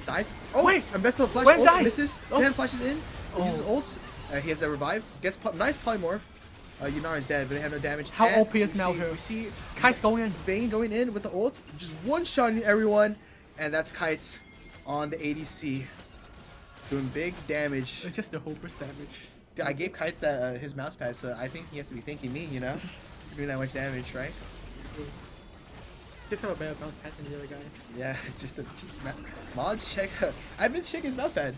dies. Oh wait, and best of flash ult misses. Zen flashes in, uses ult. He has that revive, gets nice polymorph. Yunara's dead, but they have no damage. How and OP is Mal here? We see Kite's going in. Vayne going in with the ult, just one-shotting everyone, and that's Kites on the ADC, doing big damage. It's just the Hopper's damage. I gave Kites that his mouse pad, so I think he has to be thanking me, you know, for doing that much damage, right? Just have a better mouse pad than the other guy. Yeah, just mods check. I've been checking his mouse pad.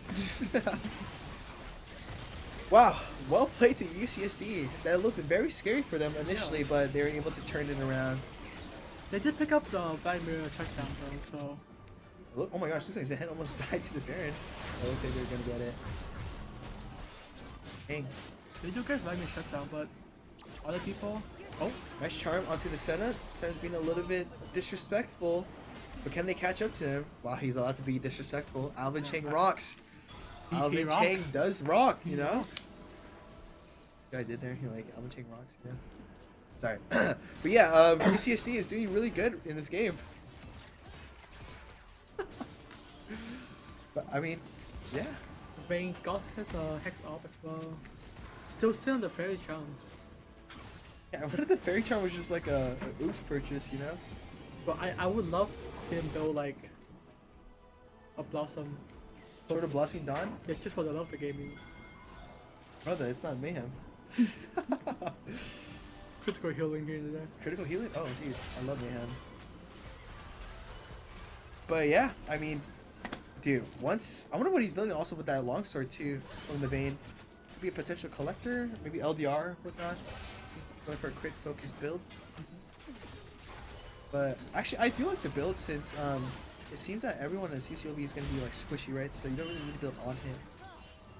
Wow, well played to UCSD. That looked very scary for them initially, but they were able to turn it around. They did pick up the Vladimir touchdown though, so. Look, oh my gosh, looks like Zehen almost died to the Baron. It looks like they're gonna get it. Dang. They do get Vladimir shutdown, but other people. Oh, nice charm onto the Senna. Senna's being a little bit disrespectful, but can they catch up to him? Wow, he's allowed to be disrespectful. Alvin Chang rocks. Alvin Chang does rock, you know? What I did there, he like, Alvin Chang rocks, yeah. Sorry. But yeah, UCSD is doing really good in this game. But I mean, yeah. Vayne got his Hex up as well. Still on the Fairy Charm. Yeah, what if the Fairy Charm was just like a oops purchase, you know? But I would love to see him build like a Blossom. Sort of Blossoming Dawn? It's just for the love of the gaming. Brother, it's not Mayhem. Critical healing here and there. Critical healing? Oh, dude, I love Mayhem. But yeah, I mean, dude, once I wonder what he's building also with that longsword too from the Vayne. Could be a potential collector, maybe LDR, whatnot. He's going for a crit focused build. But actually, I do like the build since it seems that everyone in CCOV is going to be like squishy, right? So you don't really need to build on him.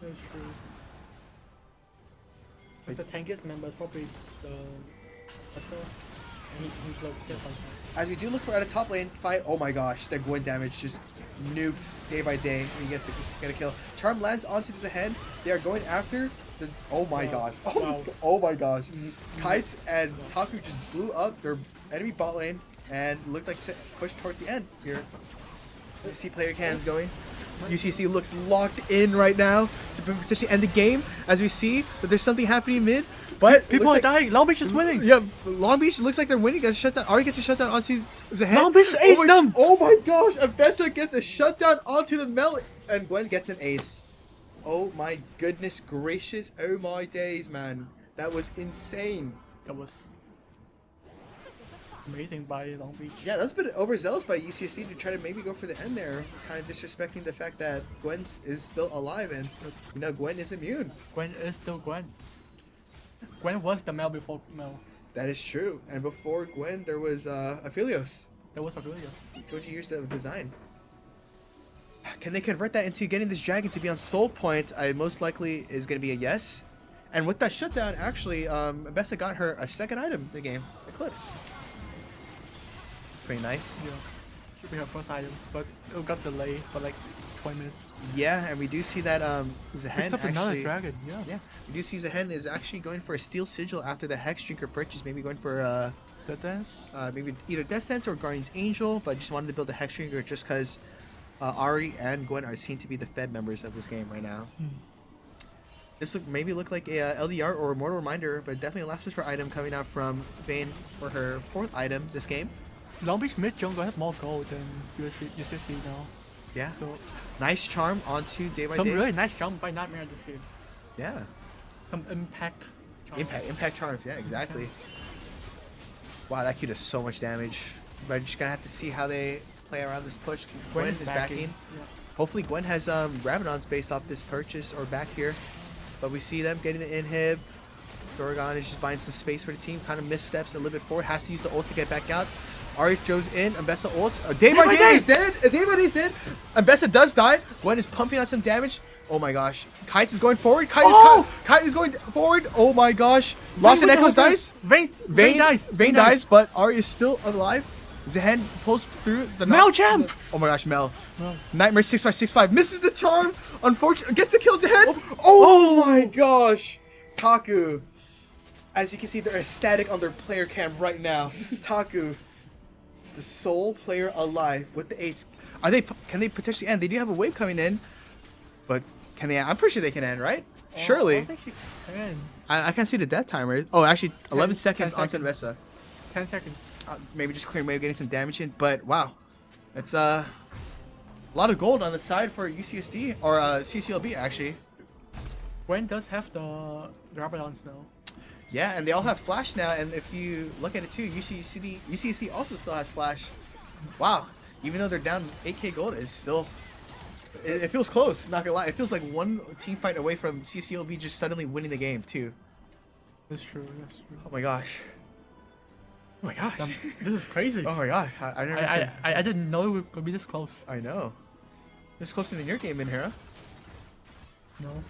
That's true. Because the tankiest member is probably the Vessel. And he's like different. As we do look for at a top lane fight, oh my gosh, that Gwen damage just nuked day by day. He gets to get a kill. Charm lands onto the head. They are going after. Oh my gosh. Oh my gosh. Kites and Taku just blew up their enemy bot lane and looked like pushed towards the end here. You see player cams going. UCC looks locked in right now to potentially end the game. As we see that there's something happening mid, but people are dying. Long Beach is winning. Yeah, Long Beach looks like they're winning. Gets a shutdown. Already gets a shutdown onto the head. Long Beach aced them. Oh my gosh! Avessa gets a shutdown onto the Mel, and Gwen gets an ace. Oh my goodness gracious! Oh my days, man! That was insane. That was amazing by Long Beach. Yeah, that's a bit overzealous by UCSD to try to maybe go for the end there, kind of disrespecting the fact that Gwen is still alive and you know Gwen is immune. Gwen is still Gwen. Gwen was the Mel before Mel. That is true. And before Gwen, there was Aphelios. There was Aphelios. 20 years of design. Can they convert that into getting this dragon to be on soul point? Most likely is going to be a yes. And with that shutdown, actually, Abessa got her a second item in the game, Eclipse. Pretty nice. Yeah. Should be her first item, but it got delayed for like 20 minutes. Yeah, and we do see that Zehen actually another dragon. Yeah. We do see Zehen is actually going for a Steel Sigil after the Hex Drinker purchase. Maybe going for Death Dance. Maybe either Death Dance or Guardian's Angel, but just wanted to build a Hex Drinker just because Ari and Gwen are seen to be the Fed members of this game right now. This look like a LDR or a Mortal Reminder, but definitely a last whisper item coming out from Vayne for her 4th item this game. Long Beach mid jungle have more gold than USSD now. Yeah. So Nice charm onto Day by some Day. really nice jump by Nightmare in this game. Yeah. Some impact. Charms. Impact charms. Yeah, exactly. Wow, that Q does so much damage. But just gonna have to see how they play around this push. Gwen is backing. Yeah. Hopefully Gwen has Rabadons based off this purchase or back here. But we see them getting the inhib. Dorgon is just buying some space for the team. Kind of missteps a little bit forward. Has to use the ult to get back out. Ari goes in. Ambessa ults. Day by Day is dead. Day by Day is dead. Ambessa does die. Gwen is pumping out some damage. Oh my gosh. Kites is going forward. Kite is going forward. Oh my gosh. Lost and Echoes dies. Vayne dies. Vayne dies, but Ari is still alive. Zehen pulls through the Mel champ. Oh my gosh, Mel. Nightmare 6565 misses the charm. Unfortunately, gets the kill to head. Oh my gosh. Taku. As you can see, they're ecstatic on their player cam right now. Taku. It's the sole player alive with the ace. Can they potentially end? They do have a wave coming in, but can they? I'm pretty sure they can end, right? Surely. I think she can. I can't see the death timer. Oh, actually, 11 seconds onto Vesa. 10 seconds. Maybe just clearing wave, getting some damage in. But wow, it's a lot of gold on the side for UCSD or CCLB actually. Gwen does have the Rabadons now. Yeah, and they all have flash now. And if you look at it too, UCSD also still has flash. Wow, even though they're down 8k gold, it's still. It feels close. Not gonna lie, it feels like one team fight away from CCLB just suddenly winning the game too. That's true. That's true. Oh my gosh. Oh my gosh. This is crazy. Oh my gosh. I didn't know it would be this close. I know. It's closer than your game in here, huh? No.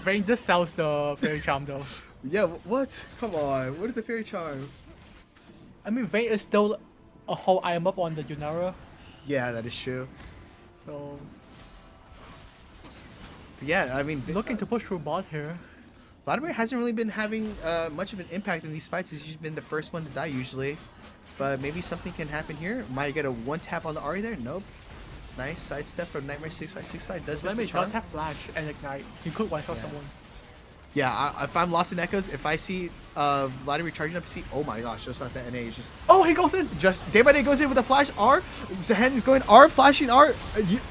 Vayne just sells the Fairy Charm though. Yeah, what? Come on. What is the Fairy Charm? I mean, Vayne is still a whole item up on the Junara. Yeah, that is true. So, yeah, I mean... looking to push through bot here. Vladimir hasn't really been having much of an impact in these fights. He's been the first one to die usually. But maybe something can happen here. Might get a one tap on the Ari there. Nope. Nice sidestep from Nightmare 6565. Does miss the charm. Does have flash and ignite. He could wipe out someone. Yeah, if I'm lost in echoes, if I see Vladimir charging up, see, oh my gosh, just like that NA is just. Oh, he goes in. Just Day by Day goes in with a flash R. Zehen is going R, flashing R.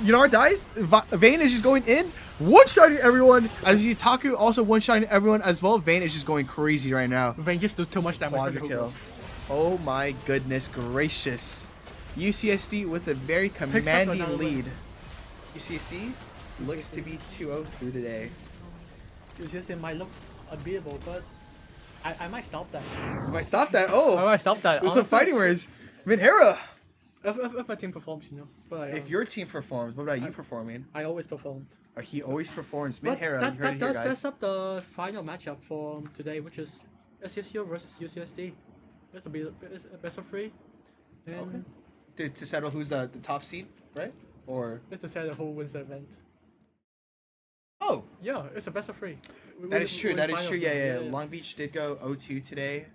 Yunar dies. Vayne is just going in, one-shotting everyone. As you see, Taku also one-shotting everyone as well. Vayne is just going crazy right now. Vayne just do too much damage. Quadra kill. Oh my goodness gracious. UCSD with a very commanding lead. UCSD looks to be 2-0 through the day. UCSD might look unbeatable, but I might stop that. You might stop that. Oh, I might stop that. There's some fighting words. Minhera. If my team performs, you know. But if your team performs, what about you performing? I always performed. He always performs. But Minhera, that does set up the final matchup for today, which is SCSU versus UCSD. This will be a best of 3. And okay. To settle who's the top seed, right? Or to settle who wins the event. Oh. Yeah, it's a best of 3. That is true. That is true. Yeah. Long Beach did go 0-2 today.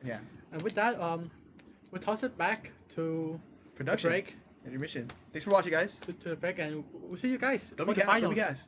Yeah. And with that, we'll toss it back to production. Break. Intermission. Thanks for watching, guys. To the break, and we'll see you guys for the finals.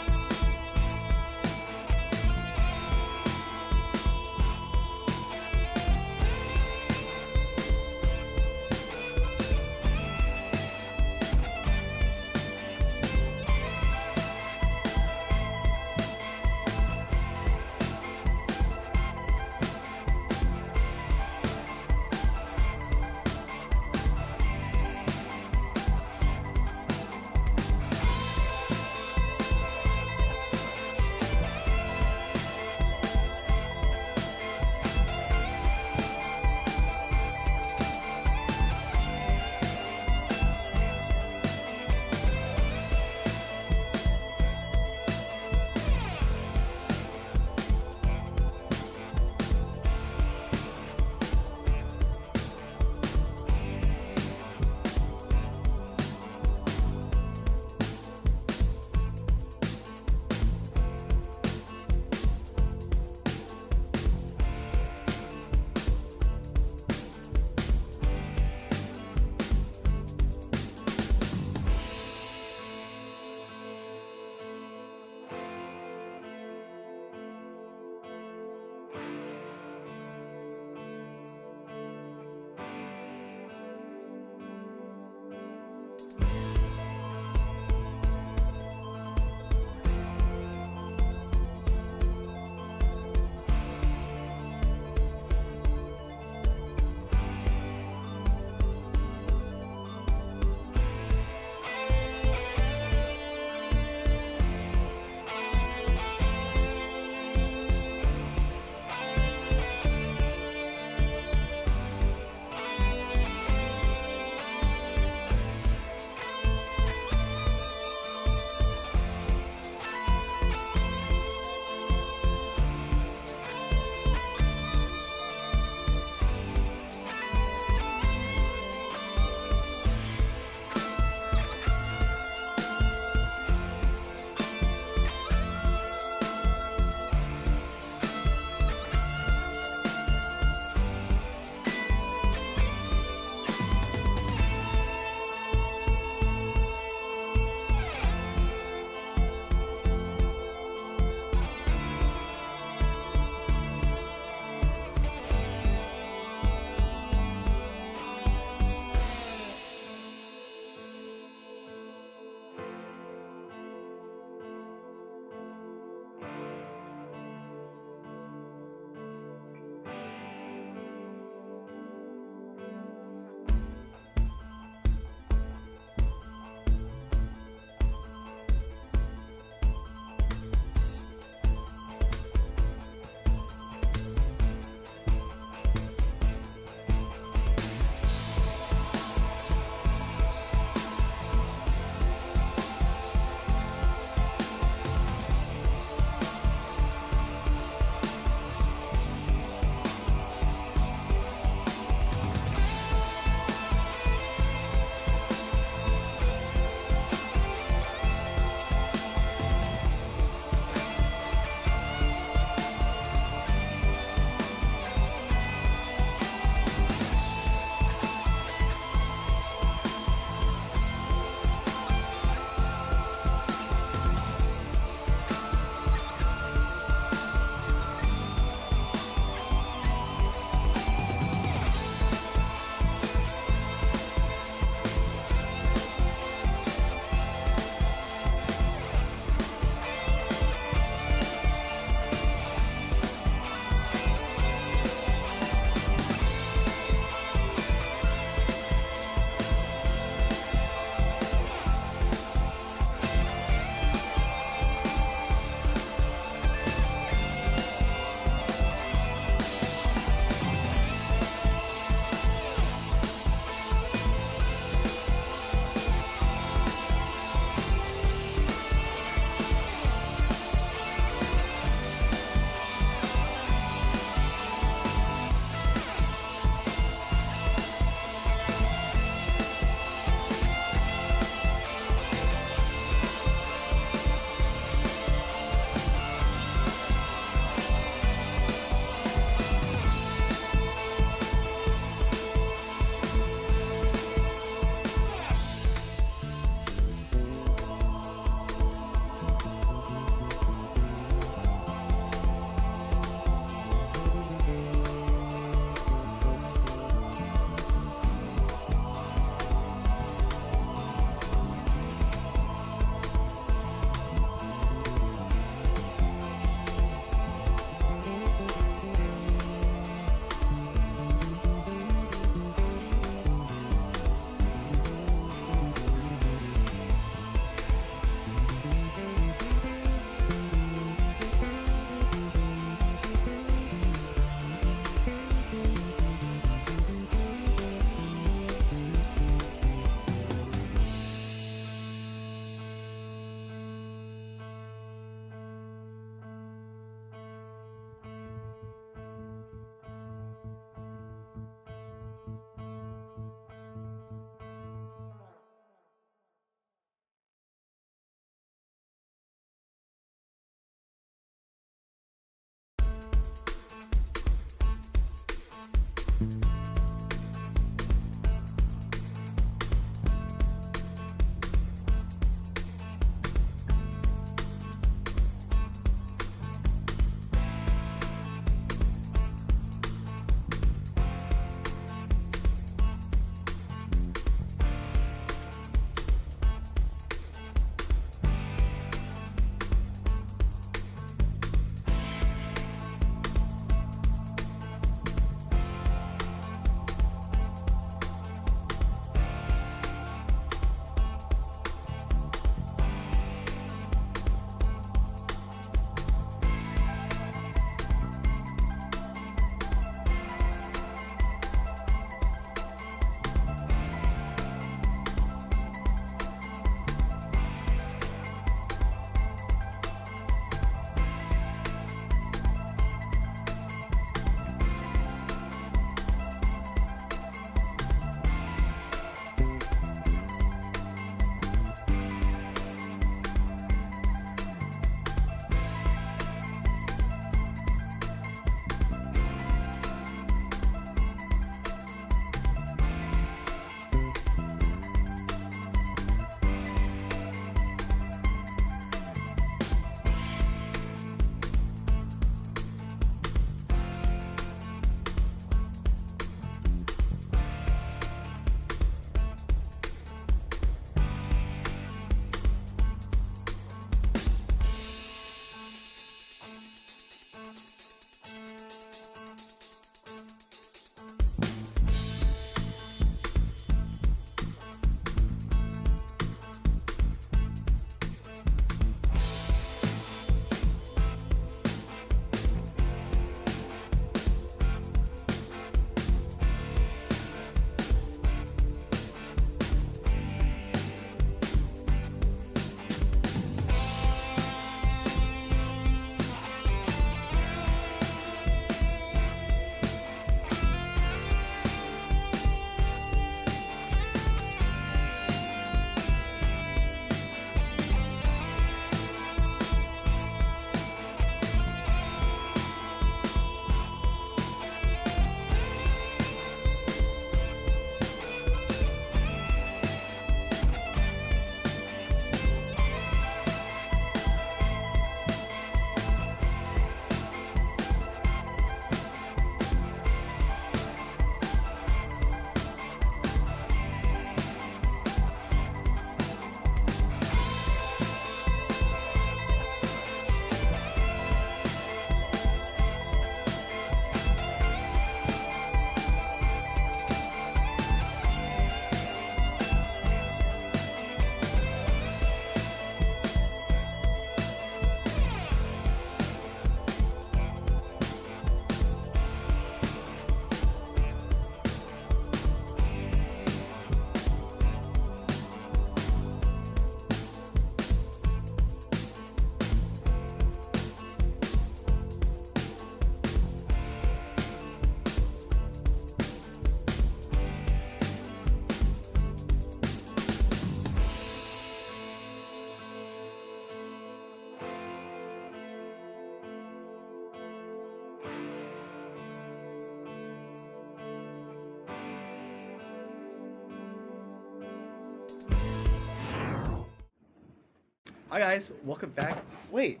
Hi guys, welcome back. Wait,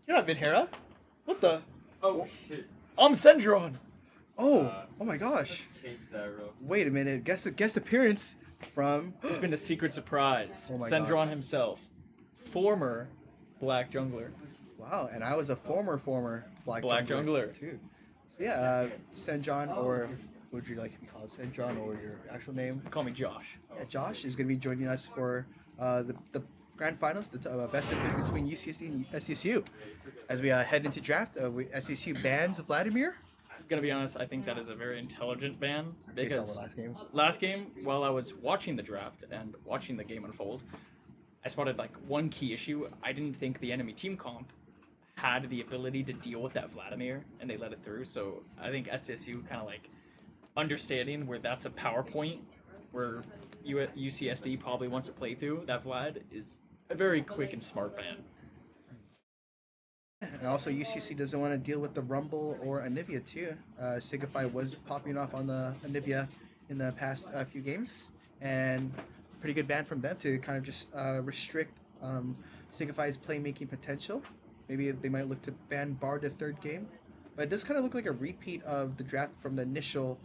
you're not Vidhera? What the? Oh shit. I'm Sendron. Oh my gosh. Change that real. Wait a minute. Guest appearance from. It's been a secret surprise. Oh my Sendron God. himself, former Black Jungler. Wow, and I was a former Black Jungler. too. So yeah, Senjon, or would you like to be called Senjon, or your actual name? Call me Josh. Yeah, Josh is going to be joining us for the grand finals, the best of between UCSD and SCSU. As we head into draft, SCSU bans Vladimir. I'm gonna be honest. I think that is a very intelligent ban Based on because the last game. last game, while I was watching the draft and watching the game unfold, I spotted like one key issue. I didn't think the enemy team comp had the ability to deal with that Vladimir, and they let it through. So I think SSU kind of like understanding where that's a power point where UCSD probably wants to play through that Vlad is a very quick and smart ban. And also, UCSC doesn't want to deal with the Rumble or Anivia too. Signify was popping off on the Anivia in the past few games, and pretty good ban from them to kind of just restrict Signify's playmaking potential. Maybe they might look to ban Bard the third game, but it does kind of look like a repeat of the draft from the initial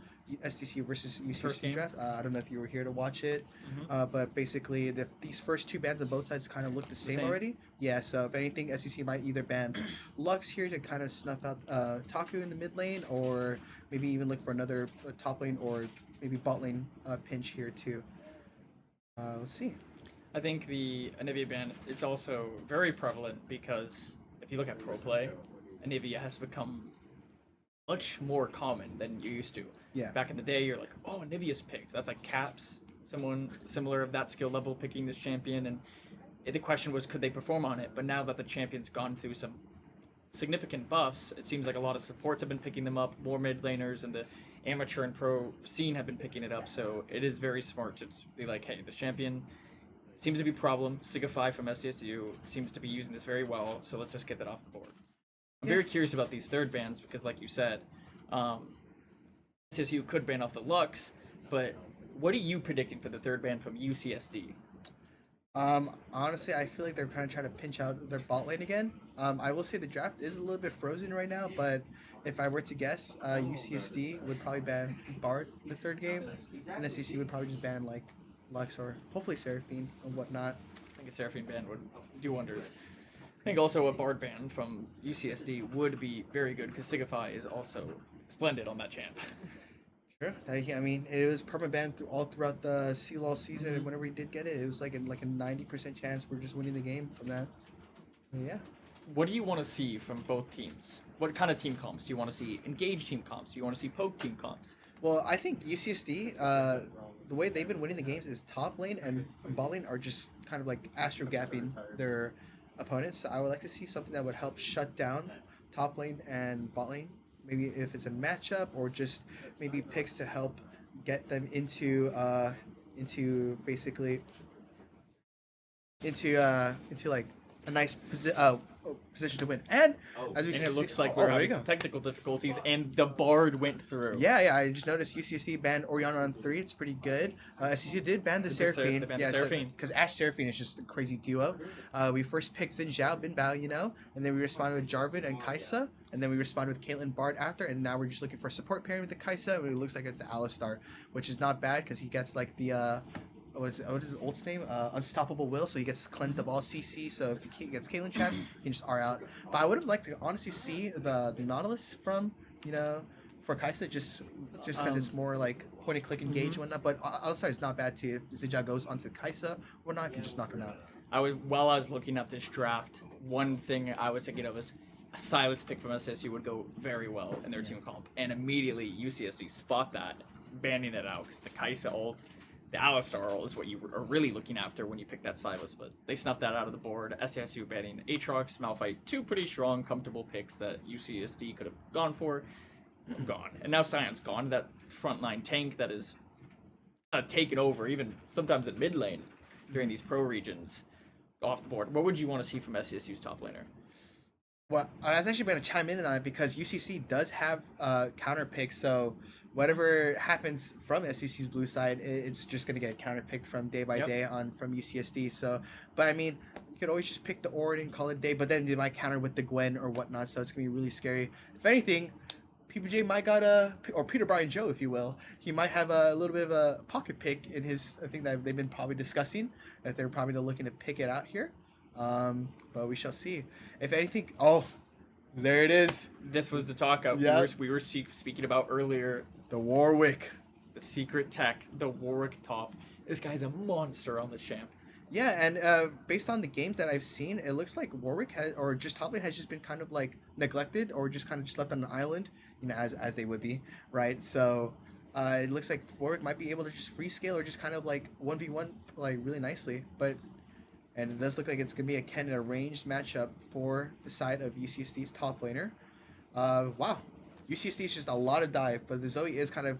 STC versus First UCSC game. draft. I don't know if you were here to watch it, but basically these first two bans on both sides kind of look the same same. already. Yeah, so if anything, SEC might either ban Lux here to kind of snuff out Taku in the mid lane, or maybe even look for another top lane or maybe bot lane pinch here too. Let's see. I think the Anivia ban is also very prevalent because if you look at pro play, Anivia has become much more common than you used to. Yeah. Back in the day, you're like, oh, Anivia's picked. That's like Caps, someone similar of that skill level picking this champion, and the question was, could they perform on it? But now that the champion's gone through some significant buffs, it seems like a lot of supports have been picking them up, more mid laners, and the amateur and pro scene have been picking it up, so it is very smart to be like, hey, the champion seems to be a problem. Signify from SCSU seems to be using this very well, so let's just get that off the board. I'm very curious about these third bans because, like you said, SCSU could ban off the Lux, but what are you predicting for the third ban from UCSD? Honestly, I feel like they're kind of trying to pinch out their bot lane again. I will say the draft is a little bit frozen right now, but if I were to guess, UCSD would probably ban Bard the third game, and SEC would probably just ban like Lux or hopefully Seraphine and whatnot. I think a Seraphine ban would do wonders. I think also a Bard ban from UCSD would be very good because Signify is also splendid on that champ. Sure. I mean, it was perma ban all throughout the CLOL season, and whenever we did get it, it was like a 90% chance we're just winning the game from that. Yeah. What do you want to see from both teams? What kind of team comps? Do you want to see engaged team comps? Do you want to see poke team comps? Well, I think UCSD, the way they've been winning the games is top lane and bot lane are just kind of like astro gapping their opponents. So I would like to see something that would help shut down top lane and bot lane. Maybe if it's a matchup or just maybe picks to help get them into basically into like a nice position to win. And as we And it see, looks like there we're having you some go. technical difficulties, and the Bard went through. Yeah, I just noticed UCSD banned Oriana on 3. It's pretty good. SEC did ban the Seraphine. they banned the Seraphine. Because Ash Seraphine is just a crazy duo. We first picked Xin Zhao, Bin Bao, and then we responded with Jarvan and Kaisa, and then we responded with Caitlyn Bard after, and now we're just looking for a support pairing with the Kaisa, and it looks like it's the Alistar, which is not bad because he gets like the what is his ult's name? Unstoppable Will, so he gets cleansed of all CC, so if he gets Caitlyn trapped, he can just R out. But I would have liked to honestly see the Nautilus from, for Kaisa, just because it's more like point and click engage and whatnot, but Alistar is not bad too. If Zija goes onto Kaisa or not, can just knock him out. While I was looking at this draft, one thing I was thinking of is a Silas pick from SSU would go very well in their team comp, and immediately UCSD spot that, banning it out because the Kaisa ult, the Alistar ult is what you are really looking after when you pick that Silas, but they snuffed that out of the board. SSU banning Aatrox, Malphite, two pretty strong, comfortable picks that UCSD could have gone for. Gone. And now Sion's gone, that frontline tank that is taken over, even sometimes at mid lane during these pro regions, off the board. What would you want to see from SCSU's top laner? Well, I was actually going to chime in on it because UCC does have counter picks, so whatever happens from SCC's blue side, it's just going to get counter picked from day by day from UCSD. So, but I mean, you could always just pick the Ord and call it a day, but then they might counter with the Gwen or whatnot, so it's going to be really scary. If anything, PBJ might got or Peter Brian Joe, if you will, he might have a little bit of a pocket pick in his, I think that they've been probably discussing, that they're probably looking to pick it out here. But we shall see. If anything, there it is. This was the talk up we were speaking about earlier. The Warwick. The secret tech, the Warwick top. This guy's a monster on the champ. Yeah, and based on the games that I've seen, it looks like Warwick top lane has just been kind of like neglected or just kind of just left on an island, as they would be, right? So it looks like Warwick might be able to just free scale or just kind of like 1v1 like really nicely. And it does look like it's going to be a arranged matchup for the side of UCSD's top laner. Wow. UCSD is just a lot of dive, but the Zoe is kind of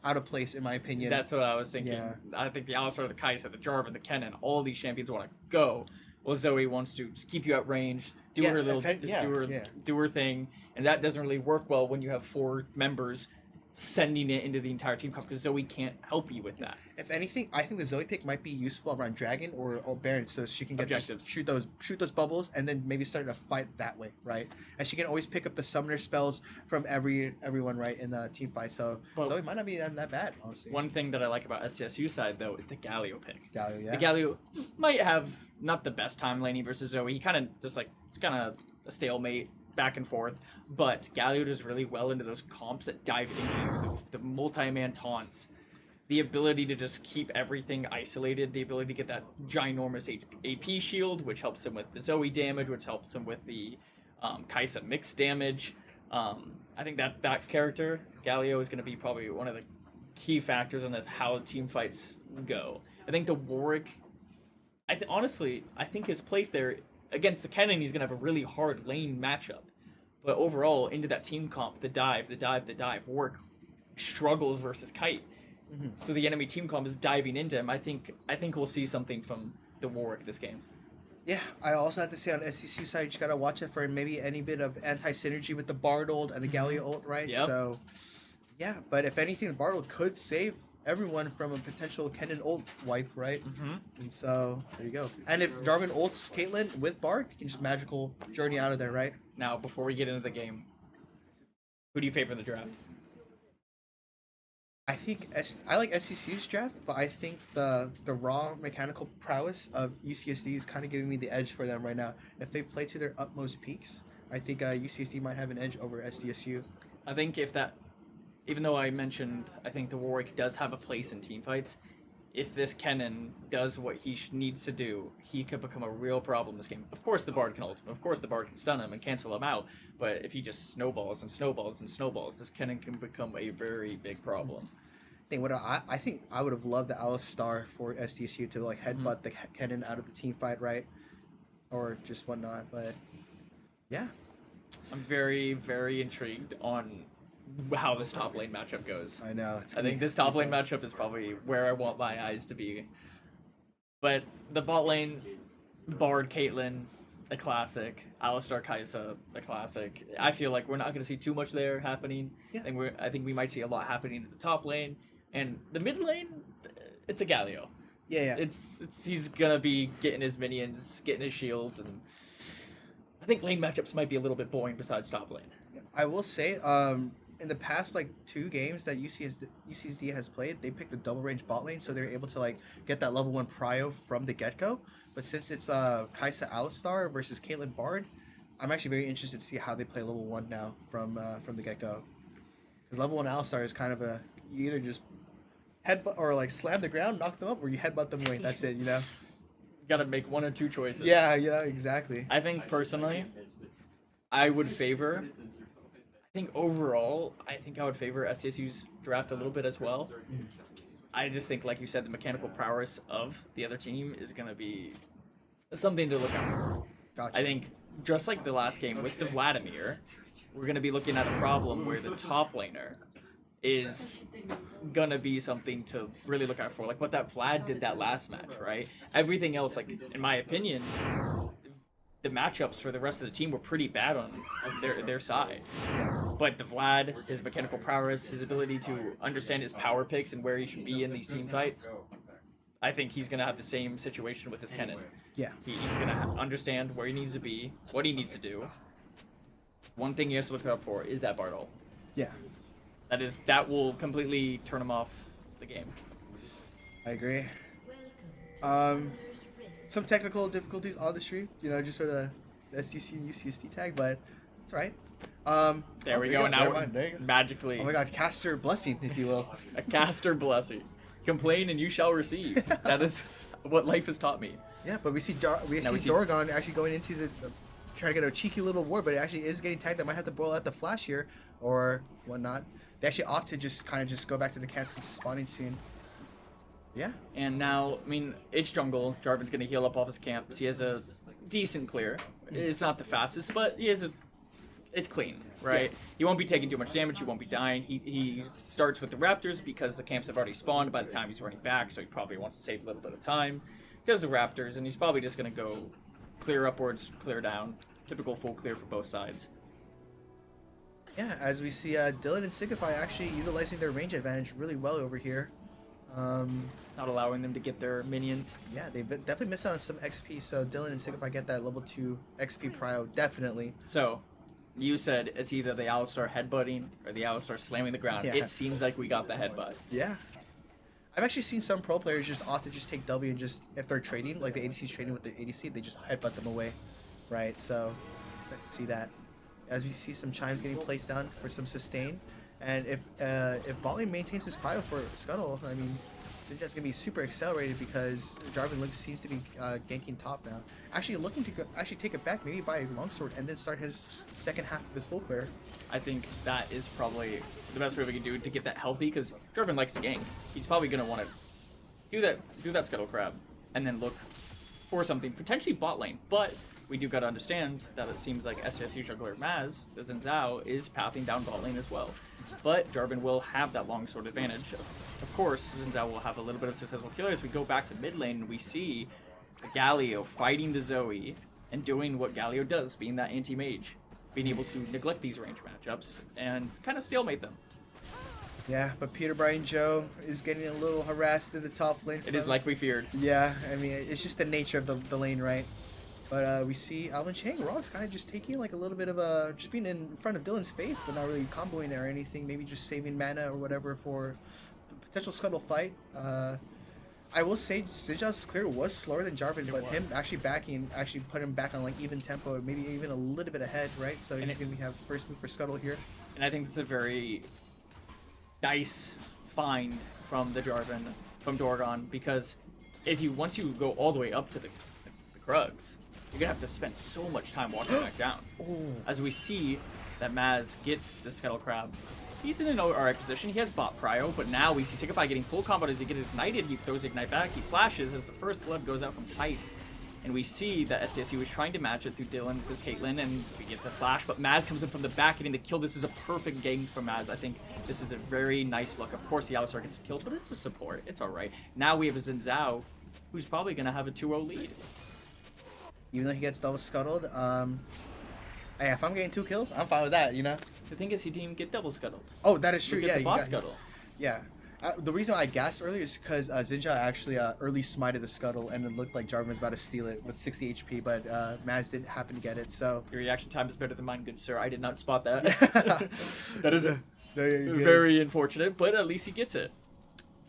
out of place, in my opinion. That's what I was thinking. Yeah. I think the Alistar, the Kai'Sa, the Jarvan, the Kennen, all these champions want to go. Well, Zoe wants to just keep you at range, do her thing, and that doesn't really work well when you have 4 members sending it into the entire team comp, because Zoe can't help you with that. If anything, I think the Zoe pick might be useful around Dragon or Baron, so she can get objectives, shoot those bubbles, and then maybe start a fight that way, right? And she can always pick up the summoner spells from everyone, right, in the team fight. So Zoe might not be that bad, honestly. One thing that I like about STSU side though is the Galio pick. Galio, yeah. The Galio might have not the best time laning versus Zoe. He kind of just it's kind of a stalemate. Back and forth, but Galio does really well into those comps that dive into the multi-man taunts, the ability to just keep everything isolated, the ability to get that ginormous AP shield, which helps him with the Zoe damage, which helps him with the Kai'Sa mix damage. I think that character, Galio, is going to be probably one of the key factors on how team fights go. I think the Warwick, honestly, I think his place there against the Kennen, he's going to have a really hard lane matchup. But overall, into that team comp, the dive, Warwick struggles versus Kite. Mm-hmm. So the enemy team comp is diving into him. I think we'll see something from the Warwick this game. Yeah, I also have to say on SCC side, you just got to watch it for maybe any bit of anti-synergy with the Bard ult and the Galio ult, right? Yep. So, yeah, but if anything, the Bard ult could save everyone from a potential Kennen ult wipe, right? Mm-hmm. And so there you go. And if Jarvan ults Caitlyn with Bard, you can just magical journey out of there, right? Now, before we get into the game, who do you favor in the draft? I think I like SCC's draft, but I think the raw mechanical prowess of UCSD is kind of giving me the edge for them right now. If they play to their utmost peaks, I think UCSD might have an edge over SDSU. I think even though I mentioned, I think the Warwick does have a place in team fights. If this Kennen does what he needs to do, he could become a real problem this game. Of course the Bard can ult him. Of course the Bard can stun him and cancel him out. But if he just snowballs and snowballs and snowballs, this Kennen can become a very big problem. I think I would have loved the Alistar for SDSU to headbutt the Kennen out of the team fight, right? Or just whatnot, but yeah. I'm very, very intrigued on how this top lane matchup goes. I know. I think this top lane matchup is probably where I want my eyes to be. But the bot lane, Bard, Caitlyn, a classic. Alistar, Kai'Sa, a classic. I feel like we're not going to see too much there happening. Yeah. I think we might see a lot happening in the top lane. And the mid lane, it's a Galio. Yeah. He's going to be getting his minions, getting his shields, and I think lane matchups might be a little bit boring besides top lane. I will say, in the past 2 games that UCSD has played, they picked a double range bot lane, so they're able to get that level 1 prio from the get go. But since it's Kai'Sa Alistar versus Caitlyn Bard, I'm actually very interested to see how they play level 1 now from the get go. Because level 1 Alistar is kind of you either just headbutt or slam the ground, knock them up, or you headbutt them away. That's it, You gotta make one or two choices. Yeah, exactly. I think personally, I would favor. I think overall, I would favor SDSU's draft a little bit as well. Mm-hmm. I just think, like you said, the mechanical prowess of the other team is going to be something to look out for. Gotcha. I think, just like the last game with the Vladimir, we're going to be looking at a problem where the top laner is going to be something to really look out for. Like what that Vlad did that last match, right? Everything else, in my opinion, the matchups for the rest of the team were pretty bad on their side. But the Vlad, his mechanical prowess, his ability to understand his power picks and where he should be in these team fights, I think he's gonna have the same situation with his Kennen. Yeah. He's gonna understand where he needs to be, what he needs to do. One thing he has to look out for is that Bartle. Yeah. That will completely turn him off the game. I agree. Some technical difficulties on the stream, just for the SDC UCSD tag, but it's alright. There we go. Now we're there you go. magically Oh my god, caster blessing, if you will. a caster blessing. Complain and you shall receive. That is what life has taught me. Yeah, but we see Dorgon actually going into the trying to get a cheeky little ward, but it actually is getting tight. They might have to boil out the flash here or whatnot. They actually opt to just go back to the castle spawning soon. Yeah. And now, I mean, it's jungle. Jarvan's gonna heal up off his camps. He has a decent clear. It's not the fastest, but it's clean, right? Yeah. He won't be taking too much damage. He won't be dying. He starts with the Raptors because the camps have already spawned by the time he's running back, so he probably wants to save a little bit of time. Does the Raptors, and he's probably just gonna go clear upwards, clear down. Typical full clear for both sides. Yeah, as we see Dylan and Signify actually utilizing their range advantage really well over here. Not allowing them to get their minions. Yeah, they definitely missed out on some XP, so Dylan and Signify get that level 2 XP prio, definitely. So, you said it's either the Alistar headbutting or the Alistar slamming the ground. Yeah. It seems like we got the headbutt. Yeah. I've actually seen some pro players just opt to just take W and just, if they're trading, like the ADC's trading with the ADC, they just headbutt them away, right? So, it's nice to see that. As we see some chimes getting placed down for some sustain. And if Botlane maintains his prio for Scuttle, I mean, Sinja's gonna be super accelerated because Jarvan seems to be ganking top now. Actually looking to take it back, maybe buy a longsword and then start his second half of his full clear. I think that is probably the best way we can do to get that healthy, because Jarvan likes to gank. He's probably gonna want to do that Scuttle Crab and then look for something, potentially bot lane. But we do gotta understand that it seems like SSU jungler Maz, the Xin Zhao, is pathing down bot lane as well. But Jarvan will have that longsword advantage. Of course, Xin Zhao will have a little bit of successful killer. As we go back to mid lane, we see Galio fighting the Zoe and doing what Galio does, being that anti-mage, being able to neglect these range matchups and kind of stalemate them. Yeah, but Peter Brian Joe is getting a little harassed in the top lane. It is like we feared. Yeah, I mean, it's just the nature of the lane, right? But we see Alvin Chang Rocks kind of just taking like a little bit of just being in front of Dylan's face, but not really comboing or anything. Maybe just saving mana or whatever for the potential scuttle fight. I will say Sinja's clear was slower than Jarvan, but him actually put him back on like even tempo, maybe even a little bit ahead, right? So he's gonna have first move for scuttle here. And I think it's a very nice find from the Jarvan, from Dorgon, because once you go all the way up to the Krugs, you're gonna have to spend so much time walking back down. As we see that Maz gets the Scuttle Crab, he's in an alright position. He has bot prio, but now we see Signify getting full combo as he gets ignited. He throws Ignite back, he flashes as the first blood goes out from Tights. And we see that SDSU is trying to match it through Dylan with his Caitlyn, and we get the flash, but Maz comes in from the back getting the kill. This is a perfect game for Maz. I think this is a very nice look. Of course, the Alistar gets killed, but it's a support. It's alright. Now we have a Xin Zhao, who's probably going to have a 2-0 lead. Even though he gets double scuttled, hey, if I'm getting 2 kills, I'm fine with that, you know? The thing is, he didn't even get double scuttled. Oh, that is true, Look yeah. at the bot scuttle. Yeah. The reason I gasped earlier is because Xinja actually early smited the scuttle, and it looked like Jarvan was about to steal it with 60 HP, but Maz didn't happen to get it, so... Your reaction time is better than mine, good sir. I did not spot that. That is No, very unfortunate, but at least he gets it.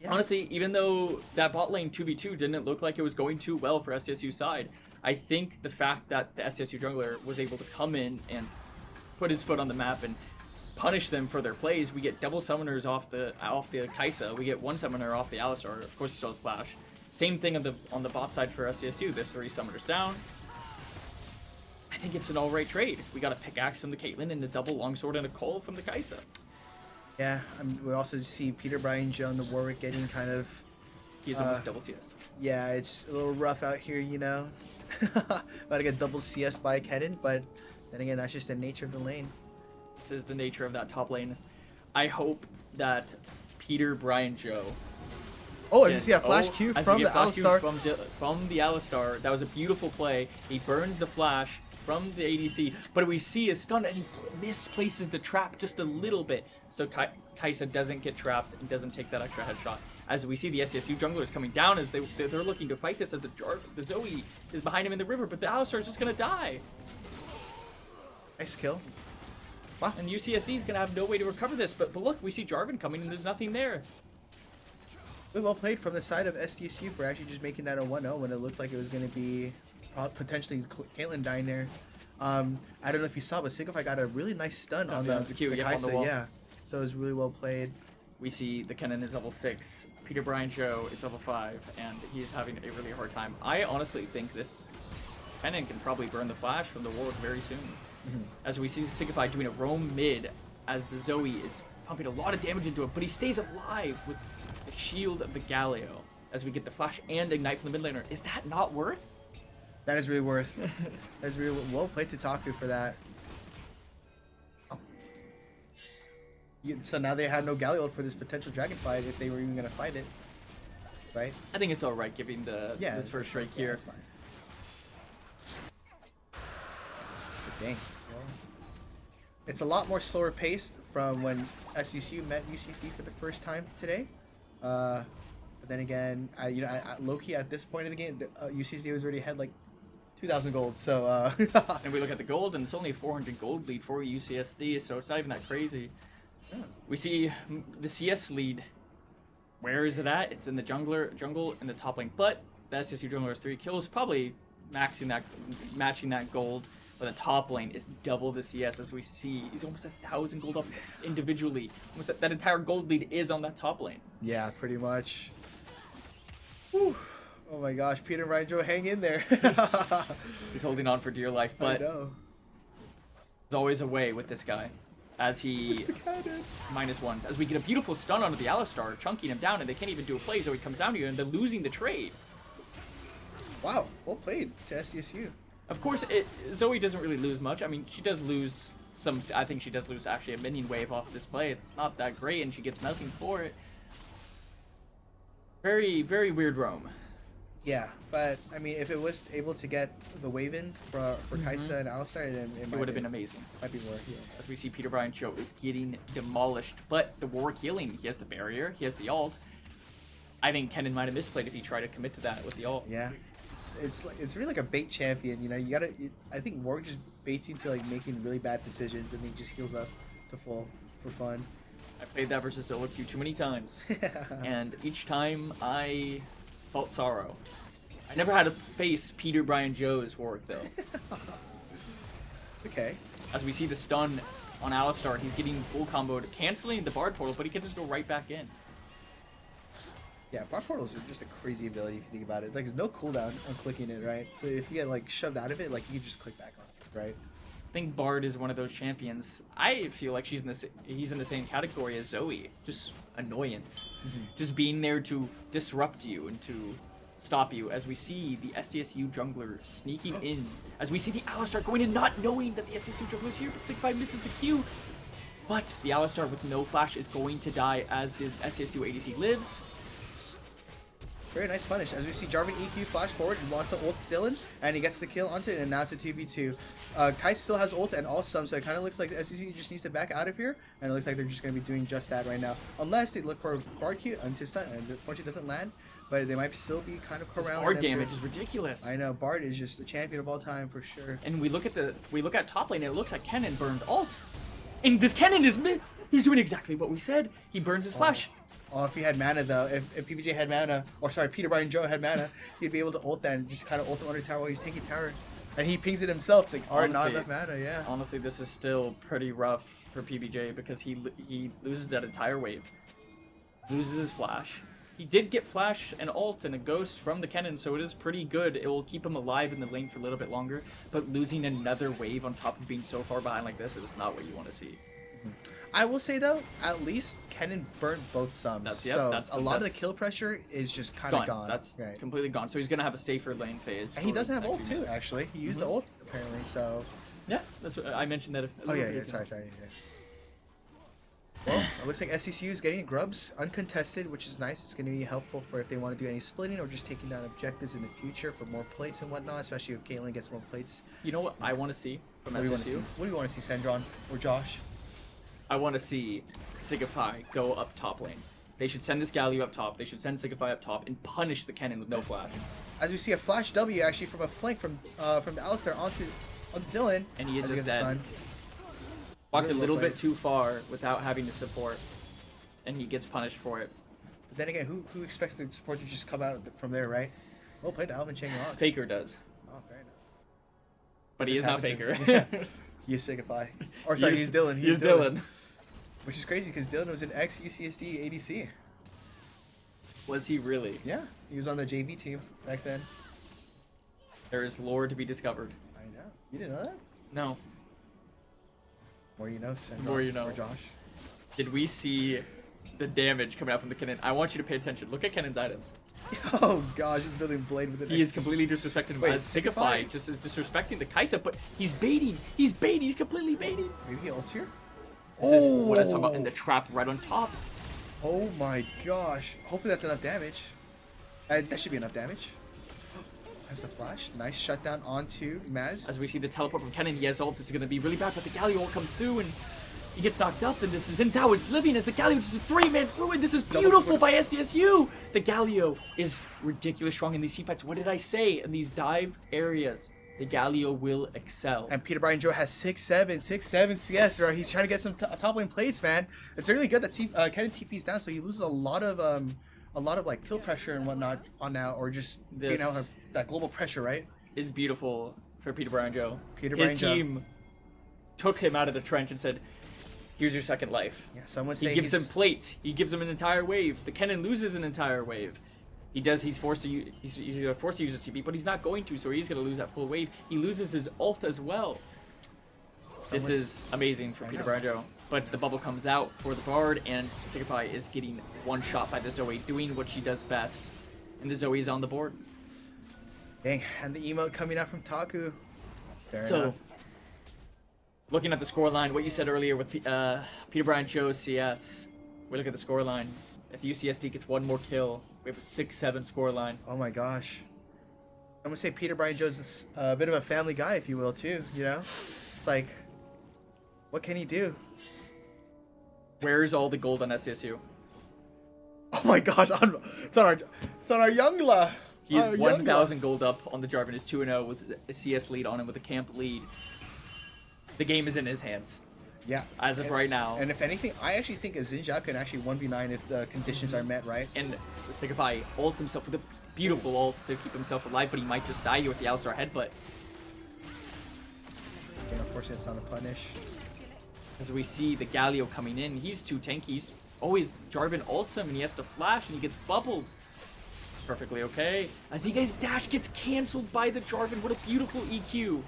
Yeah. Honestly, even though that bot lane 2v2 didn't look like it was going too well for SDSU's side, I think the fact that the SDSU jungler was able to come in and put his foot on the map and punish them for their plays. We get double summoners off the Kaisa. We get one summoner off the Alistar. Of course, he still has flash. Same thing on the bot side for SDSU. There's 3 summoners down. I think it's an alright trade. We got a pickaxe from the Caitlyn and the double longsword and a Cole from the Kaisa. Yeah, we also see Peter Brian Joe and the Warwick getting kind of... He has almost double CS. Yeah, it's a little rough out here, you know? About to get double CS by Kedden, but then again, that's just the nature of the lane. This is the nature of that top lane. I hope that Peter Brian Joe. Oh, and you see a flash Q as from we the get flash Q Alistar. from the Alistar. That was a beautiful play. He burns the flash from the ADC, but we see a stun and he misplaces the trap just a little bit. So Kaisa doesn't get trapped and doesn't take that extra headshot. as we see the SCSU junglers coming down as they're looking to fight this as the Zoe is behind him in the river, but the Alistar is just gonna die. Nice kill. Wow. And UCSD is gonna have no way to recover this, but look, we see Jarvan coming and there's nothing there. Really well played from the side of SDSU for actually just making that a 1-0 when it looked like it was going to be potentially Caitlyn dying there. I don't know if you saw, but Signify got a really nice stun on the Q, Kaisa, on the wall. yeah. So it was really well played. We see the Kennen is level 6, Peter Brian Joe is level 5, and he's having a really hard time. I honestly think this Kennen can probably burn the Flash from the Warwick very soon. As we see Signify doing a roam mid as the Zoe is pumping a lot of damage into it, but he stays alive with the shield of the Galio as we get the Flash and Ignite from the mid laner. Is that not worth? That is really worth. That's really well played to Taku for that. Oh. So now they had no Galio for this potential dragon fight if they were even going to fight it. Right? I think it's alright giving this first strike here. That's fine. But dang. Well, it's a lot more slower paced from when SCCU met UCC for the first time today. But then again, low-key at this point of the game, UCC was already ahead like 2,000 gold. So and we look at the gold, and it's only a 400 gold lead for UCSD, so it's not even that crazy. Yeah. We see the CS lead. Where is it at? It's in the jungle in the top lane, but the SSU jungler has 3 kills, probably matching that gold. But the top lane is double the CS, as we see. He's almost 1,000 gold up individually. Almost that entire gold lead is on that top lane. Yeah, pretty much. Whew. Oh my gosh, Peter Rydro, hang in there. He's holding on for dear life, but there's always a way with this guy. As he -1s. As we get a beautiful stun onto the Alistar, chunking him down, and they can't even do a play, so he comes down to you, and they're losing the trade. Wow, well played to SDSU. Of course, Zoe doesn't really lose much. I mean, she does lose some. I think she does lose actually a minion wave off this play. It's not that great, and she gets nothing for it. Very, very weird roam. Yeah, but I mean, if it was able to get the wave in for Kaisa and Alistar, then it would have been amazing. Might be more. Yeah. As we see, Peter Brian Cho is getting demolished, but the Warwick healing. He has the barrier. He has the ult. I think Kennen might have misplayed if he tried to commit to that with the ult. Yeah. It's really like a bait champion, you know. I think Warwick just baits into like making really bad decisions, and then he just heals up to full for fun. I played that versus solo queue too many times, and each time I felt sorrow. I never had to face Peter Brian Joe's Warwick though. Okay. As we see the stun on Alistar, he's getting full comboed, canceling the Bard portal, but he can just go right back in. Yeah, Bard Portal is just a crazy ability if you think about it. Like, there's no cooldown on clicking it, right? So if you get, like, shoved out of it, like, you can just click back on it, right? I think Bard is one of those champions. I feel like he's in the same category as Zoe. Just annoyance. Just being there to disrupt you and to stop you. As we see the SDSU jungler sneaking in. As we see the Alistar going in not knowing that the SDSU jungler is here, but Signify misses the Q. But the Alistar with no flash is going to die as the SDSU ADC lives. Very nice punish. As we see Jarvan EQ flash forward, he wants to ult Dylan, and he gets the kill onto it, and now it's a 2v2. Kai still has ult and all some, so it kind of looks like the SEC just needs to back out of here, and it looks like they're just going to be doing just that right now. Unless they look for a Bard Q into stun, and unfortunately doesn't land, but they might still be kind of corralling. Bard damage is ridiculous. I know, Bard is just the champion of all time for sure. And we look at top lane, and it looks like Kennen burned ult. And this Kennen is he's doing exactly what we said. He burns his flash. Oh, if he had mana though, if PBJ had mana, or sorry, Peter Brian Joe had mana, he'd be able to ult that and just kind of ult him under tower while he's taking tower. And he pings it himself, like, not enough mana, yeah. Honestly, this is still pretty rough for PBJ because he loses that entire wave. Loses his flash. He did get flash and ult and a ghost from the Kennen, so it is pretty good. It will keep him alive in the lane for a little bit longer, but losing another wave on top of being so far behind like this is not what you want to see. I will say though, at least Kennen burnt both sums. A lot of the kill pressure is just kind of gone. That's completely gone. So he's gonna have a safer lane phase. And he doesn't have ult too, actually. He used the ult apparently. So yeah, that's what I mentioned that. Sorry. Well, it looks like SCCU is getting grubs uncontested, which is nice. It's going to be helpful for if they want to do any splitting or just taking down objectives in the future for more plates and whatnot, especially if Caitlyn gets more plates. You know what I want to see from SCCU? What do you want to see, Sandron or Josh? I want to see Signify go up top lane. They should send this Galio up top. They should send Signify up top and punish the Kennen with no flash. As we see a flash W actually from a flank from the Alistar onto Dylan. And he is as just gets dead. stunned. Walked a Really little well bit played. too far without having to support. And he gets punished for it. But then again, who expects the support to just come out from there, right? Well played, Alvin Chang off. Faker does. Oh, fair enough. But This he is is not happened Faker. to him. He is Signify. Or sorry, he's Dylan. He's Dylan. Which is crazy because Dylan was an ex-UCSD ADC. Was he really? Yeah, he was on the JV team back then. There is lore to be discovered. I know. You didn't know that? No. More you know, Sendrock, More you know. Or Josh. Did we see the damage coming out from the Kennen? I want you to pay attention. Look at Kennen's items. Oh gosh, he's building Blade with an He is completely disrespecting him. Wait, As Signify just is disrespecting the Kaisa, but he's baiting. He's baiting. He's completely baiting. Maybe he ults here? This is what I was talking about in the trap right on top. Oh my gosh. Hopefully that's enough damage. That should be enough damage. Has the flash. Nice shutdown onto Maz. As we see the teleport from Kennen, yes, ult, this is going to be really bad, but the Galio ult comes through and he gets knocked up, and this is Zhao is living as the Galio just a 3-man ruin. This is beautiful by SDSU. The Galio is ridiculous strong in these heat fights. What did I say? In these dive areas, the Galio will excel. And Peter Bryan Joe has 6-7 CS, or he's trying to get some top lane plates, man. It's really good that Kennen TP's down, so he loses a lot of like kill pressure and whatnot on now, or just being out of that global pressure, right? Is beautiful for Peter Bryan Joe. Peter His Bryan Joe. team took him out of the trench and said, here's your second life. Yeah, someone He say gives him plates. He gives him an entire wave. The Kennen loses an entire wave. He's forced to use, he's either forced to use a TP, but he's not going to, so he's going to lose that full wave. He loses his ult as well. This is amazing for Peter Bryan Joe. But the bubble comes out for the Bard, and Signify is getting one shot by the Zoe, doing what she does best. And the Zoe is on the board. Dang, and the emote coming out from Taku. Fair So, enough. looking at the scoreline, what you said earlier with Peter Bryan Joe's CS, we look at the scoreline. If UCSD gets one more kill, we have a 6-7 scoreline. Oh my gosh. I'm gonna say Peter Bryan Joe's a bit of a family guy, if you will, too. You know, it's like, what can he do? Where's all the gold on SCSU? Oh my gosh, it's on our Youngla. He's Our 1,000 gold up on the Jarvan, is 2-0 with a CS lead on him with a camp lead. The game is in his hands. Yeah. As of right now. And if anything, I actually think a Xinjia can actually 1v9 if the conditions are met, right? And Signify ults himself with a beautiful ult to keep himself alive, but he might just die here with the Alistar headbutt. And unfortunately, it's not a punish. As we see the Galio coming in, he's too tanky. He's always Jarvan ults him and he has to flash and he gets bubbled. It's perfectly okay. As he guy's dash gets cancelled by the Jarvan. What a beautiful EQ.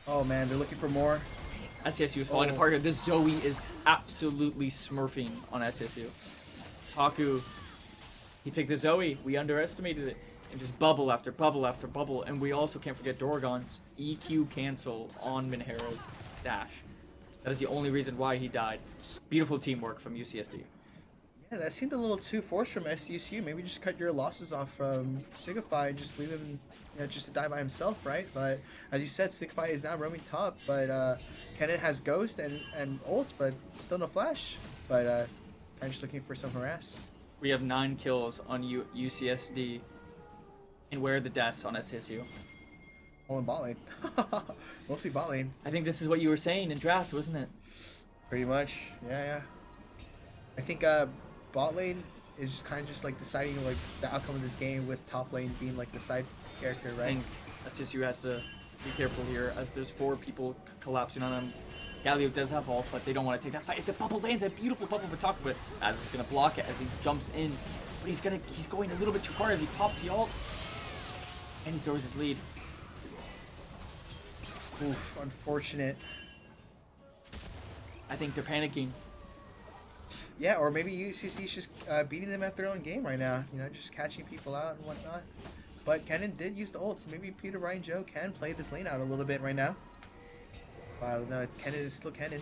Oh man, they're looking for more. SCSU is falling apart here. This Zoe is absolutely smurfing on SCSU. Taku, he picked the Zoe. We underestimated it. And just bubble after bubble after bubble. And we also can't forget Dorgon's EQ cancel on Minhera's dash. That is the only reason why he died. Beautiful teamwork from UCSD. Yeah, that seemed a little too forced from SDSU. Maybe just cut your losses off from Signify and just leave him, just to die by himself, right? But as you said, Signify is now roaming top, but Kennen has Ghost and ult, but still no flash. But kind of just looking for some harass. We have 9 kills on UCSD. And where are the deaths on SCSU? All in bot lane. Mostly bot lane. I think this is what you were saying in draft, wasn't it? Pretty much. Yeah. I think bot lane is just kind of just like deciding like the outcome of this game, with top lane being like the side character, I right? think SCSU has to be careful here as there's 4 people collapsing on him. Galio does have ult, but they don't want to take that fight. As the bubble lands, a beautiful bubble for Taku, but Az is going to block it as he jumps in. But he's going a little bit too far as he pops the ult. And he throws his lead. Oof, unfortunate. I think they're panicking. Yeah, or maybe UCC is just beating them at their own game right now. Just catching people out and whatnot. But Kennen did use the ult, so maybe Peter Bryan Joe can play this lane out a little bit right now. Wow, no, Kennen is still Kennen.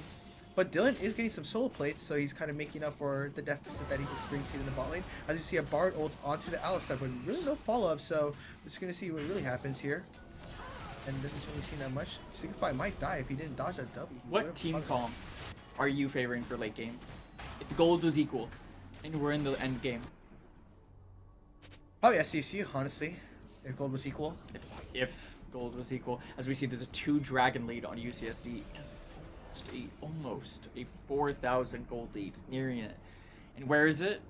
But Dylan is getting some solo plates, so he's kind of making up for the deficit that he's experiencing in the bot lane. As you see a Bard ult onto the Alistar, but really no follow-up, so we're just going to see what really happens here. And this isn't really seen that much. Signify might die if he didn't dodge that W. What team comp are you favoring for late game? If the gold was equal, And we're in the end game. Probably SCSU, honestly, if gold was equal. If gold was equal. As we see, there's a 2 dragon lead on UCSD. Almost a 4,000 gold lead, nearing it. And where is it?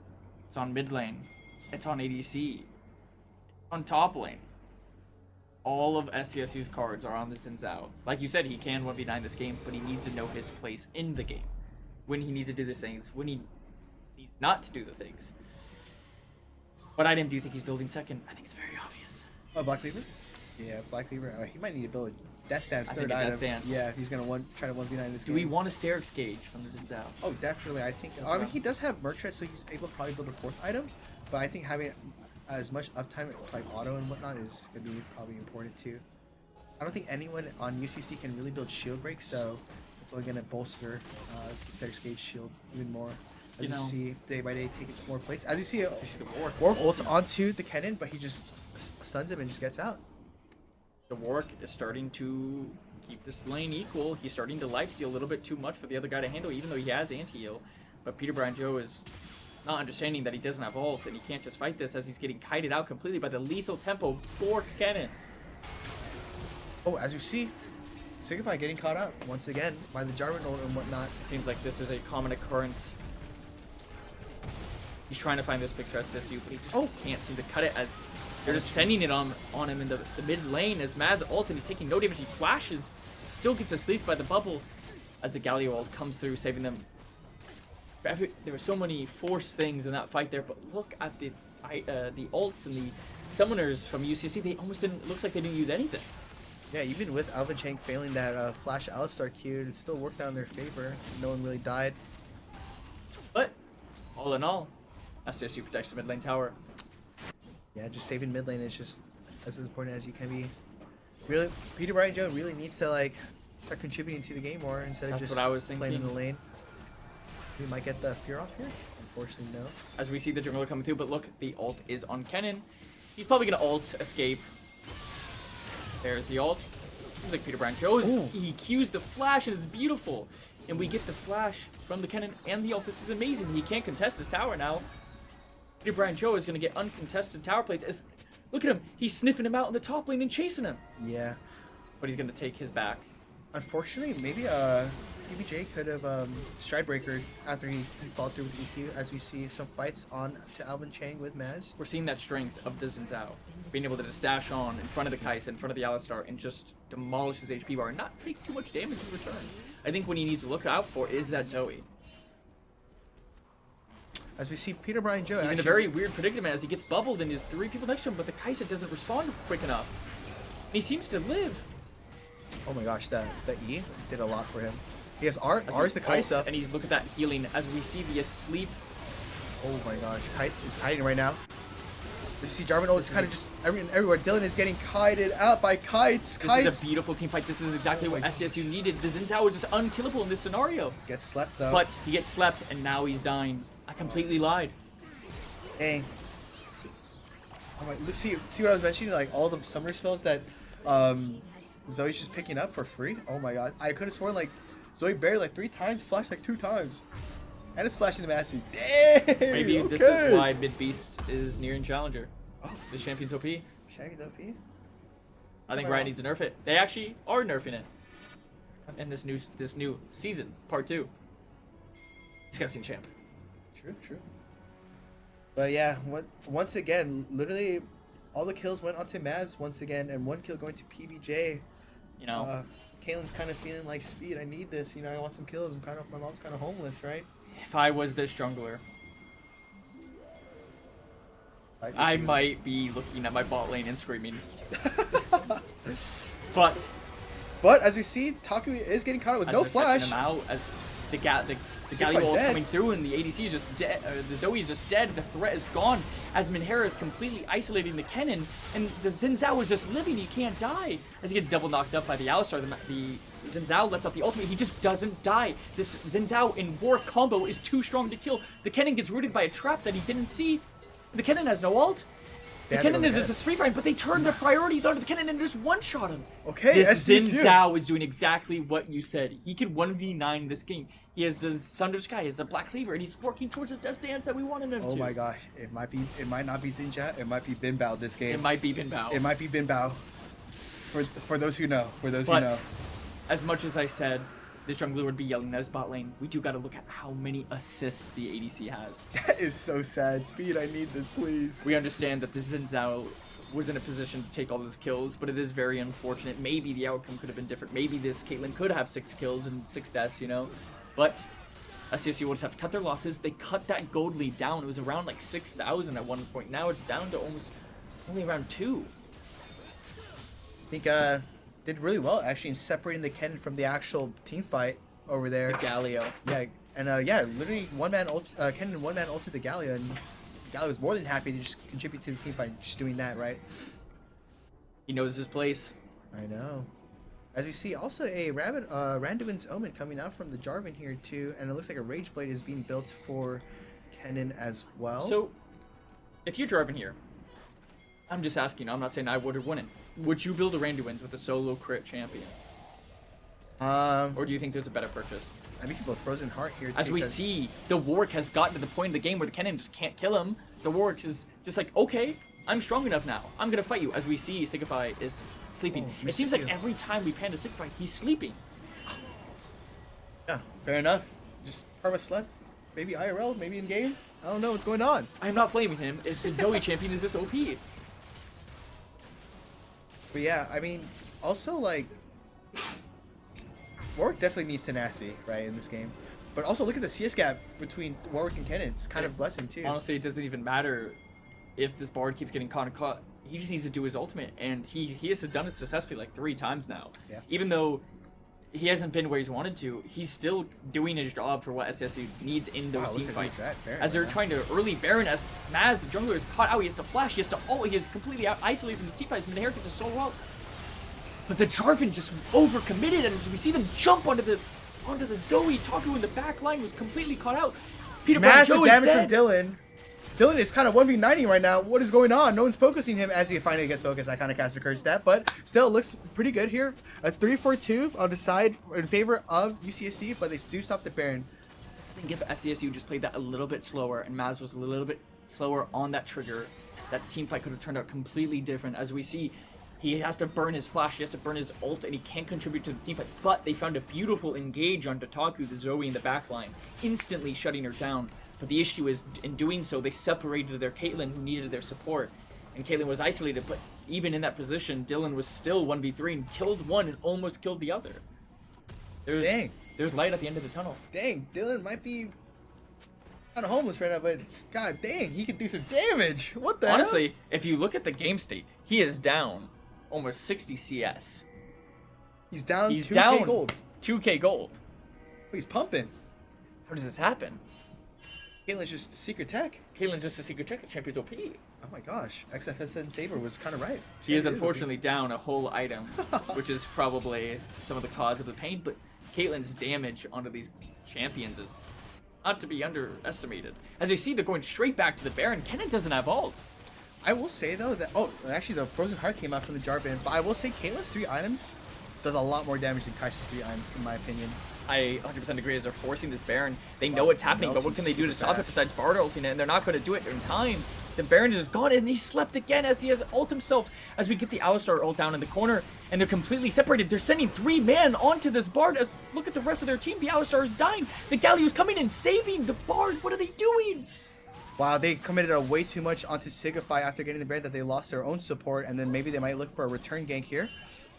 It's on mid lane. It's on ADC. On top lane. All of SCSU's cards are on the Xin Zhao. Like you said, he can 1v9 this game, but he needs to know his place in the game. When he needs to do the things, when he needs not to do the things. What item do you think he's building second? I think it's very obvious. Oh, Black Cleaver? Yeah, Black Cleaver. He might need to build a Death Stance third a item. Death Stance. Yeah, if he's going to try to 1v9 this Do game. we want a Sterix gauge from the Xin Zhao? Oh, definitely. I think. I mean, he does have Merc Tread, so he's able to probably build a 4th item. But I think having as much uptime like auto and whatnot is going to be probably important too. I don't think anyone on UCC can really build shield break, so it's only going to bolster the Sterix gauge shield even more. As you see day by day taking some more plates. As you see, the Warwick ults onto the cannon, but he just stuns him and just gets out. The Warwick is starting to keep this lane equal. He's starting to lifesteal a little bit too much for the other guy to handle, even though he has anti-heal. But Peter Brian Joe is not understanding that he doesn't have ults, and he can't just fight this as he's getting kited out completely by the lethal tempo Bork cannon. Oh, as you see, Signify getting caught out once again by the Jarvan ult and whatnot. It seems like this is a common occurrence. He's trying to find this big stretch to you, but he just can't seem to cut it as they're just sending it on him in the mid lane as Maz ult and he's taking no damage. He flashes, still gets asleep by the bubble as the Galio ult comes through, saving them. There were so many forced things in that fight there, but look at the ults and the summoners from UCSC. They almost didn't. Looks like they didn't use anything. Yeah, even with Alvin Chang failing that Flash Alistar Q, it still worked out in their favor. No one really died. But all in all, SCSU protects the mid lane tower. Yeah, just saving mid lane is just as important as you can be. Really, Peter Brian Joe really needs to like start contributing to the game more instead of just what I was thinking. playing in the lane. We might get the fear off here. Unfortunately, no. As we see the jungler coming through, but look, the ult is on Kennen. He's probably gonna ult, escape. There's the ult. Seems like Peter Brian Joe he cues the flash and it's beautiful. And we get the flash from the Kennen and the ult. This is amazing. He can't contest his tower now. Peter Brian Joe is gonna get uncontested tower plates. Look at him. He's sniffing him out in the top lane and chasing him. Yeah. But he's gonna take his back. Unfortunately, maybe PBJ could have stride breaker after he followed through with EQ, as we see some fights on to Alvin Chang with Maz. We're seeing that strength of the Xin Zhao, being able to just dash on in front of the Kais, in front of the Alistar, and just demolish his HP bar and not take too much damage in return. I think what he needs to look out for is that Zoe. As we see Peter Brian Joe, he's in a very weird predicament as he gets bubbled and there's 3 people next to him, but the Kaisa doesn't respond quick enough. And he seems to live. Oh my gosh, that E did a lot for him. He has R. R's the Kaisa. And look at that healing as we see the asleep. Oh my gosh, Kite is hiding right now. You see Jarvan ult is kind of just everywhere. Dylan is getting kited out by kites. This is a beautiful team fight. This is exactly what SCSU needed. The Xin Zhao is just unkillable in this scenario. Gets slept though. But he gets slept and now he's dying. I completely lied. Dang. I'm like, let's see what I was mentioning, like all the summer spells that Zoe's just picking up for free. Oh my god. I could have sworn like Zoe buried like 3 times, flashed like 2 times. And it's flashing the mastery. Dang! Maybe this is why Mid Beast is nearing Challenger. Oh. This champion's OP. Champion's OP? I think Riot needs to nerf it. They actually are nerfing it. In this new season, part 2. Discussing champ. True. But yeah, once again, literally all the kills went onto Maz once again, and 1 kill going to PBJ. You know, Kalen's kind of feeling like, speed, I need this. You know, I want some kills. My mom's kind of homeless, right? If I was this jungler, I might be looking at my bot lane and screaming. But as we see, Taku is getting caught up with no flash. Him out as the Galio is coming through and the ADC is just dead. The Zoe is just dead. The threat is gone as Minhera is completely isolating the Kennen, and the Xin Zhao is just living. He can't die as he gets double knocked up by the Alistar. The Xin Zhao lets out the ultimate. He just doesn't die. This Xin Zhao in war combo is too strong to kill. The Kennen gets rooted by a trap that he didn't see. The Kennen has no ult. The Kennen is a free fight, but they turned their priorities onto the Kennen and just one-shot him. Okay, this Xin Zhao is doing exactly what you said. He could 1v9 this game. He has the Thunder Sky, he has the Black Cleaver, and he's working towards the Death Dance that we wanted him to. Oh my gosh, it might not be Xin Zhao, it might be Bin Bao this game. It might be Bin Bao. It might be Bin Bao. For those who know, who know. As much as I said this jungler would be yelling at his bot lane, we do gotta look at how many assists the ADC has. That is so sad. Speed, I need this, please. We understand that this Xin Zhao was in a position to take all those kills, but it is very unfortunate. Maybe the outcome could have been different. Maybe this Caitlyn could have 6 kills and 6 deaths, you know? But SCSU will just have to cut their losses. They cut that gold lead down. It was around like 6,000 at one point. Now it's down to almost only around 2. I think did really well actually in separating the Kennen from the actual team fight over there. The Galio. Yeah, and literally Kennen one-man ulted the Galio, and Galio was more than happy to just contribute to the team fight just doing that, right? He knows his place. I know. As we see, also a Randuin's Omen coming out from the Jarvan here too, and it looks like a Rage Blade is being built for Kennen as well. So, if you're Jarvan here, I'm just asking, I'm not saying I would or wouldn't. Would you build a Randuin's with a solo crit champion? Or do you think there's a better purchase? I mean, you can build Frozen Heart here too. As we see, the Warwick has gotten to the point in the game where the Kennen just can't kill him. The Warwick is just like, okay, I'm strong enough now. I'm gonna fight you. As we see, Signify is sleeping. Oh, it seems like every time we pan to Signify, he's sleeping. Yeah, fair enough. Just perma slept. Maybe IRL, maybe in game. I don't know what's going on. I'm not flaming him. If the Zoe champion is this OP. But yeah, I mean, also like, Warwick definitely needs tenacity, right, in this game. But also look at the CS gap between Warwick and Kennen. It's kind of lessened too. Honestly, it doesn't even matter if this Bard keeps getting caught. He just needs to do his ultimate, and he has done it successfully like 3 times now. Yeah. Even though he hasn't been where he's wanted to, he's still doing his job for what SSU needs in those team fights. As they're trying to early Baron, as Maz, the jungler, is caught out, he has to flash, he has to ult, he is completely isolated from this team fight. His mid-air gets so well. But the Jarvan just overcommitted, and we see them jump onto the Zoe. Taku in the back line was completely caught out. Peter Massive Joe damage is dead. from Dylan. Dylan is kind of 1v90 right now. What is going on? No one's focusing him as he finally gets focused. I kind of cast a curse stat, but still it looks pretty good here. A 3-4-2 on the side in favor of UCSD, but they do stop the Baron. I think if SCSU just played that a little bit slower and Maz was a little bit slower on that trigger, that team fight could have turned out completely different. As we see, he has to burn his flash, he has to burn his ult, and he can't contribute to the team fight. But they found a beautiful engage on Taku, the Zoe in the backline, instantly shutting her down. But the issue is, in doing so, they separated their Caitlyn, who needed their support. And Caitlyn was isolated, but even in that position, Dylan was still 1v3 and killed one and almost killed the other. There's light at the end of the tunnel. Dang, Dylan might be kind of homeless right now, but god dang, he could do some damage. What the hell? Honestly, if you look at the game state, he is down almost 60 CS. He's down 2k down gold. 2k gold. He's pumping. How does this happen? Caitlyn's just secret tech. Caitlyn's just a secret check. The champion's OP. Oh my gosh, XFSN Saber was kind of right. She is unfortunately down a whole item, which is probably some of the cause of the pain, but Caitlyn's damage onto these champions is not to be underestimated. As you see, they're going straight back to the Baron. Kennen doesn't have ult. I will say though that actually the Frozen Heart came out from the Jarvan, but I will say Caitlyn's 3 items does a lot more damage than Kai'Sa's 3 items in my opinion. I 100% agree. As they're forcing this Baron, they know what's happening, but what can they do to stop it besides Bard ulting it? And they're not going to do it in time. The Baron is gone, and he slept again as he has ult himself. As we get the Alistar ult down in the corner, and they're completely separated. They're sending 3 men onto this Bard. As look at the rest of their team. The Alistar is dying. The Galio is coming and saving the Bard. What are they doing? Wow, they committed a way too much onto Signify after getting the Baron that they lost their own support, and then maybe they might look for a return gank here.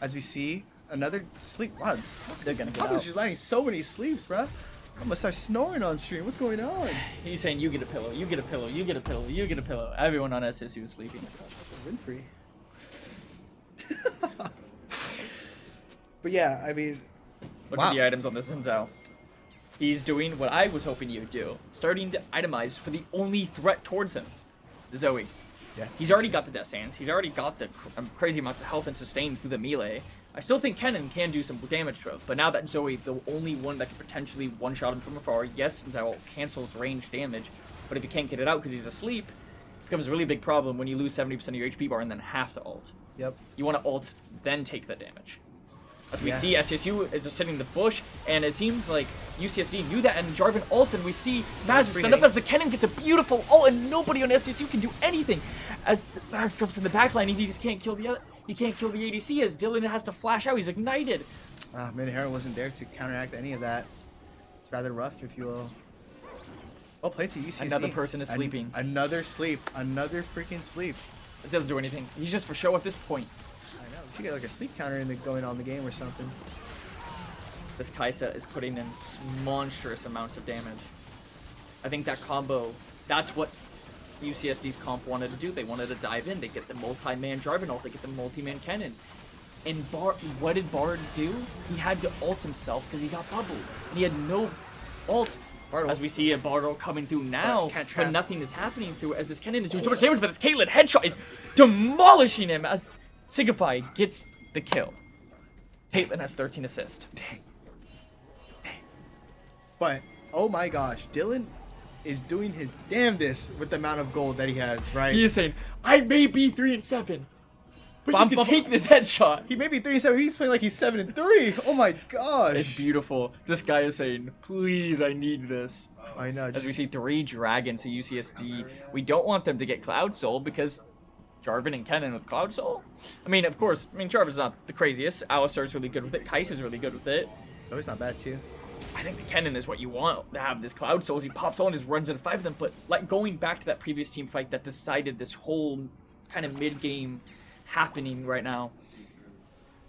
As we see another sleep. Wow, they're gonna get out. out. Just landing so many sleeps, bro. I'm gonna start snoring on stream. What's going on? He's saying, you get a pillow, you get a pillow, you get a pillow, you get a pillow. Everyone on SSU is sleeping. Winfrey. But yeah, I mean, look at the items on this Xin Zhao. He's doing what I was hoping he would do, starting to itemize for the only threat towards him, the Zoe. Yeah. He's already got the Death Sands. He's already got the crazy amounts of health and sustain through the melee. I still think Kennen can do some damage to him, but now that Zoe, the only one that could potentially one-shot him from afar, yes, Zhao cancels range damage, but if he can't get it out because he's asleep, becomes a really big problem when you lose 70% of your HP bar and then have to ult. Yep. You want to ult, then take the damage. As we Yeah. see, SSU is just sitting in the bush, and it seems like UCSD knew that, and Jarvan ult, and we see Maz is stand up as the Kennen gets a beautiful ult, and nobody on SSU can do anything. As Maz jumps in the backline, he just can't kill the ADC, as Dylan has to flash out, he's ignited. BadHair wasn't there to counteract any of that. It's rather rough, if you will. Well played to UCSD. Another person is sleeping. Another sleep. Another freaking sleep. It doesn't do anything. He's just for show at this point. I know. We should get like a sleep counter going on the game or something. This Kaisa is putting in monstrous amounts of damage. I think that combo, that's what UCSD's comp wanted to do. They wanted to dive in. They get the multi-man Jarvan ult. They get the multi-man Kennen. And what did Bard do? He had to ult himself because he got bubbled. And he had no ult. Bartle. As we see a Bartle coming through now, Can't but trap. nothing is happening through as this Kennen is doing so much damage, but this Caitlyn headshot is demolishing him as Signify gets the kill. Caitlyn has 13 assists. Dang. But, oh my gosh, Dylan is doing his damnedest with the amount of gold that he has, right? He is saying, I may be 3-7, but Bum, you bum, can take this headshot. He may be 37, he's playing like he's 7-3. Oh my gosh. It's beautiful. This guy is saying, please, I need this. I know. As we see 3 dragons to UCSD, we don't want them to get Cloud Soul because Jarvan and Kennen with Cloud Soul. I mean, of course, Jarvan's not the craziest. Alistar's really good with it. Kai'Sa's really good with it. So he's not bad too. I think the Kennen is what you want to have this Cloud Souls. He pops all and just runs into 5 of them. But like going back to that previous team fight that decided this whole kind of mid-game happening right now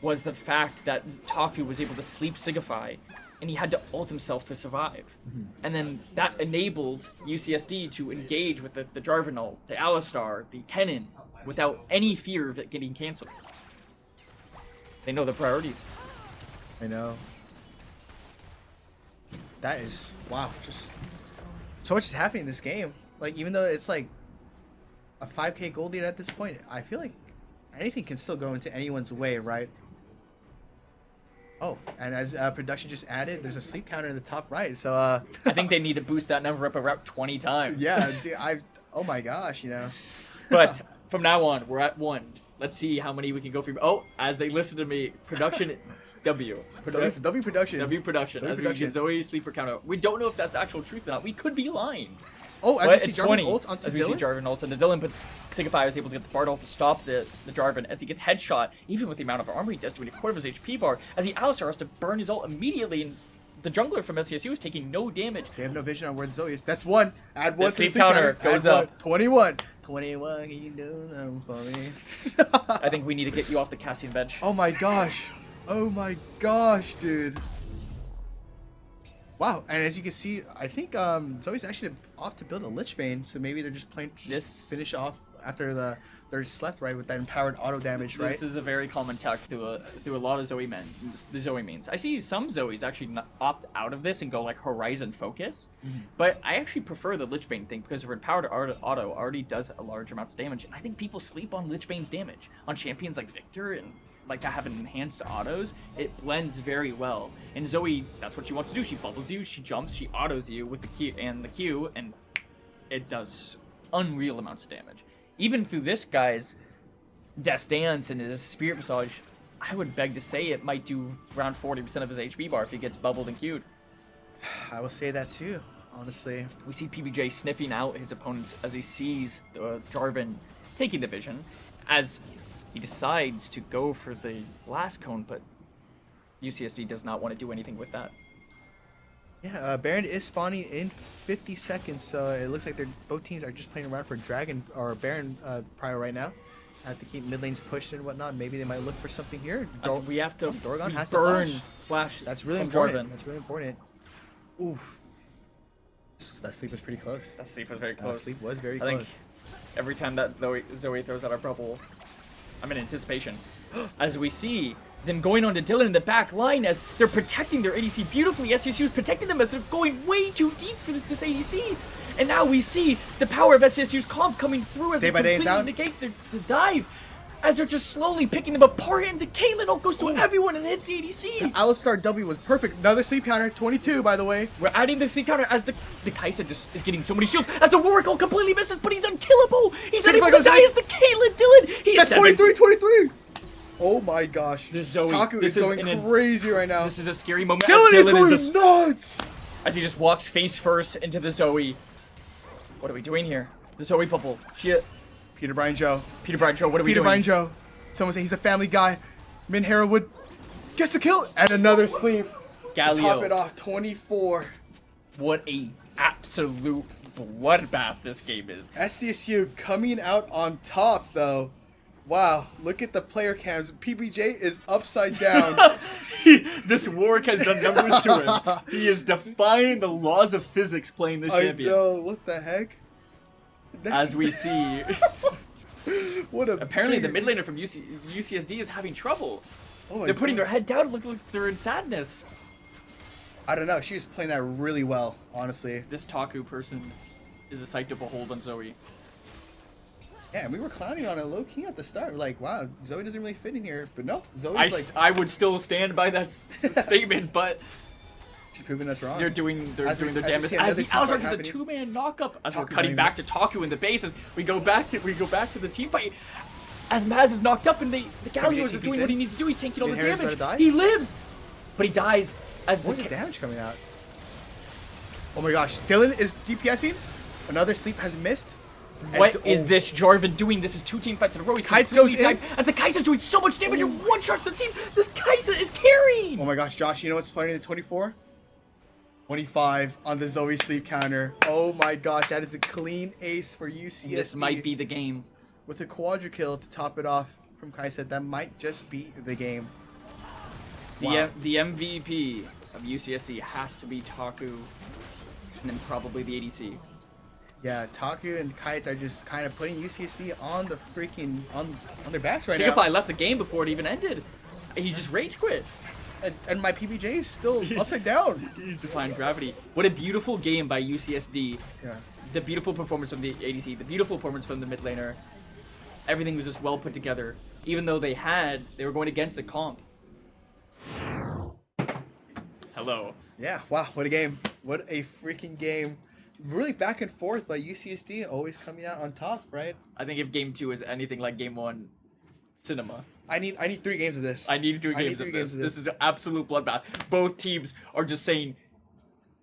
was the fact that Taku was able to sleep Signify and he had to ult himself to survive. And then that enabled UCSD to engage with the Jarvan ult, the Alistar, the Kennen without any fear of it getting cancelled. They know the priorities. I know. That is, wow, just so much is happening in this game. Like, even though it's like a 5k gold lead at this point, I feel like anything can still go into anyone's way, right? Oh, and as production just added, there's a sleep counter in the top right. So I think they need to boost that number up around 20 times. yeah, dude, oh my gosh, you know. But from now on, we're at 1. Let's see how many we can go for. Oh, as they listen to me, production W. W production. W production. As we get Zoe sleeper counter. We don't know if that's actual truth or not. We could be lying. Oh, as But we see it's Jarvan 20. ult onto As we see Dylan. Jarvan ult onto Dylan, but Signify is able to get the Bard ult to stop the Jarvan as he gets headshot, even with the amount of armor he does to a quarter of his HP bar, as the Alistar has to burn his ult immediately, and the jungler from SCSU is taking no damage. They have no vision on where the Zoe is. That's 1. Add 1 The to the sleep sleep counter counter. goes Add 1. up. 21. 21, can you do something for me? I think we need to get you off the Cassian bench. Oh my gosh. Oh my gosh, dude. Wow, and as you can see, I think Zoe's actually opt to build a Lich Bane, so maybe they're just playing to just finish off after they're slept, right, with that empowered auto damage, right? This is a very common tech through a lot of Zoe the Zoe mains. I see some Zoes actually opt out of this and go like Horizon focus, but I actually prefer the Lich Bane thing because her empowered auto already does a large amount of damage. And I think people sleep on Lich Bane's damage on champions like Victor and like to have enhanced autos. It blends very well. And Zoe, that's what she wants to do. She bubbles you, she jumps, she autos you with the Q and it does unreal amounts of damage. Even through this guy's Death Dance and his Spirit Visage, I would beg to say it might do around 40% of his HP bar if he gets bubbled and queued. I will say that too, honestly. We see PBJ sniffing out his opponents as he sees Jarvan taking the vision, as he decides to go for the blast cone, but UCSD does not want to do anything with that. Yeah, Baron is spawning in 50 seconds, so it looks like both teams are just playing around for Dragon or Baron prio right now. Have to keep mid lanes pushed and whatnot. Maybe they might look for something here. We have to Dorgon has to burn flash. flash. That's really from important. Jarvan. That's really important. Oof. That sleep was pretty close. That sleep was very close. Sleep was very I close. think every time that Zoe throws out our bubble, I'm in anticipation. As we see them going on to Dylan in the back line as they're protecting their ADC beautifully. SCSU is protecting them as they're going way too deep for this ADC. And now we see the power of SCSU's comp coming through as they completely negate the dive. as they're just slowly picking them apart, and the Caitlyn goes through everyone and hits the ADC. Alistar W was perfect. Another sleep counter, 22 by the way. We're adding the sleep counter as the Kaisa just is getting so many shields, as the Warwick ult completely misses, but he's unkillable. He's not even gonna die as the Caitlyn Dylan. He's That's 23. Oh my gosh. The Zoe. Taku This is going crazy right now. This is a scary moment. Dylan is going just nuts. as he just walks face first into the Zoe. What are we doing here? The Zoe bubble. Peter Bryan Joe. Peter Bryan Joe, what are we Peter doing? Bryan Joe. Someone say he's a family guy. Minhara Wood gets the kill and another sleep. Galio. To top it off, 24. What a absolute bloodbath this game is. SCSU coming out on top though. Wow, look at the player cams. PBJ is upside down. This Warwick has done numbers to him. He is defying the laws of physics playing this champion. I know, what the heck? As we see, what a apparently the mid laner from UCSD is having trouble. Oh, They're putting their head down, look like they're in sadness. I don't know, she was playing that really well, honestly. This Taku person is a sight to behold on Zoe. Yeah, we were clowning on it low-key at the start. We're like, wow, Zoe doesn't really fit in here. But no, Zoe's I would still stand by that statement, but she's proving us wrong. they're doing their damnest. see As another the team fight Alistar gets a happening. two-man knockup, as we're Taku's cutting not back to Taku in the bases, we go back to the team fight. As Maz is knocked up and the Galio is just doing what he needs to do. He's taking all the Minhara's damage. gonna die? He lives, but he dies as Where's the the damage coming out? Oh my gosh, Dylan is DPSing. Another sleep has missed. What is this Jarvan doing? This is two team fights in a row. He's Kites completely goes in. tagged, as the Kai'Sa's doing so much damage and one shots the team. This Kaisa is carrying. Oh my gosh, Josh, you know what's funny? The 24? 25 on the Zoe sleep counter. Oh my gosh, that is a clean ace for UCSD. This might be the game. With a quadra kill to top it off from Kaisa, that might just be the game. Wow. The MVP of UCSD has to be Taku, and then probably the ADC. Yeah, Taku and Kites are just kind of putting UCSD on the freaking on their backs right Signify now. left the game before it even ended. He just rage quit. And my PBJ is still upside down. He's defying gravity. What a beautiful game by UCSD. Yeah. The beautiful performance from the ADC, the beautiful performance from the mid laner. Everything was just well put together. Even though they were going against the comp. Hello. Yeah, wow, what a game. What a freaking game. Really back and forth, but UCSD always coming out on top, right? I think if game 2 is anything like game 1, cinema. I need 3 games of this. I need 3 games of this. This is an absolute bloodbath. Both teams are just saying,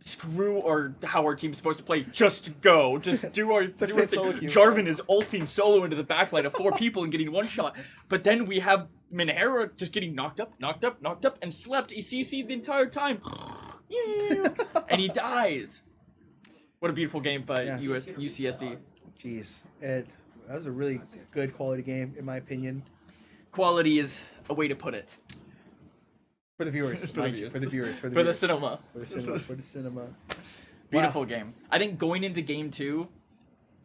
screw or how our team's supposed to play. Just go. Just do our thing. Jarvan is ulting solo into the backline of 4 people and getting one shot. But then we have Minhara just getting knocked up, and slept. He CC'd the entire time. And he dies. What a beautiful game by UCSD. Jeez. That was a really good quality game, in my opinion. Quality is a way to put it. For the viewers. For the viewers. For the viewers. For the cinema. For the cinema. For the cinema. Beautiful game. I think going into game 2,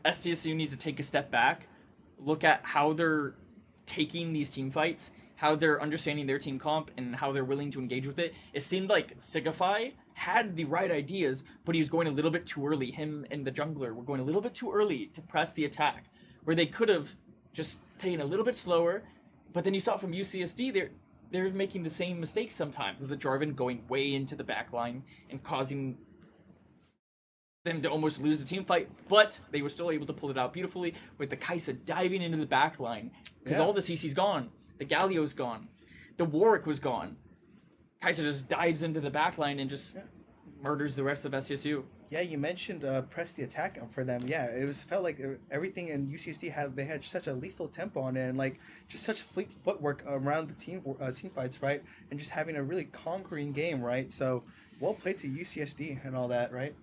STSU needs to take a step back, look at how they're taking these team fights, how they're understanding their team comp, and how they're willing to engage with it. It seemed like Signify had the right ideas, but he was going a little bit too early. Him and the jungler were going a little bit too early to press the attack, where they could have just taken a little bit slower. But then you saw from UCSD, they're making the same mistakes sometimes, with the Jarvan going way into the back line and causing them to almost lose the team fight, but they were still able to pull it out beautifully with the Kaisa diving into the back line, because all the CC's gone, the Galio's gone, the Warwick was gone. Kaisa just dives into the back line and just murders the rest of SCSU. Yeah, you mentioned press the attack for them. Yeah, it felt like everything in UCSD had such a lethal tempo on it, and like just such fleet footwork around the team fights, right? And just having a really conquering game, right? So well played to UCSD and all that, right?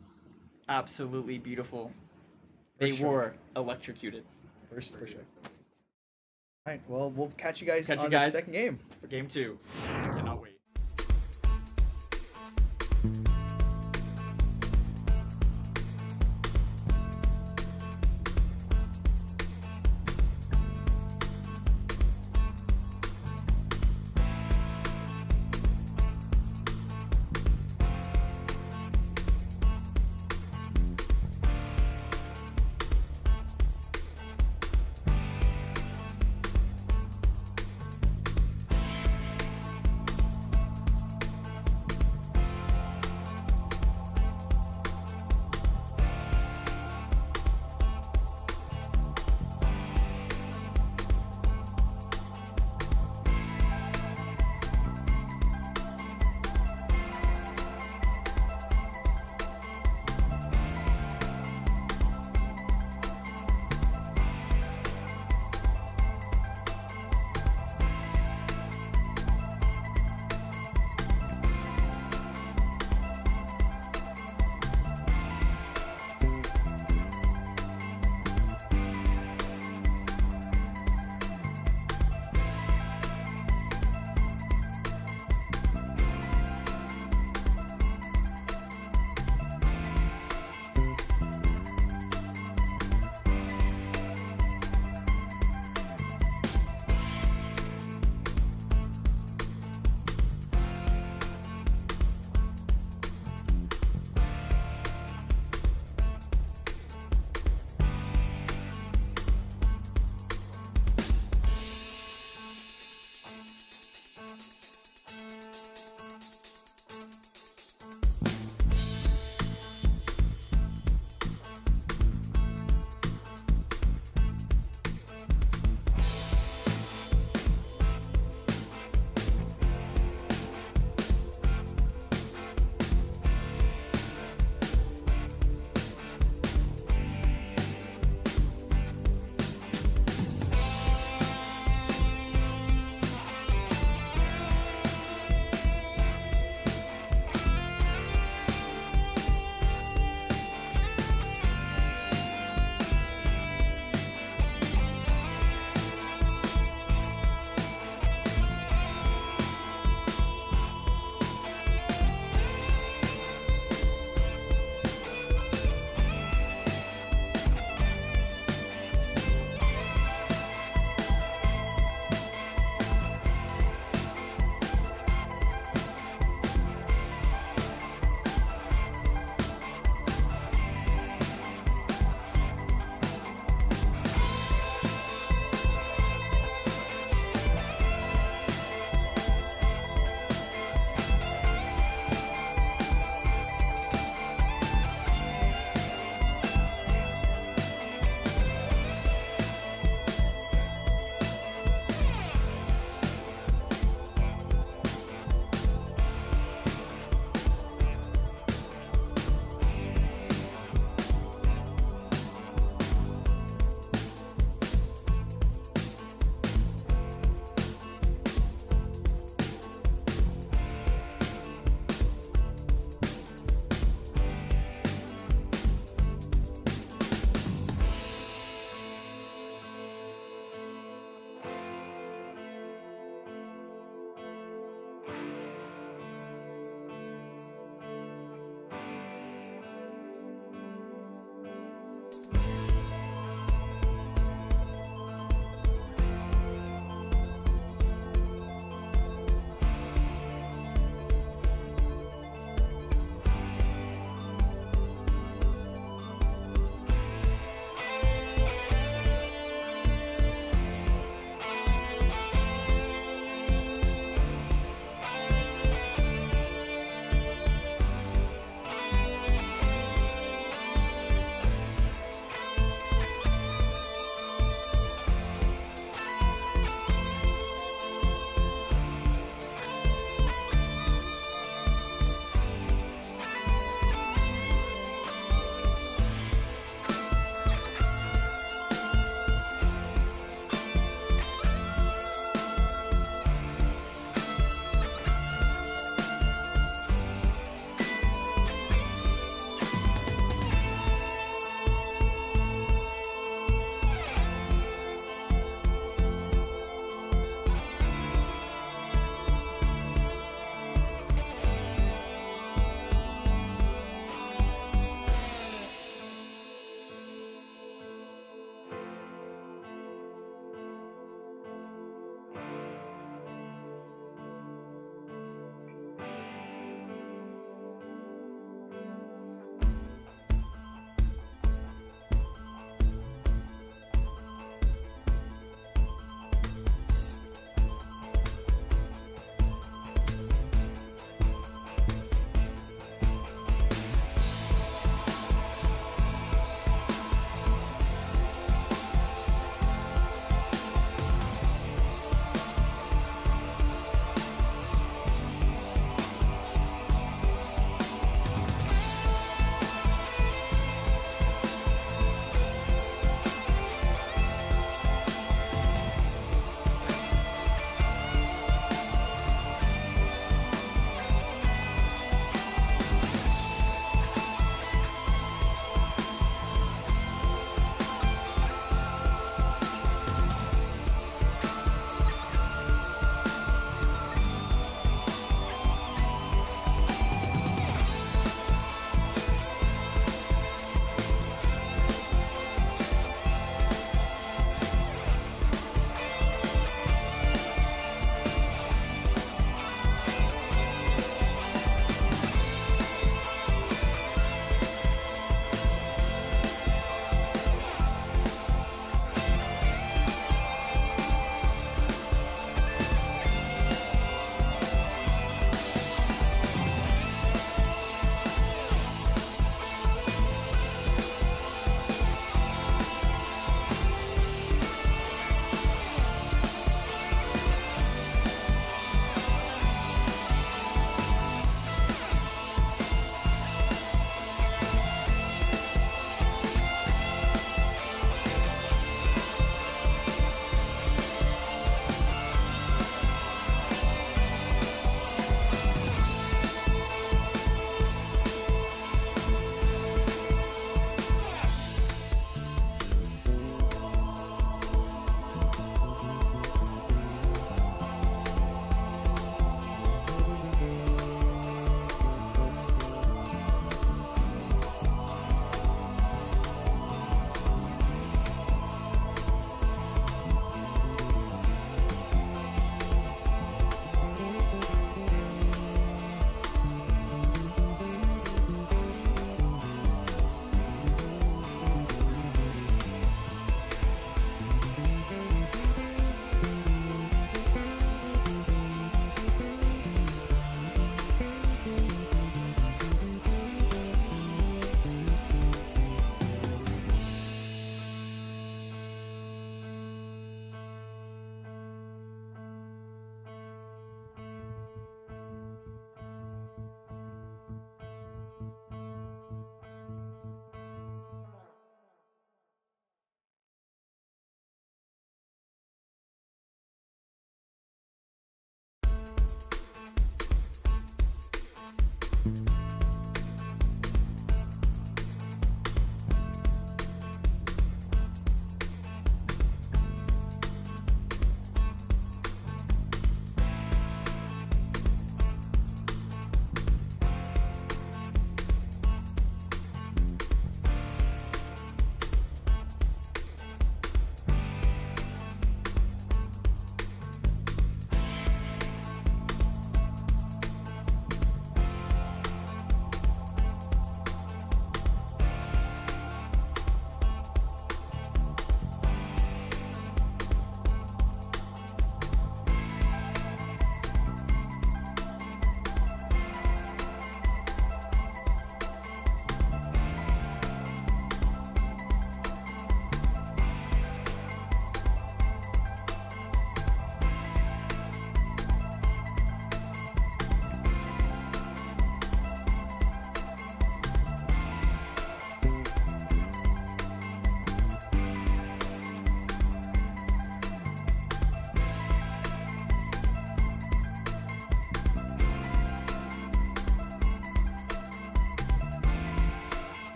Absolutely beautiful. They were electrocuted. For sure. All right, well, we'll catch you guys the second game. For game 2. I cannot wait.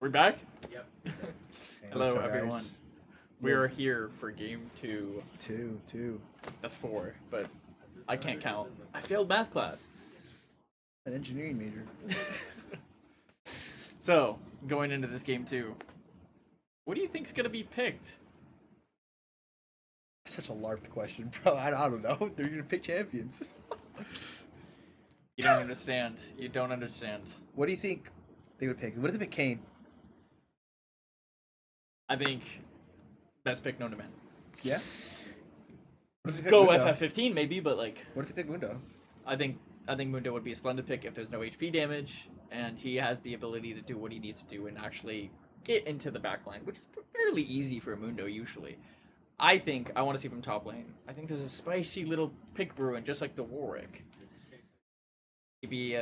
We're back? Yep. Hey, Hello, what's up, everyone. guys? We're here for game 2. Two. That's 4, but I can't count. I failed math class. An engineering major. So, going into this game 2, what do you think's gonna be picked? Such a LARP question, bro. I don't know. They're gonna pick champions. You don't understand. You don't understand. What do you think they would pick? What if they pick Kane? I think best pick known to man. Yeah. What if they pick Go Mundo? FF15 maybe, but like What if they pick Mundo? I think Mundo would be a splendid pick if there's no HP damage and he has the ability to do what he needs to do and actually get into the back line, which is fairly easy for Mundo usually. I think I want to see from top lane. I think there's a spicy little pick brewing just like the Warwick. Maybe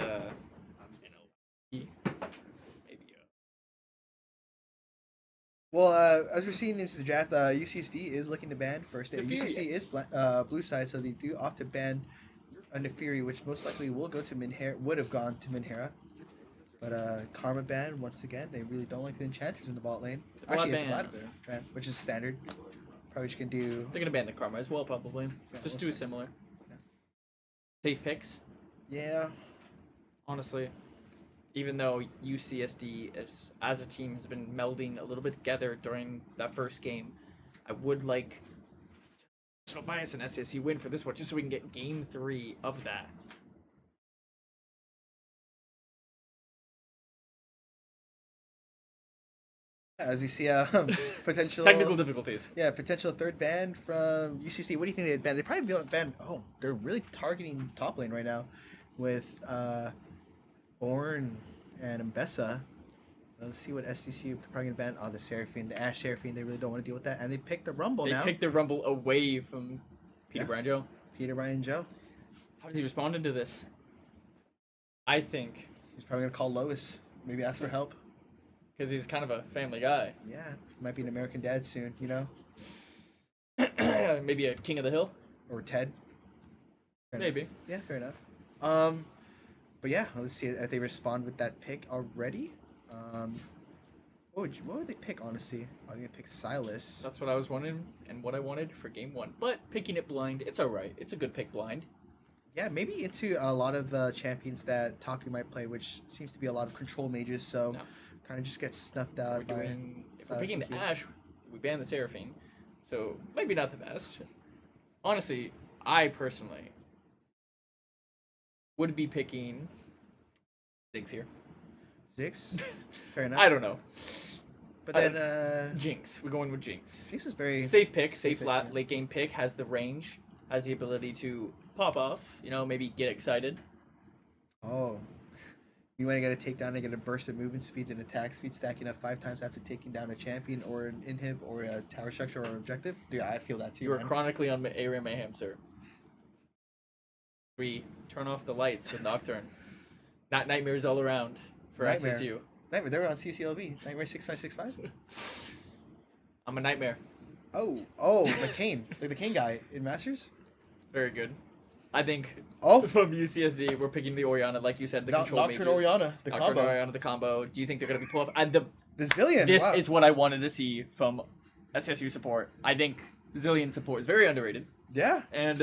Well, as we're seeing into the draft, UCSD is looking to ban first. Nefiri. UCSD is blue side, so they do opt to ban a Nefiri, which most likely will go to Minhera. Would have gone to Minhera, but Karma ban once again. They really don't like the enchanters in the bot lane. The Actually, Vlad it's ban. Vlad, which is standard. Probably just gonna do. They're gonna ban the Karma as well, probably. Yeah, Just we'll do see. similar. Yeah. Safe picks, Yeah. honestly. Even though UCSD as a team has been melding a little bit together during that first game, I would like personal bias and SSU win for this one, just so we can get game 3 of that. As we see, potential Technical difficulties. Yeah, potential third ban from UCSD. What do you think they'd ban? They probably ban. Oh, they're really targeting top lane right now, with Ornn and Mbessa. Let's see what SDC are probably gonna ban. Oh, the Seraphine, the Ash Seraphine. They really don't want to deal with that, and they picked the Rumble They now. picked the Rumble away from Peter Yeah. Branjo. Peter Ryan Joe. How does he respond into this? I think He's probably gonna call Lois. Maybe ask for help. because he's kind of a family guy. Yeah, might be an American Dad soon, you know, Maybe a King of the Hill. or Ted. Fair enough. Maybe. Yeah, fair enough. But yeah, let's see if they respond with that pick already. What would they pick? Honestly, I'm gonna pick Silas. That's what I was wanting and what I wanted for game 1. But picking it blind, it's alright. It's a good pick blind. Yeah, maybe into a lot of the champions that Taku might play, which seems to be a lot of control mages. So No. kind of just gets snuffed out If we're by. picking Silas the Miki. Ash, we ban the Seraphine. So maybe not the best. Honestly, I personally would be picking Ziggs here. Ziggs. Fair enough. I don't know. But I then Jinx. We're going with Jinx. Jinx is very Safe pick, safe pick, yeah. late game pick, has the range, has the ability to pop off, maybe get excited. Oh. You want to get a takedown and get a burst of movement speed and attack speed stacking up 5 times after taking down a champion or an inhib or a tower structure or an objective? Dude, I feel that too. You are man. chronically on Area Mayhem, sir. We turn off the lights with Nocturne. Not nightmares all around for Nightmare. SSU. Nightmare, they were on CCLB. Nightmare 6565? I'm a nightmare. Oh, the Kane. Like the Kane guy in Masters? Very good. I think Oh, from UCSD, we're picking the Oriana, like you said, the control Nocturne mages. Oriana, the Nocturne combo. Oriana, the combo. Do you think they're going to be pull off? And The Zillion. this wow. is what I wanted to see from SSU support. I think Zillion support is very underrated Yeah, and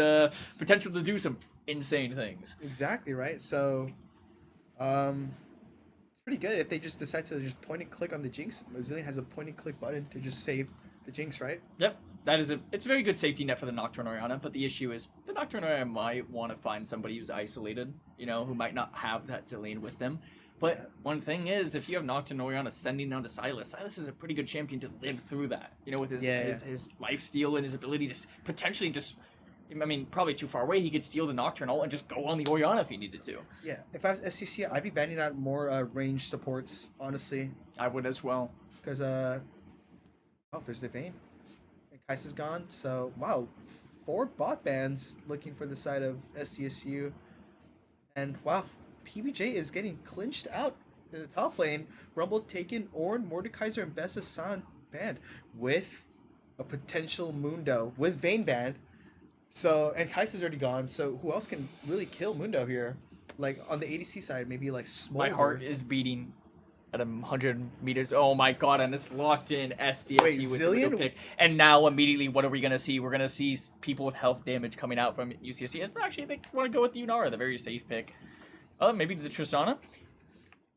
potential to do some insane things. exactly right. So, it's pretty good if they just decide to just point and click on the Jinx. Zillion has a point and click button to just save the Jinx, right? Yep, it's a very good safety net for the Nocturne Oriana, but the issue is the Nocturne Oriana might want to find somebody who's isolated, who might not have that Zillion with them. But Yeah. one thing is, if you have Nocturne Oriana sending down to Silas, Silas is a pretty good champion to live through that, with his Yeah, his lifesteal and his ability to potentially just, probably too far away, he could steal the Nocturne ult and just go on the Oriana if he needed to. Yeah. If I was SCC, I'd be banning out more range supports, honestly. I would as well. Because, there's the Vayne. And Kaisa's gone. So, wow. 4 bot bans looking for the side of SCSU. And, wow. PBJ is getting clinched out in the top lane. Rumble taken, Ornn, Mordekaiser, and Bessa San banned. With a potential Mundo. With Vayne banned. So, and Kaisa's already gone. So, who else can really kill Mundo here? Like, on the ADC side, maybe like Smolder. My heart is beating at 100 meters. Oh my god, and it's locked in SDSU Wait, with the Zillion? middle pick. And now immediately, what are we gonna see? We're gonna see people with health damage coming out from UCSD. It's actually, they want to go with the Yunara, the very safe pick. Maybe the Tristana.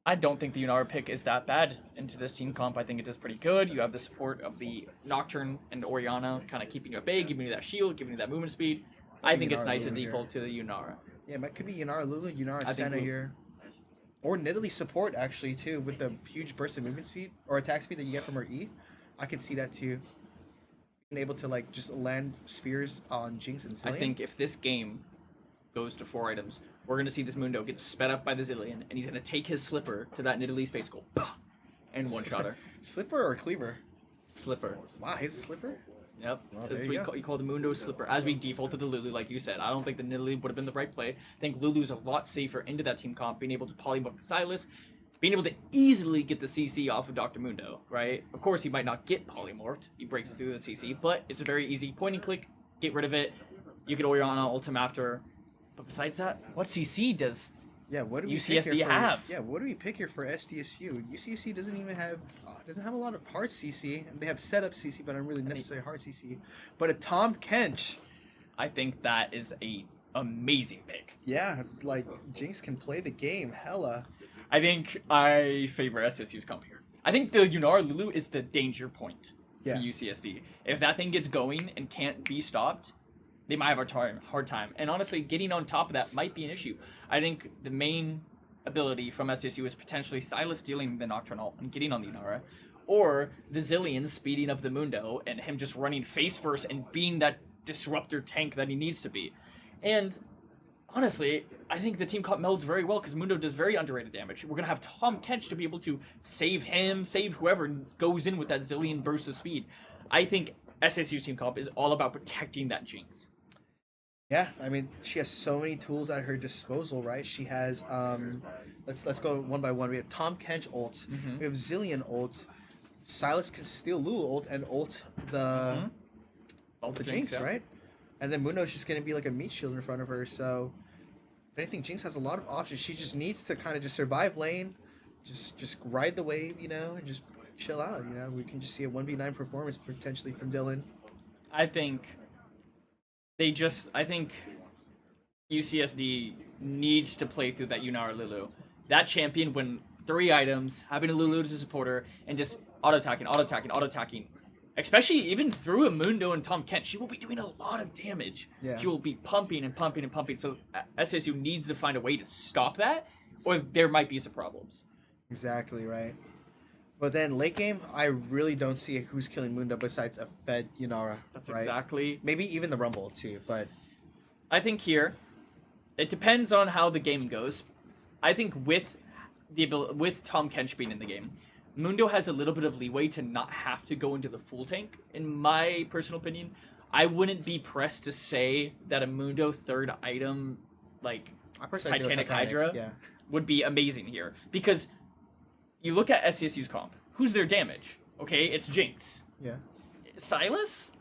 I don't think the Yunara pick is that bad into this team comp. I think it is pretty good. You have the support of the Nocturne and Orianna kind of keeping you at bay, giving you that shield, giving you that movement speed. I think it's Yunara nice to Lulu default to the Yunara. Yeah, it could be Yunara Lulu, Yunara I think Senna Lulu. here. Or Nidalee support, actually, too, with the huge burst of movement speed or attack speed that you get from her E. I can see that, too. Being able to, like, just land spears on Jinx and Zillion. I think if this game goes to 4 items, we're going to see this Mundo get sped up by the Zillion, and he's going to take his Slipper to that Nidalee's face, go, bah, and one-shot her. Slipper or Cleaver? Slipper. Wow, he's a Slipper? Yep. Well, That's there what you go. you call the Mundo Slipper. As we defaulted to Lulu, like you said, I don't think the Nidalee would have been the right play. I think Lulu's a lot safer into that team comp, being able to polymorph the Silas, being able to easily get the CC off of Dr. Mundo, right? Of course, he might not get polymorphed. He breaks through the CC, but it's a very easy point and click, get rid of it. You could Orianna ult him after. But besides that, what CC does Yeah, what do we pick UCSD here for, have? Yeah, what do we pick here for SDSU? UCSD doesn't even have a lot of hard CC. They have setup CC, but not really necessarily hard CC. But a Tom Kench, I think that is a amazing pick. yeah, like Jinx can play the game, hella. I think I favor SSU's comp here. I think the Yunara Lulu is the danger point Yeah. for UCSD. If that thing gets going and can't be stopped, they might have a hard time. And honestly, getting on top of that might be an issue. I think the main ability from SSU is potentially Silas stealing the Nocturnal and getting on the Yunara, or the Zillion speeding up the Mundo and him just running face first and being that disruptor tank that he needs to be. And honestly, I think the team comp melds very well because Mundo does very underrated damage. We're going to have Tom Kench to be able to save him, save whoever goes in with that Zillion burst of speed. I think SSU's team comp is all about protecting that Jinx. Yeah, I mean, she has so many tools at her disposal, right? She has, let's go one by one. We have Tom Kench ult. We have Zillion ult. Silas can steal Lulu ult and ult the Jinx, yeah. right? And then Mundo's just going to be like a meat shield in front of her. So, if anything, Jinx has a lot of options. She just needs to kind of just survive lane, just ride the wave, you know, and just chill out, you know. We can just see a 1v9 performance potentially from Dylan. I think UCSD needs to play through that Yunara Lulu. That champion, when 3 items, having a Lulu as a supporter, and just auto-attacking. Especially even through a Mundo and Tom Kent, she will be doing a lot of damage. Yeah. She will be pumping and pumping and pumping. So SSU needs to find a way to stop that, or there might be some problems. Exactly, right. But then late game, I really don't see who's killing Mundo besides a fed Yunara. That's right? exactly. Maybe even the Rumble too, but I think here, it depends on how the game goes. I think with Tom Kench being in the game, Mundo has a little bit of leeway to not have to go into the full tank. In my personal opinion, I wouldn't be pressed to say that a Mundo third item, like I personally do a Titanic Hydra, yeah. would be amazing here. Because you look at SCSU's comp. Who's their damage? Okay, it's Jinx. Yeah. Silas?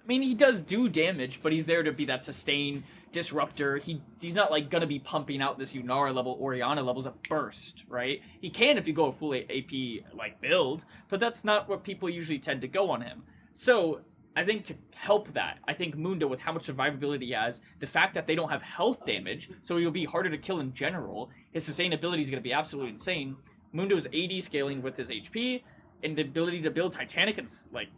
I mean, he does do damage, but he's there to be that sustain disruptor. He's not like gonna be pumping out this Yunara level, Orianna levels of burst, right? He can if you go a full AP like build, but that's not what people usually tend to go on him. So I think to help that, I think Mundo, with how much survivability he has, the fact that they don't have health damage, so he'll be harder to kill in general, his sustainability is gonna be absolutely insane. Mundo's AD scaling with his HP, and the ability to build Titanic and like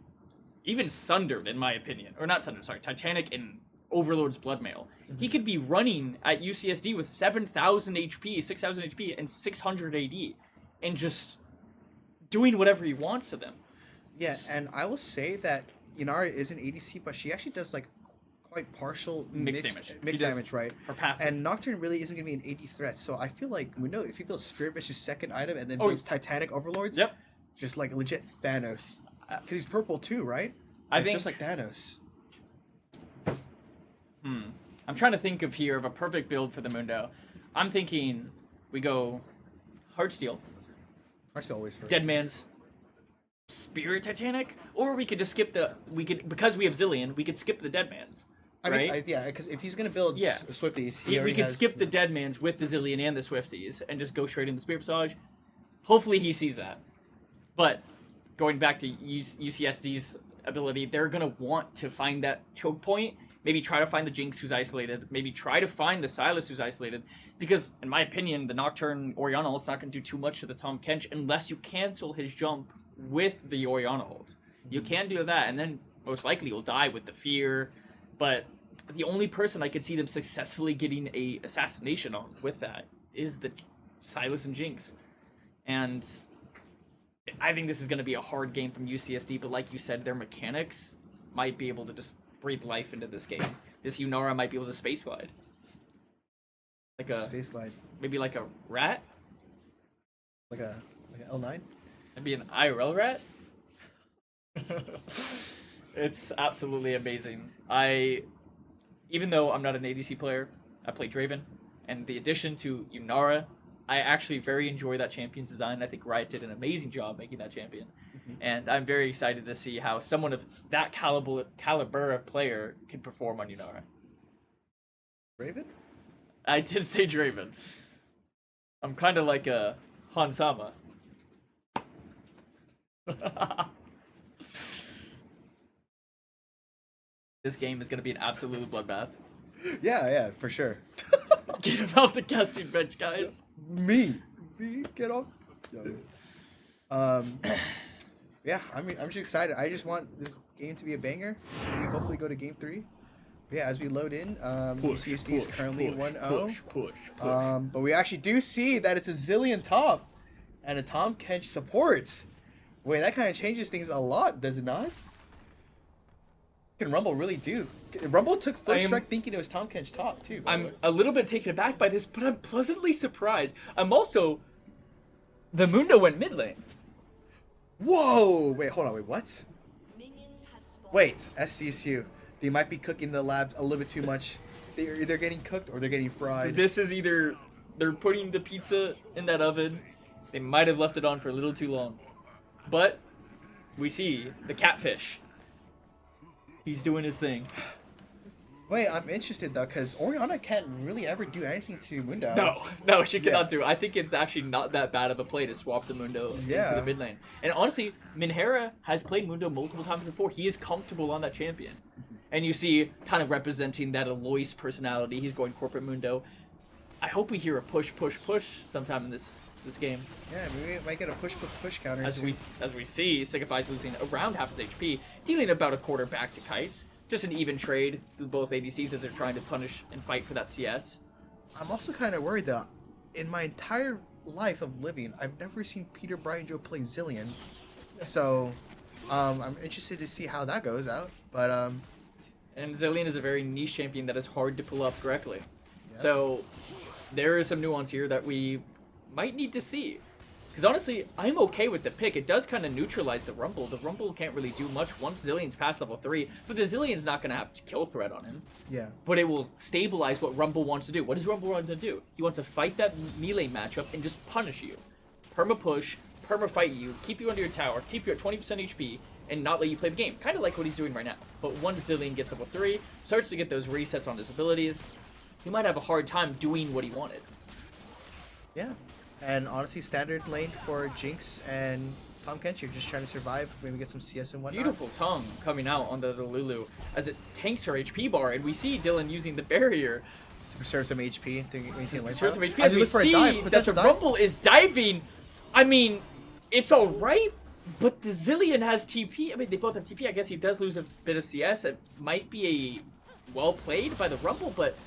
even Sundered, in my opinion, or not Sundered, sorry, Titanic and Overlord's Bloodmail. He could be running at UCSD with 7,000 HP, 6,000 HP, and 600 AD, and just doing whatever he wants to them. Yeah, and I will say that Yunara is an ADC, but she actually does like quite partial Mixed damage. Mixed She does damage, right? her passive. And Nocturne really isn't going to be an AD threat, so I feel like Mundo, if he builds Spirit Vicious second item and then Oh, builds Titanic Overlords, Yep. just like legit Thanos. Because he's purple too, right? I Like, think just like Thanos. I'm trying to think of a perfect build for the Mundo. I'm thinking we go Heartsteel, I still always first. Dead Man's Spirit Titanic, or we could just skip because we have Zillion, we could skip the Dead Man's. I mean, right? yeah, because if he's going to build Yeah. Swifties, We already could has- skip the Dead Man's with the Zillion and the Swifties and just go straight in the Spirit Visage. hopefully he sees that. But going back to UCSD's ability, they're going to want to find that choke point, maybe try to find the Jinx who's isolated, maybe try to find the Sylas who's isolated, because in my opinion, the Nocturne Orianna ult's not going to do too much to the Tahm Kench unless you cancel his jump with the Orianna ult. You can do that, and then most likely you'll die with the fear, but the only person I could see them successfully getting a assassination on with that is the Sylas and Jinx. And I think this is going to be a hard game from UCSD, but like you said, their mechanics might be able to just breathe life into this game. This Yunara might be able to space glide. Like a space slide. Maybe like a rat? Like an L9? Maybe an IRL rat? It's absolutely amazing. Even though I'm not an ADC player, I play Draven, and the addition to Yunara, I actually very enjoy that champion's design. I think Riot did an amazing job making that champion. And I'm very excited to see how someone of that caliber of player can perform on Yunara. Draven? I did say Draven. I'm kind of like a Hansama. This game is going to be an absolute bloodbath. Yeah, for sure. Get him off the casting bench, guys. Me, get off. Yeah, I'm just excited. I just want this game to be a banger. We hopefully go to game 3. But yeah, as we load in, UCSD is currently 1-0. Push. But we actually do see that it's a Zilean top and a Tahm Kench support. Wait, that kind of changes things a lot, does it not? Can Rumble really do? Rumble took first strike thinking it was Tahm Kench top too. I'm a little bit taken aback by this, but I'm pleasantly surprised. I'm also... The Mundo went mid lane. Whoa! Wait, hold on. Wait, what? Wait, SCSU. They might be cooking the labs a little bit too much. They're either getting cooked or they're getting fried. This is either they're putting the pizza in that oven, they might have left it on for a little too long. But we see the catfish. He's doing his thing. Wait, I'm interested though, because Orianna can't really ever do anything to Mundo. No, she cannot do. I think it's actually not that bad of a play to swap the Mundo into the mid lane. And honestly, Minhera has played Mundo multiple times before. He is comfortable on that champion. And you see, kind of representing that Aloys personality, he's going corporate Mundo. I hope we hear a push sometime in this game. Yeah, maybe we might get a push counter. As we see, Signify's losing around half his HP, dealing about a quarter back to Kites. Just an even trade with both ADCs as they're trying to punish and fight for that CS. I'm also kind of worried that in my entire life of living, I've never seen Peter Bryan Joe play Zilean. So, I'm interested to see how that goes out. But and Zilean is a very niche champion that is hard to pull off correctly. Yeah. So, there is some nuance here that we might need to see. Because honestly, I'm okay with the pick. It does kind of neutralize the Rumble. The Rumble can't really do much once Zilean's past level 3, but the Zilean's not going to have kill threat on him. Yeah. But it will stabilize what Rumble wants to do. What does Rumble want to do? He wants to fight that melee matchup and just punish you. Perma push, perma fight you, keep you under your tower, keep you at 20% HP, and not let you play the game. Kind of like what he's doing right now. But once Zilean gets level 3, starts to get those resets on his abilities, he might have a hard time doing what he wanted. Yeah. And honestly, standard lane for Jinx and Tahm Kench. You're just trying to survive, maybe get some CS and whatnot. Beautiful tongue coming out on the Lulu as it tanks her HP bar, and we see Dylan using the barrier to preserve some HP. To maintain lane preserve some HP. As we see that the Rumble is diving. I mean, it's alright, but the Zilean has TP. I mean, they both have TP. I guess he does lose a bit of CS. It might be a well played by the Rumble, but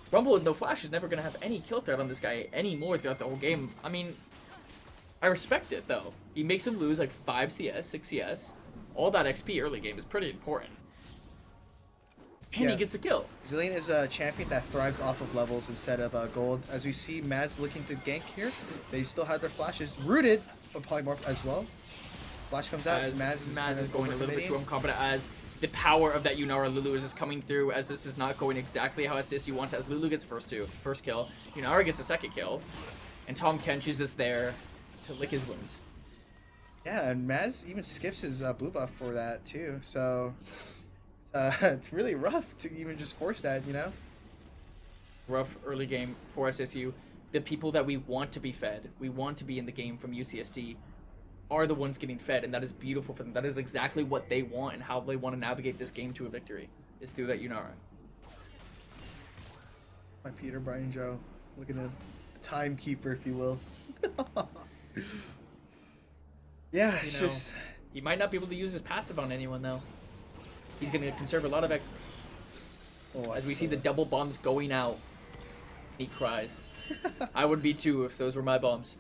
Rumble with no flash is never going to have any kill threat on this guy anymore throughout the whole game. I mean, I respect it, though. He makes him lose like 5 CS, 6 CS. All that XP early game is pretty important. And he gets the kill. Zilean is a champion that thrives off of levels instead of gold. As we see Maz looking to gank here, they still have their flashes. Rooted, but Polymorph as well. Flash comes out, as Maz is going a little bit too incompetent as the power of that Yunara Lulu is just coming through, as this is not going exactly how SSU wants, as Lulu gets first kill, Yunara gets the second kill, and Tahm Kench is just there to lick his wounds. Yeah, and Maz even skips his blue buff for that too, so it's really rough to even just force that, you know? Rough early game for SSU. the people that we want to be fed, we want to be in the game from UCSD, are the ones getting fed, and that is beautiful for them. That is exactly what they want and how they want to navigate this game to a victory, is through that Yunara. My Peter Brian Joe, looking at a timekeeper, if you will. Yeah, it's just... He might not be able to use his passive on anyone, though. He's going to conserve a lot of X. As we see the double bombs going out, he cries. I would be too if those were my bombs.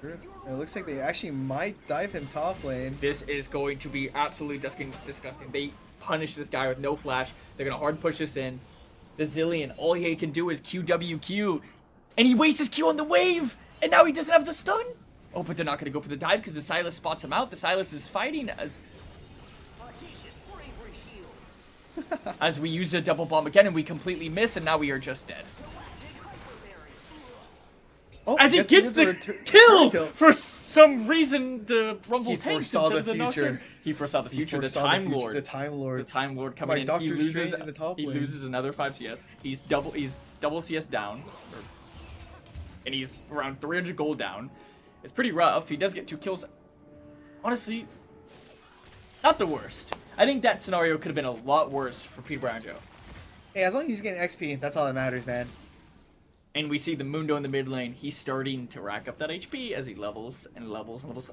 It looks like they actually might dive him top lane. This is going to be absolutely disgusting. They punish this guy with no flash. They're going to hard push this in. The Zillion, all he can do is QWQ. And he wastes his Q on the wave. And now he doesn't have the stun. Oh, but they're not going to go for the dive because the Sylas spots him out. The Sylas is fighting as we use a double bomb again and we completely miss, and now we are just dead. Oh, as he gets the kill for some reason, the Rumble tanks instead of the Nocturne. He foresaw the future. The Time Lord. The Time Lord. The Time Lord coming in. He loses another 5 CS. He's double CS down, and he's around 300 gold down. It's pretty rough. He does get 2 kills. Honestly, not the worst. I think that scenario could have been a lot worse for Peter Brown Joe. Hey, as long as he's getting XP, that's all that matters, man. And we see the Mundo in the mid lane. He's starting to rack up that HP as he levels and levels and levels.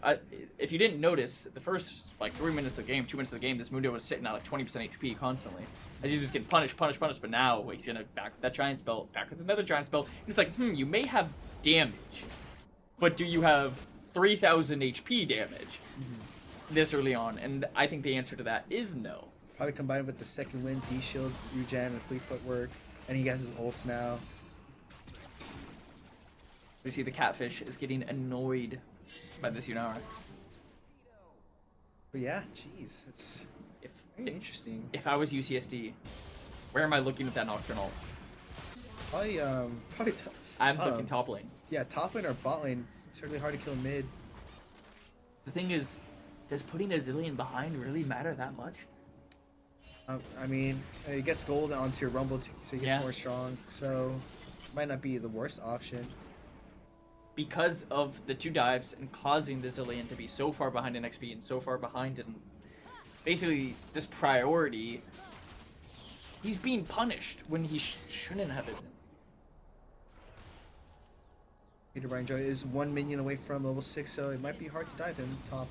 If you didn't notice, the first 3 minutes of the game, 2 minutes of the game, this Mundo was sitting at 20% HP constantly. As he's just getting punished. But now he's gonna back with that Giant Spell, back with another Giant Spell. And it's like, you may have damage, but do you have 3,000 HP damage this early on? And I think the answer to that is no. Probably combined with the second wind, D-Shield, Regen, and Fleet Footwork. And he has his ults now. We see the Catfish is getting annoyed by this Yunara. But yeah, jeez, it's very interesting. If I was UCSD, where am I looking at that Nocturnal? Probably I'm looking top lane. Yeah, top lane or bot lane. It's really hard to kill mid. The thing is, does putting a Zillion behind really matter that much? I mean, he gets gold onto your Rumble, so he gets more strong. So, might not be the worst option. Because of the 2 dives and causing the Zillion to be so far behind in XP and so far behind in basically this priority, he's being punished when he shouldn't have been. Peter Brian Joy is 1 minion away from level 6, so it might be hard to dive him top,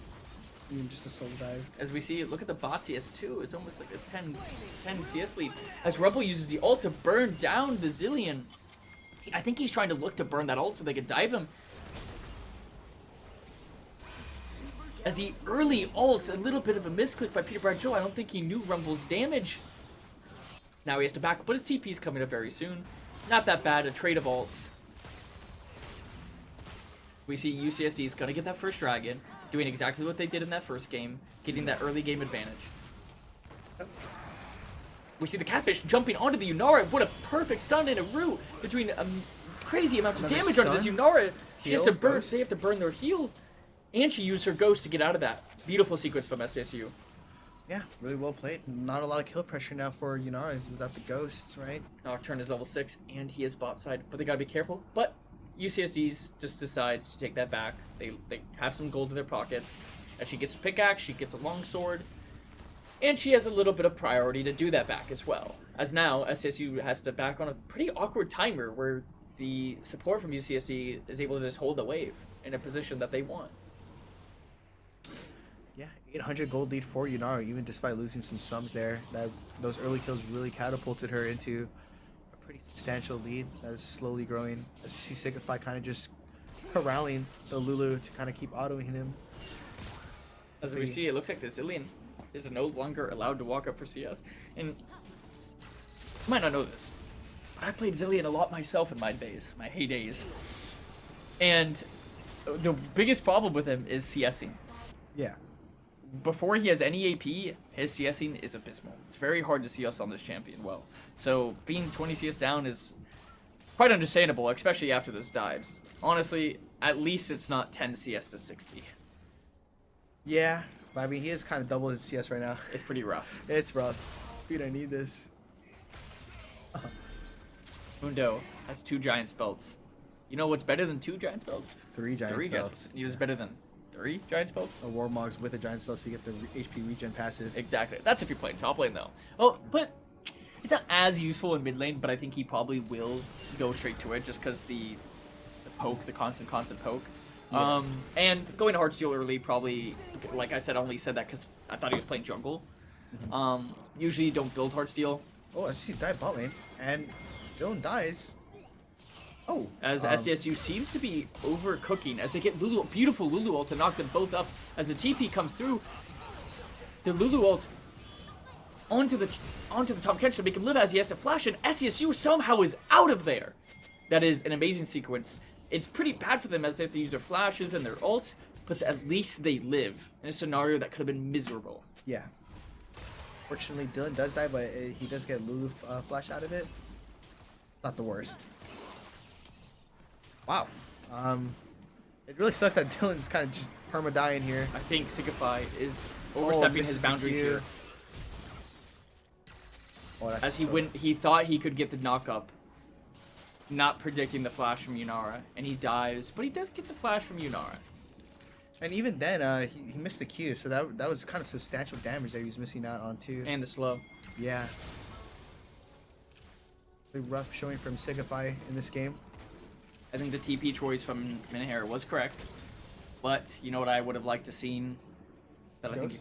even just a solo dive. As we see, look at the bot CS too. It's almost like a 10 CS lead. As Rebel uses the ult to burn down the Zillion. I think he's trying to look to burn that ult so they could dive him. As he early ults, a little bit of a misclick by Peter Brian Joe. I don't think he knew Rumble's damage. Now he has to back up, but his TP is coming up very soon. Not that bad, a trade of ults. We see UCSD is going to get that first dragon, doing exactly what they did in that first game, getting that early game advantage. We see the Catfish jumping onto the Yunara. What a perfect stun in a root between crazy amounts of damage onto this Yunara. She has to burn. They have to burn their heal, and she used her ghost to get out of that. Beautiful sequence from SSU. Yeah, really well played. Not a lot of kill pressure now for Yunara without the ghosts, right? Nocturne is level 6, and he is bot side, but they gotta be careful. But UCSD's just decides to take that back. They have some gold in their pockets. As she gets a pickaxe, she gets a long sword. And she has a little bit of priority to do that back as well. As now, SSU has to back on a pretty awkward timer where the support from UCSD is able to just hold the wave in a position that they want. Yeah, 800 gold lead for Yunara, even despite losing some sums there. Those early kills really catapulted her into a pretty substantial lead that is slowly growing. As we see Signify kind of just corralling the Lulu to kind of keep autoing him. As we see, it looks like the Zillion is no longer allowed to walk up for CS. And you might not know this, but I played Zillion a lot myself in my heydays. And the biggest problem with him is CSing. Yeah. Before he has any AP, his CSing is abysmal. It's very hard to CS on this champion well. So being 20 CS down is quite understandable, especially after those dives. Honestly, at least it's not 10 CS to 60. Yeah, but I mean, he is kind of double his CS right now. It's pretty rough. It's rough. Speed, I need this. Mundo has 2 giant spells. You know what's better than 2 giant spells? 3 giant Three spells. giant spells. You know what's better than 3 giant spells? A Warmogs with a giant spell, so you get the HP regen passive. Exactly. That's if you're playing top lane, though. Oh, but it's not as useful in mid lane, but I think he probably will go straight to it just because the poke, the constant poke. Yeah. And going to Heartsteel early probably, like I said, I only said that because I thought he was playing jungle. Usually you don't build Heartsteel. Oh, I see dive bot lane, and Dylan dies. Oh. As SDSU seems to be overcooking as they get Lulu, beautiful Lulu ult to knock them both up. As the TP comes through, the Lulu ult onto the Tom Kench to make him live as he has to flash, and SDSU somehow is out of there. That is an amazing sequence. It's pretty bad for them as they have to use their flashes and their ults, but at least they live in a scenario that could have been miserable. Yeah. Fortunately, Dylan does die, but he does get Lulu flash out of it. Not the worst. Wow. It really sucks that Dylan's kind of just perma-dying here. I think Sigify is overstepping his boundaries here. Oh, that's As he thought he could get the knock-up, not predicting the flash from Yunara, and he dives, but he does get the flash from Yunara. And even then, he missed the Q, so that was kind of substantial damage that he was missing out on too. And the slow. Yeah. Really rough showing from Sigify in this game. I think the TP choice from Minhair was correct, but you know what I would have liked to seen? That I think he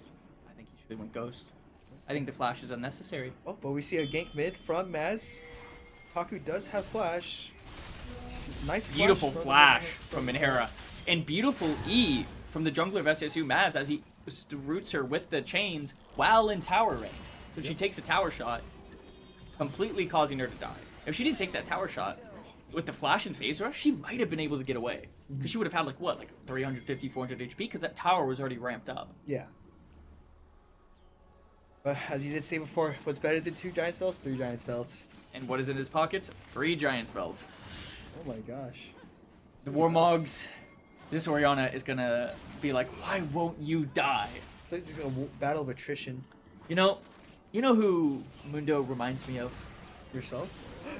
should have went Ghost. I think the flash is unnecessary. Oh, but we see a gank mid from Maz. Taku does have flash. Nice flash. Beautiful flash from Minhera. And beautiful E from the jungler of SSU Maz as he roots her with the chains while in tower range. So she takes a tower shot, completely causing her to die. If she didn't take that tower shot, with the flash and phase rush, she might have been able to get away. Because she would have had like 350, 400 HP because that tower was already ramped up. Yeah. But as you did say before, what's better than 2 giant spells? 3 giant spells. And what is in his pockets? 3 giant spells. Oh my gosh. The Warmogs, this Orianna is gonna be like, why won't you die? It's like just a battle of attrition. You know who Mundo reminds me of? Yourself?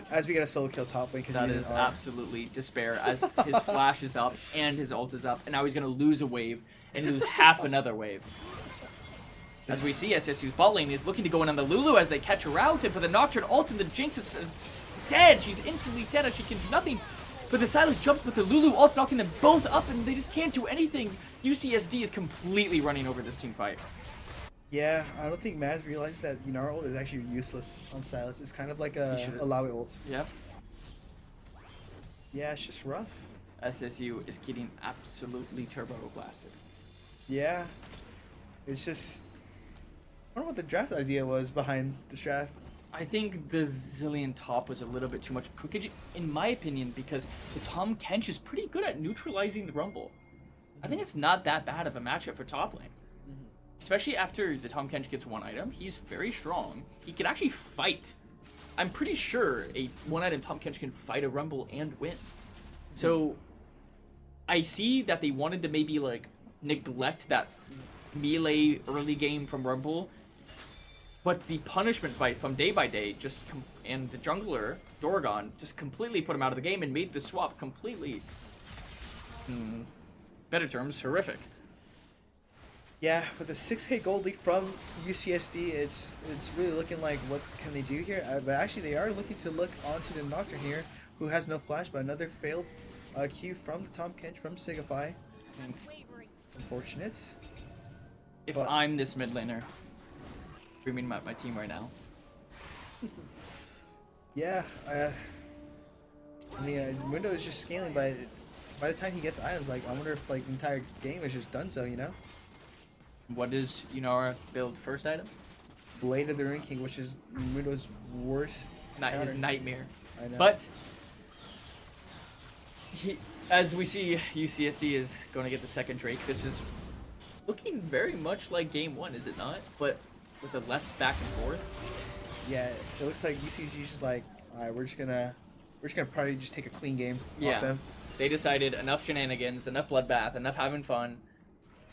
As we get a solo kill top lane. That is absolutely despair as his flash is up and his ult is up, and now he's gonna lose a wave and lose half another wave. As we see, SSU's bot lane is looking to go in on the Lulu as they catch her out, but the Nocturne ult and the Jinx is dead. She's instantly dead as she can do nothing. But the Silas jumps, but the Lulu ult's knocking them both up, and they just can't do anything. UCSD is completely running over this team fight. Yeah, I don't think Maz realizes that Yunara ult is actually useless on Silas. It's kind of like a Alawi ult. Yep. Yeah, it's just rough. SSU is getting absolutely turbo blasted. Yeah. It's just... I wonder what the draft idea was behind this draft. I think the Zillion top was a little bit too much cookage, in my opinion, because the Tom Kench is pretty good at neutralizing the Rumble. I think it's not that bad of a matchup for top lane. Especially after the Tom Kench gets 1 item, he's very strong. He can actually fight. I'm pretty sure a 1 item Tom Kench can fight a Rumble and win. So, I see that they wanted to maybe, neglect that melee early game from Rumble, but the punishment fight from Day by Day and the jungler, Dorgon, just completely put him out of the game and made the swap completely, better terms, horrific. Yeah, with a 6k gold lead from UCSD, it's really looking like what can they do here? But actually, they are looking to look onto the Nocturne here, who has no flash, but another failed Q from the Tom Kench from Sigify. It's unfortunate. If I'm this mid laner, streaming my team right now. Yeah, I mean, Mundo is just scaling, but by the time he gets items, I wonder if the entire game is just done so, you know? What is Yunara build first item? Blade of the Rune King, which is Mundo's worst. His nightmare. I know. But as we see, UCSD is going to get the second Drake. This is looking very much like game 1, is it not? But with a less back and forth. Yeah, it looks like UCSD is just like, alright, we're just gonna probably just take a clean game off them. They decided enough shenanigans, enough bloodbath, enough having fun.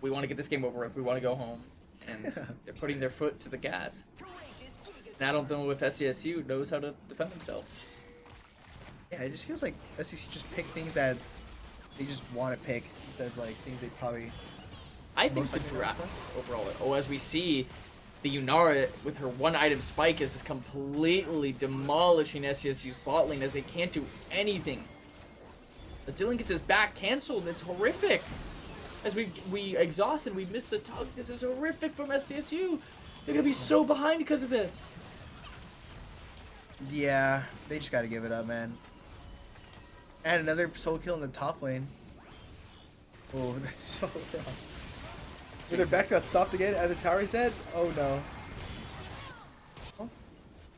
We want to get this game over with. We want to go home. And they're putting their foot to the gas. And I don't know if SCSU knows how to defend themselves. Yeah, it just feels like SEC just pick things that they just want to pick instead of like things they probably. I think the draft overall, as we see, the Yunara with her one item spike is completely demolishing SCSU's bot lane as they can't do anything. As Dylan gets his back cancelled, it's horrific. As we exhausted, we missed the tug. This is horrific from SDSU. They're gonna be so behind because of this. Yeah, they just gotta give it up, man. And another solo kill in the top lane. Oh, that's so rough. Their backs got stopped again and the tower's dead? Oh no.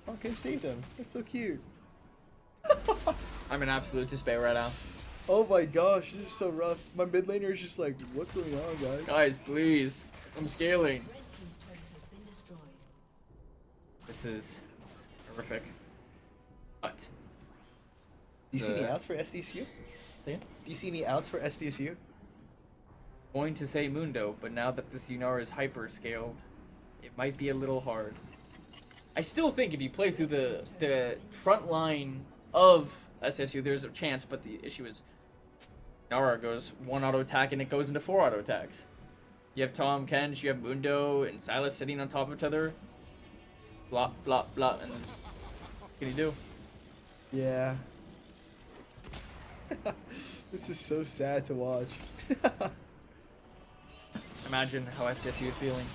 Oh, Kim saved him. That's so cute. I'm in absolute despair right now. Oh my gosh, this is so rough. My mid laner is just like, what's going on, guys? Guys, please. I'm scaling. This is horrific. But. Do you see any outs for SDSU? Yeah. Do you see any outs for SDSU? Going to say Mundo, but now that this Yunara is hyper scaled, it might be a little hard. I still think if you play through the front line of SSU, there's a chance, but the issue is Yunara goes 1 auto attack and it goes into 4 auto attacks. You have Tom, Kench, you have Mundo and Silas sitting on top of each other. Blah, blah, blah, and what can you do? Yeah. This is so sad to watch. Imagine how SSU is feeling.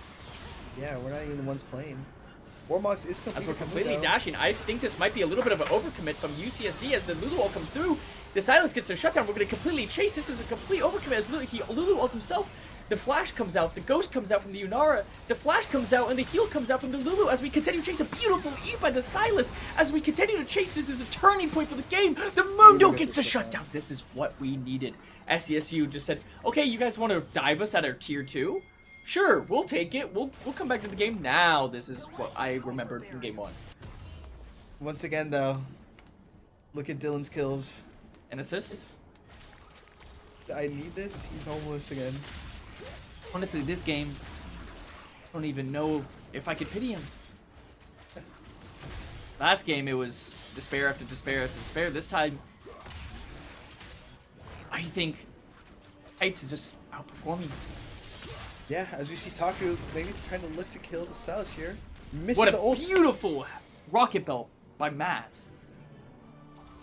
Yeah, we're not even the ones playing. Warmox is completely, as we're completely dashing. I think this might be a little bit of an overcommit from UCSD as the Lulu ult comes through. The silence gets a shutdown. We're going to completely chase. This is a complete overcommit as Lulu ult himself. The flash comes out. The ghost comes out from the Yunara. The flash comes out and the heal comes out from the Lulu as we continue to chase a beautiful E by the Silas. As we continue to chase, this is a turning point for the game. The Mundo gets the shutdown. This is what we needed. SCSU just said, okay, you guys want to dive us at our tier 2? Sure, we'll take it. We'll come back to the game. Now this is what I remembered from game 1. Once again, though, look at Dylan's kills. An assist? I need this. He's homeless again. Honestly, this game, I don't even know if I could pity him. Last game, it was despair after despair after despair. This time, I think Heights is just outperforming. Yeah, as we see Taku maybe trying to look to kill the Silas here. Misses What the a ult. beautiful rocket belt by Maz.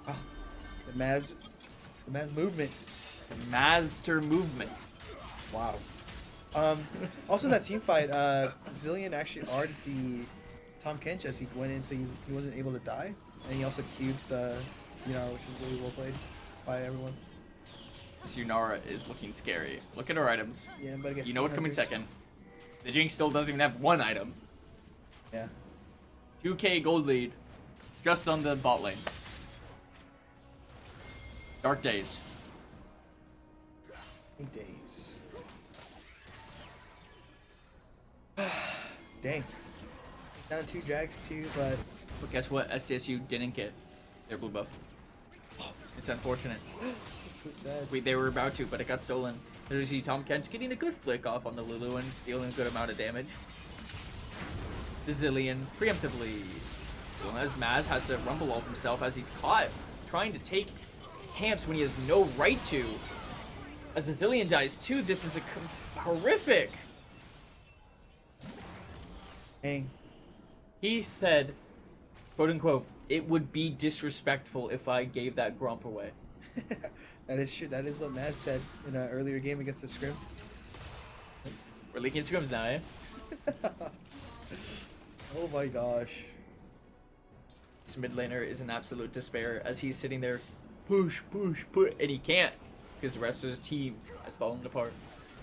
Oh, the Maz movement. The Master movement. Wow. Also in that team fight, Zillion actually R'd the Tom Kench as he went in, so he wasn't able to die, and he also queued the, which is really well played by everyone. This Yunara is looking scary. Look at her items. Yeah, but you know what's coming second. The Jinx still doesn't even have 1 item. Yeah. 2k gold lead, just on the bot lane. Dark days. Days. Dang. Down 2 Jags too, but guess what? SCSU didn't get their blue buff. It's unfortunate. so sad. They were about to, but it got stolen. As you see Tom Kench getting a good flick off on the Lulu and dealing a good amount of damage. The Zillion preemptively. As Maz has to rumble ult himself as he's caught trying to take camps when he has no right to. As the Zillion dies too, this is a horrific. Dang. He said, quote unquote, it would be disrespectful if I gave that Grump away. That is true. That is what Maz said in an earlier game against the Scrim. We're leaking scrims now, eh? Oh my gosh. This mid laner is in absolute despair as he's sitting there, push, and he can't because the rest of his team has fallen apart.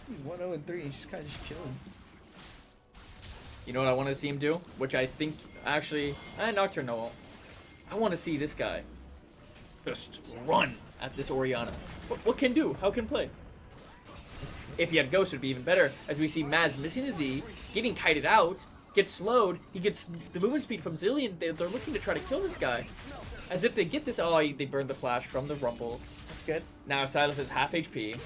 He's 1-0-3 and he's just kind of just chilling. You know what I want to see him do? Which I think, actually, Nocturnal. I want to see this guy just run at this Orianna. What can do? How can play? If he had Ghost, it would be even better. As we see Maz missing his E, getting kited out, gets slowed. He gets the movement speed from Zillion. They're looking to try to kill this guy. As if they get this. Oh, they burned the flash from the Rumble. That's good. Now Silas is half HP.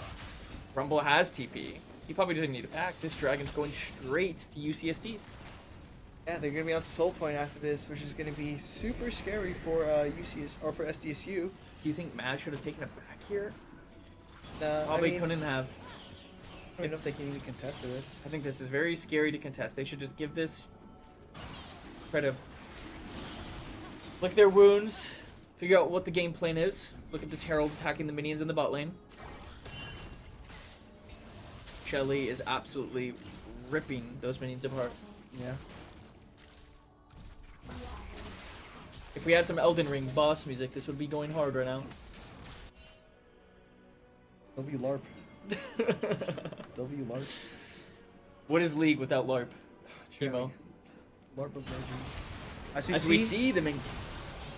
Rumble has TP. He probably doesn't need a pack. This dragon's going straight to UCSD. Yeah, they're gonna be on Soul Point after this, which is gonna be super scary for UCS or for SDSU. Do you think Mad should have taken it back here? I Probably mean, couldn't have. I don't know if they can even contest for this. I think this is very scary to contest. They should just give this. Try to lick their wounds, figure out what the game plan is. Look at this Herald attacking the minions in the bot lane. Shelly is absolutely ripping those minions apart. Yeah. If we had some Elden Ring boss music, this would be going hard right now. W LARP. W LARP. What is League without LARP? Chimo. LARP of Legends. As we see them in.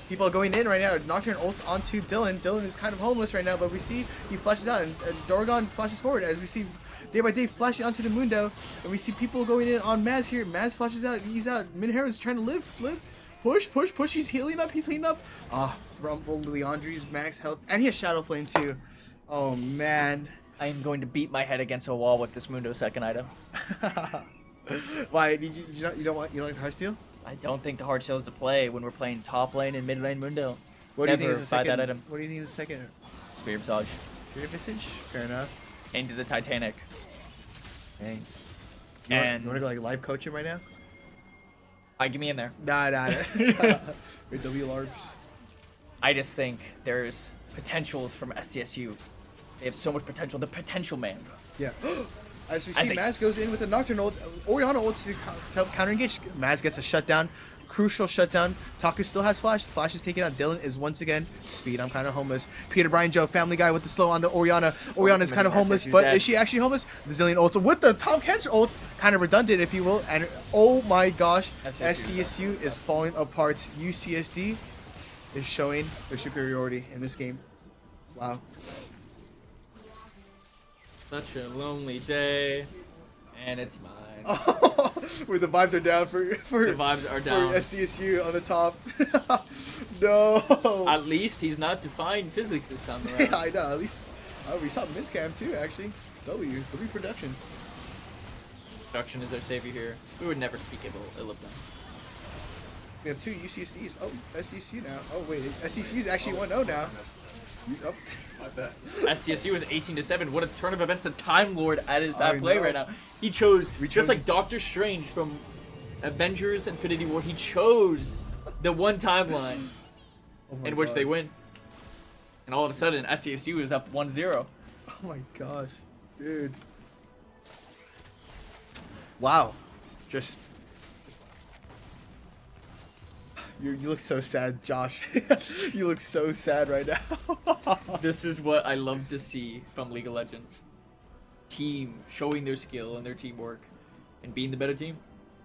People are going in right now. Nocturne ults onto Dylan. Dylan is kind of homeless right now, but we see he flashes out, and Dorgon flashes forward as we see day by day flashing onto the Mundo, and we see people going in on Maz here. Maz flashes out, he's out. Minhero is trying to live. Push. He's healing up. Rumble, Leandri's max health, and he has Shadow Flame too. Oh man. I am going to beat my head against a wall with this Mundo second item. Why? You don't like Heartsteel? I don't think the hard shell is to play when we're playing top lane and mid lane Mundo. What do you think is the second? That item. What do you think is the second? Spirit Visage. Spirit Visage? Fair enough. Into the Titanic. Dang. You want to go like live coach him right now? Get me in there. Nah. With W LARPs. I just think there's potentials from SDSU. They have so much potential. The potential man. Yeah. As we see, Maz goes in with a Nocturne ult. Orianna ults to counter engage. Maz gets a shutdown. Crucial shutdown. Taku still has flash. The flash is taken out. Dylan is once again speed. I'm kind of homeless. Peter, Brian, Joe, Family Guy with the slow on the Orianna. Orianna is kind of homeless, but is she actually homeless? The Zillion ults with the Tom Kench ults. Kind of redundant, if you will. And oh my gosh, SDSU is falling apart. UCSD is showing their superiority in this game. Wow. Such a lonely day, and it's mine. Oh, where the vibes are down for the vibes are down for SDSU on the top. No. At least he's not defying physics this time around. Yeah, I know. At least we saw Minscam too. Actually, W production. Production is our savior here. We would never speak ill of them. We have two UCSDs. Oh, SDSU now. Oh wait, SDSU is actually 1-0 now. Oh. SCSU is 18-7. What a turn of events! The Time Lord at play right now. He chose just like Doctor Strange from Avengers: Infinity War. He chose the one timeline in which they win, and all of a sudden SCSU is up 1-0. Oh my gosh, dude! Wow, just. You look so sad, Josh. You look so sad right now. This is what I love to see from League of Legends. Team showing their skill and their teamwork and being the better team.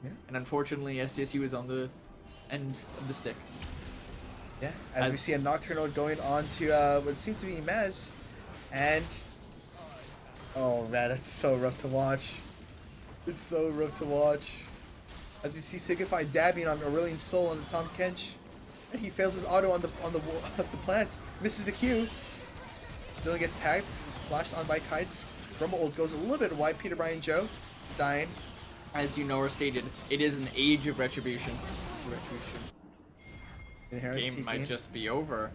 Yeah. And unfortunately, SDSU is on the end of the stick. Yeah, as we see a Nocturnal going on to what seems to be Maz. And... oh man, that's so rough to watch. It's so rough to watch. As we see Signify dabbing on Aurelian Soul on the Tom Kench. And he fails his auto on the plant. Misses the Q. Dylan gets tagged. It's flashed on by Kites. Rumble ult goes a little bit wide. Peter, Brian, Joe dying. As you know or stated, it is an age of retribution. And Harris Game might just be over.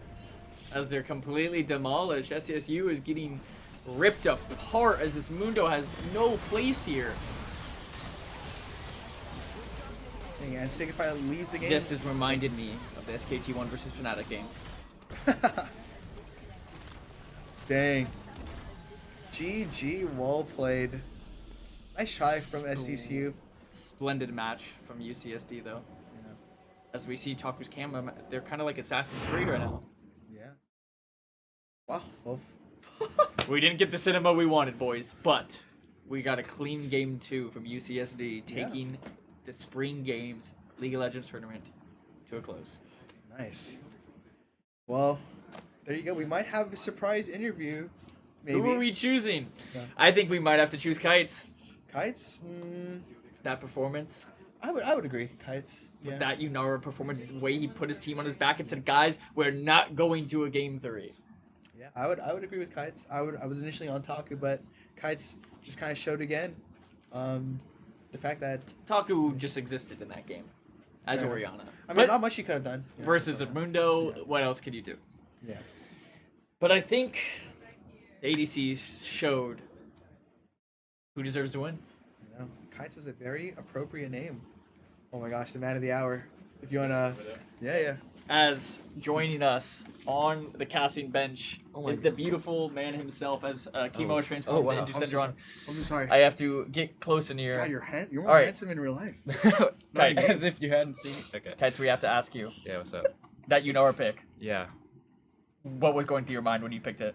As they're completely demolished, SCSU is getting ripped apart as this Mundo has no place here. And Signify leaves the game. This has reminded me of the SKT1 versus Fnatic game. Dang. GG, well played. Nice try from SCCU. Splendid match from UCSD though. Yeah. As we see Taku's camera, they're kind of like Assassin's Creed right now. Yeah. Wow. Well. We didn't get the cinema we wanted, boys, but we got a clean game 2 from UCSD, taking the Spring Games League of Legends tournament to a close. Nice. Well, there you go. We might have a surprise interview. Maybe. Who are we choosing? Yeah. I think we might have to choose Kites. Kites? That performance. I would agree. Kites. Yeah. With that Unara performance, the way he put his team on his back and said, "Guys, we're not going to a game 3." Yeah, I would agree with Kites. I was initially on Taku, but Kites just kind of showed again. The fact that Taku just existed in that game. as Yeah. Oriana. I mean, But not much she could have done. You know, versus so- Mundo, what else could you do? Yeah. But I think the ADC showed who deserves to win. You know, Kites was a very appropriate name. Oh my gosh, the man of the hour. If you wanna, yeah. As joining us on the casting bench Oh my is the beautiful man himself as Chemo transformed wow. into I'm so Syndron. I'm so sorry. I have to get close in here. God, you're more All right. handsome in real life. Kites, As if you hadn't seen it. Okay. Kites, we have to ask you Yeah, what's up? that you know our pick. Yeah. What was going through your mind when you picked it?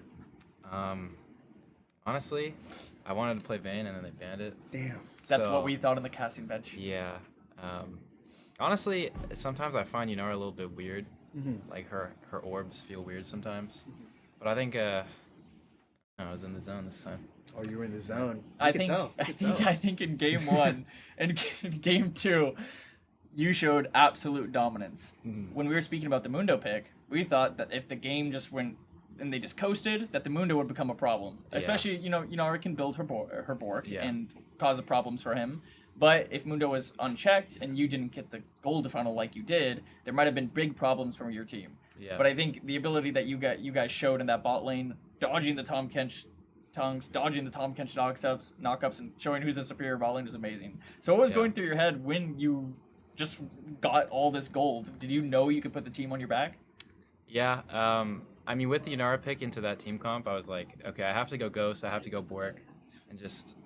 Honestly, I wanted to play Vayne and then they banned it. Damn. That's So- what we thought on the casting bench. Yeah. Honestly, sometimes I find Yunara a little bit weird. Mm-hmm. Like her orbs feel weird sometimes. But I think I was in the zone this time. Oh, you were in the zone. I You could think tell. You could tell. I think in game 1 and in game 2, you showed absolute dominance. Mm-hmm. When we were speaking about the Mundo pick, we thought that if the game just went and they just coasted, that the Mundo would become a problem. Yeah. Especially, Yunara can build her Bork Yeah. and cause the problems for him. But if Mundo was unchecked and you didn't get the gold funnel like you did, there might have been big problems from your team. Yeah. But I think the ability that you guys showed in that bot lane, dodging the Tom Kench tongues, dodging the Tom Kench knockups, and showing who's the superior bot lane is amazing. So what was Yeah. going through your head when you just got all this gold? Did you know you could put the team on your back? Yeah. I mean, with the Yunara pick into that team comp, I was like, okay, I have to go Ghost, I have to go Bork, and just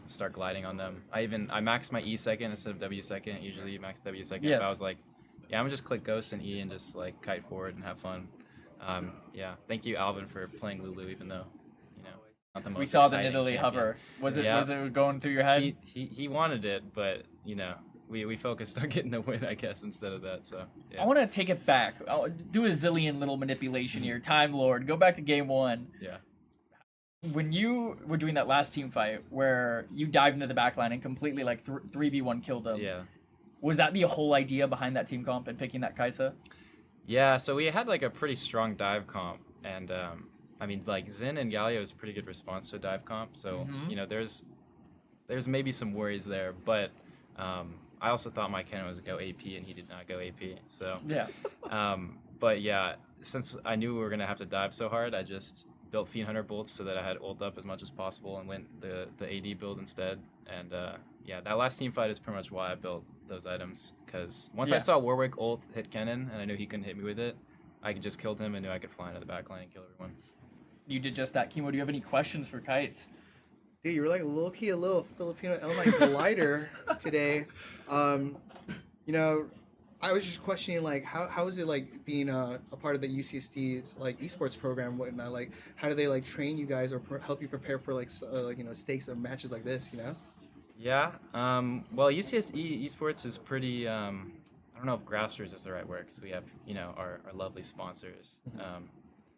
start gliding on them. I maxed my E second instead of W second. Usually you max W second. Yes. But I was like, yeah, I'm gonna just click Ghost and E and just like kite forward and have fun. Yeah. Thank you, Alvin, for playing Lulu, even though not the most We saw the exciting Nidalee champion. hover. Was Yeah. it going through your head? He wanted it, but we focused on getting the win, I guess, instead of that. So yeah. I want to take it back. I'll do a zillion little manipulation here. Time Lord. Go back to game 1. Yeah. When you were doing that last team fight where you dived into the backline and completely like 3v1 killed them, Yeah. was that the whole idea behind that team comp and picking that Kaisa? Yeah, so we had like a pretty strong dive comp, and I mean, like Xin and Galio is pretty good response to a dive comp. So there's maybe some worries there, but I also thought my cannon was go AP, and he did not go AP. So Yeah. but yeah, since I knew we were gonna have to dive so hard, I just built Fiend Hunter bolts so that I had ult up as much as possible and went the AD build instead. And yeah, that last team fight is pretty much why I built those items, because once I Yeah. saw Warwick ult hit cannon and I knew he couldn't hit me with it, I could just killed him and knew I could fly into the backline and kill everyone. You did just that. Kimo, do you have any questions for Kites? Dude, you were like low-key a little Filipino L9 glider today. I was just questioning, like, how is it, like, being a part of the UCSD's, like, esports program and whatnot? Like, how do they, like, train you guys or help you prepare for, like, stakes of matches like this, Yeah, well, UCSD esports is pretty, I don't know if grassroots is the right word, because we have, our lovely sponsors.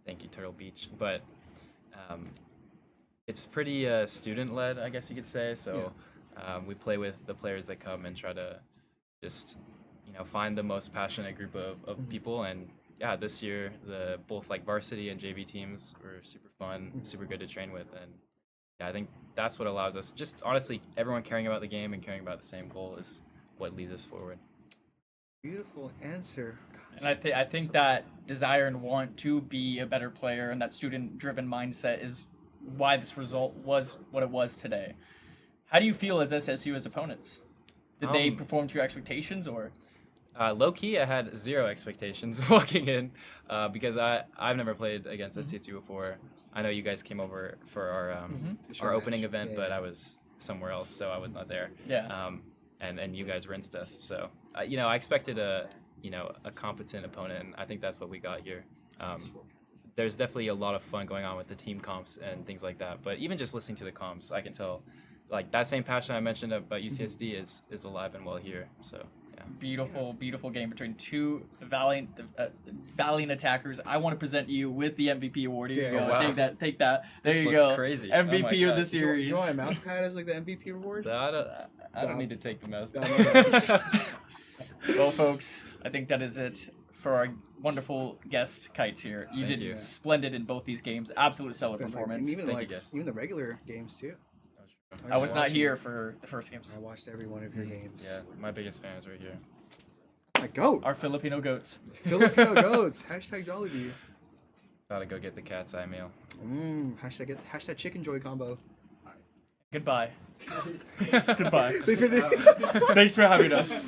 Thank you, Turtle Beach. But it's pretty student-led, I guess you could say. So we play with the players that come and try to just, find the most passionate group of people. And yeah, this year, both like varsity and JV teams were super fun, super good to train with. And yeah, I think that's what allows us, just honestly, everyone caring about the game and caring about the same goal is what leads us forward. Beautiful answer. And I think that desire and want to be a better player and that student-driven mindset is why this result was what it was today. How do you feel as SSU as opponents? Did they perform to your expectations, or? Low-key, I had zero expectations walking in because I've never played against STSU before. I know you guys came over for our opening event, but I was somewhere else, so I was not there. Yeah. And you guys rinsed us, so I expected a competent opponent, and I think that's what we got here. There's definitely a lot of fun going on with the team comps and things like that, but even just listening to the comps, I can tell like that same passion I mentioned about UCSD is alive and well here. So yeah. Beautiful game between two valiant attackers. I want to present you with the MVP award. Here you go. Oh, wow. Take that. There This you looks go. crazy. MVP Oh my of God. the Do series. you want a mouse pad as, like, the MVP reward? I don't need to take the mouse. Well, folks, I think that is it for our wonderful guest Kites here. You Thank did you. splendid in both these games. Absolute stellar performance. Even, Thank you, guys. even the regular games, too. I was not watching- here for the first games. I watched every one of your games. Yeah, my biggest fan is right here. my goat. Our Filipino goats. Filipino goats. Hashtag Jollibee. Gotta go get the cat's eye meal. Hashtag Chicken Joy combo. Goodbye. Goodbye. Thanks for Thanks for having us.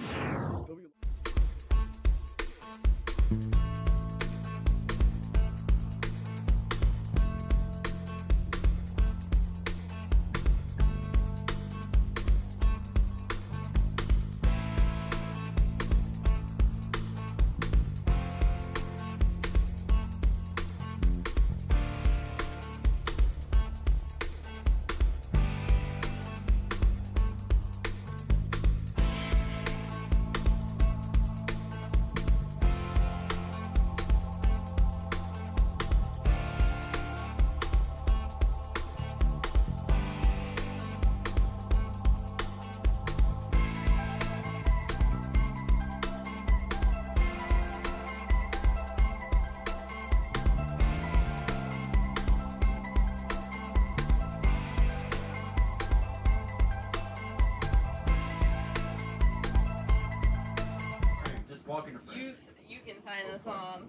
You can sign us on.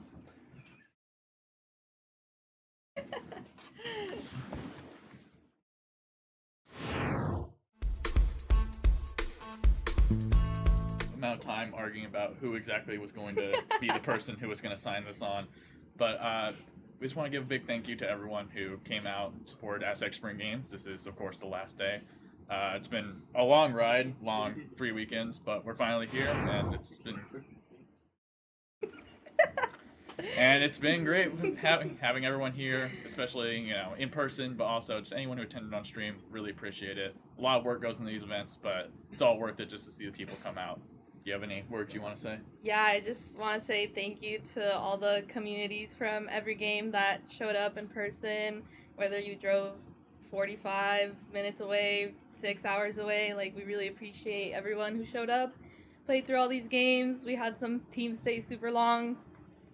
Amount of time arguing about who exactly was going to be the person who was going to sign this on, but we just want to give a big thank you to everyone who came out and supported Aztec Spring Games. This is, of course, the last day. It's been a long ride, long 3 weekends, but we're finally here, and it's been great having everyone here, especially in person, but also just anyone who attended on stream. Really appreciate it. A lot of work goes into these events, but it's all worth it just to see the people come out. Do you have any words you want to say? Yeah, I just want to say thank you to all the communities from every game that showed up in person, whether you drove 45 minutes away, 6 hours away. Like, we really appreciate everyone who showed up, played through all these games. We had some teams stay super long,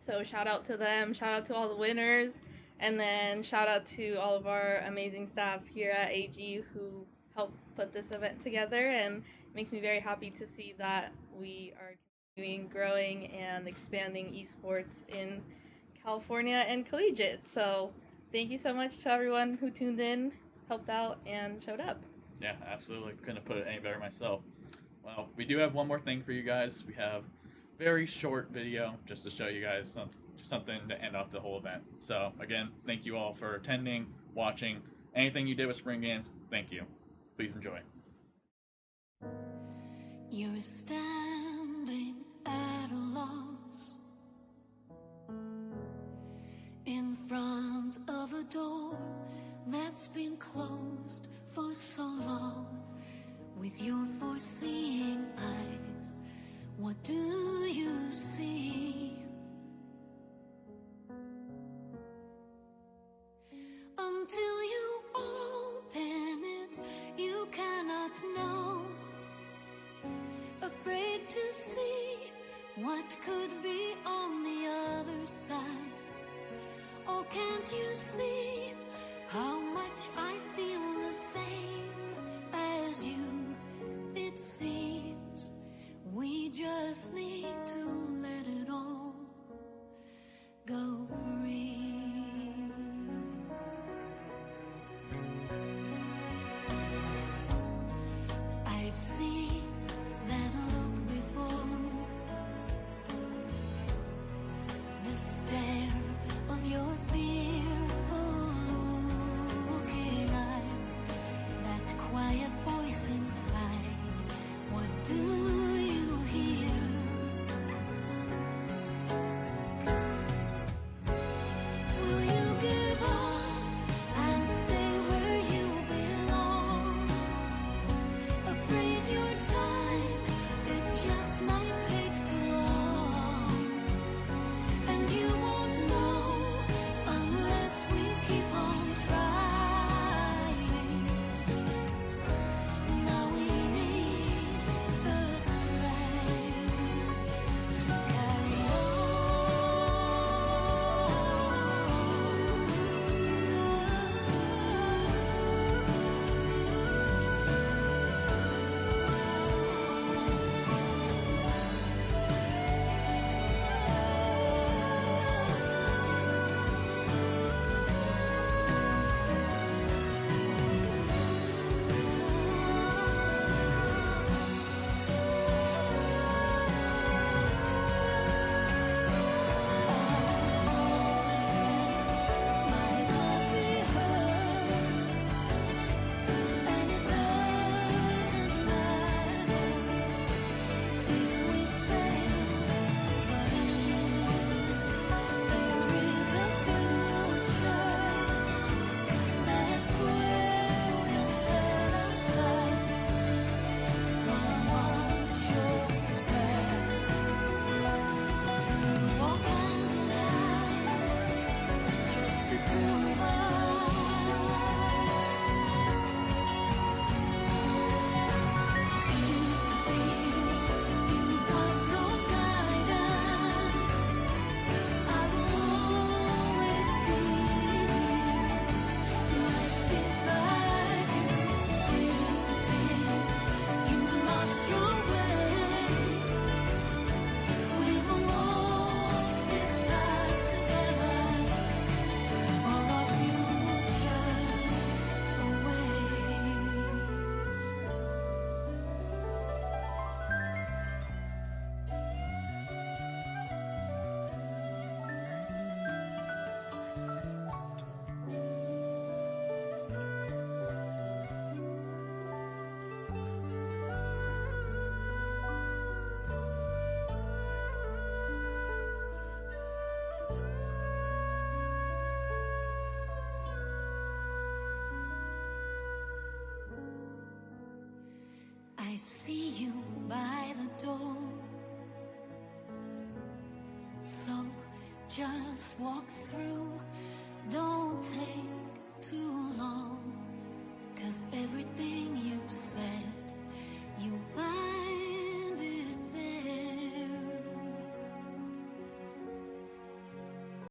so shout out to them, shout out to all the winners, and then shout out to all of our amazing staff here at AG who helped put this event together, and it makes me very happy to see that we are continuing growing and expanding esports in California and collegiate. So thank you so much to everyone who tuned in, helped out, and showed up. Yeah, absolutely. Couldn't have put it any better myself. Well, we do have one more thing for you guys. We have a very short video just to show you guys something to end off the whole event. So again, thank you all for attending, watching. Anything you did with Spring Games, thank you. Please enjoy. You're standing at a loss in front of a door that's been closed for so long. With your foreseeing eyes, what do you see? Until you open it, you cannot know. Afraid to see what could be on the other side. Oh, can't you see how much I feel the same as you? It seems we just need to let it all go free. I've seen that look before, the stare of your fearful looking eyes, that quiet voice inside. What do you hear? I see you by the door. So just walk through, don't take too long, 'cause everything you've said, you vibe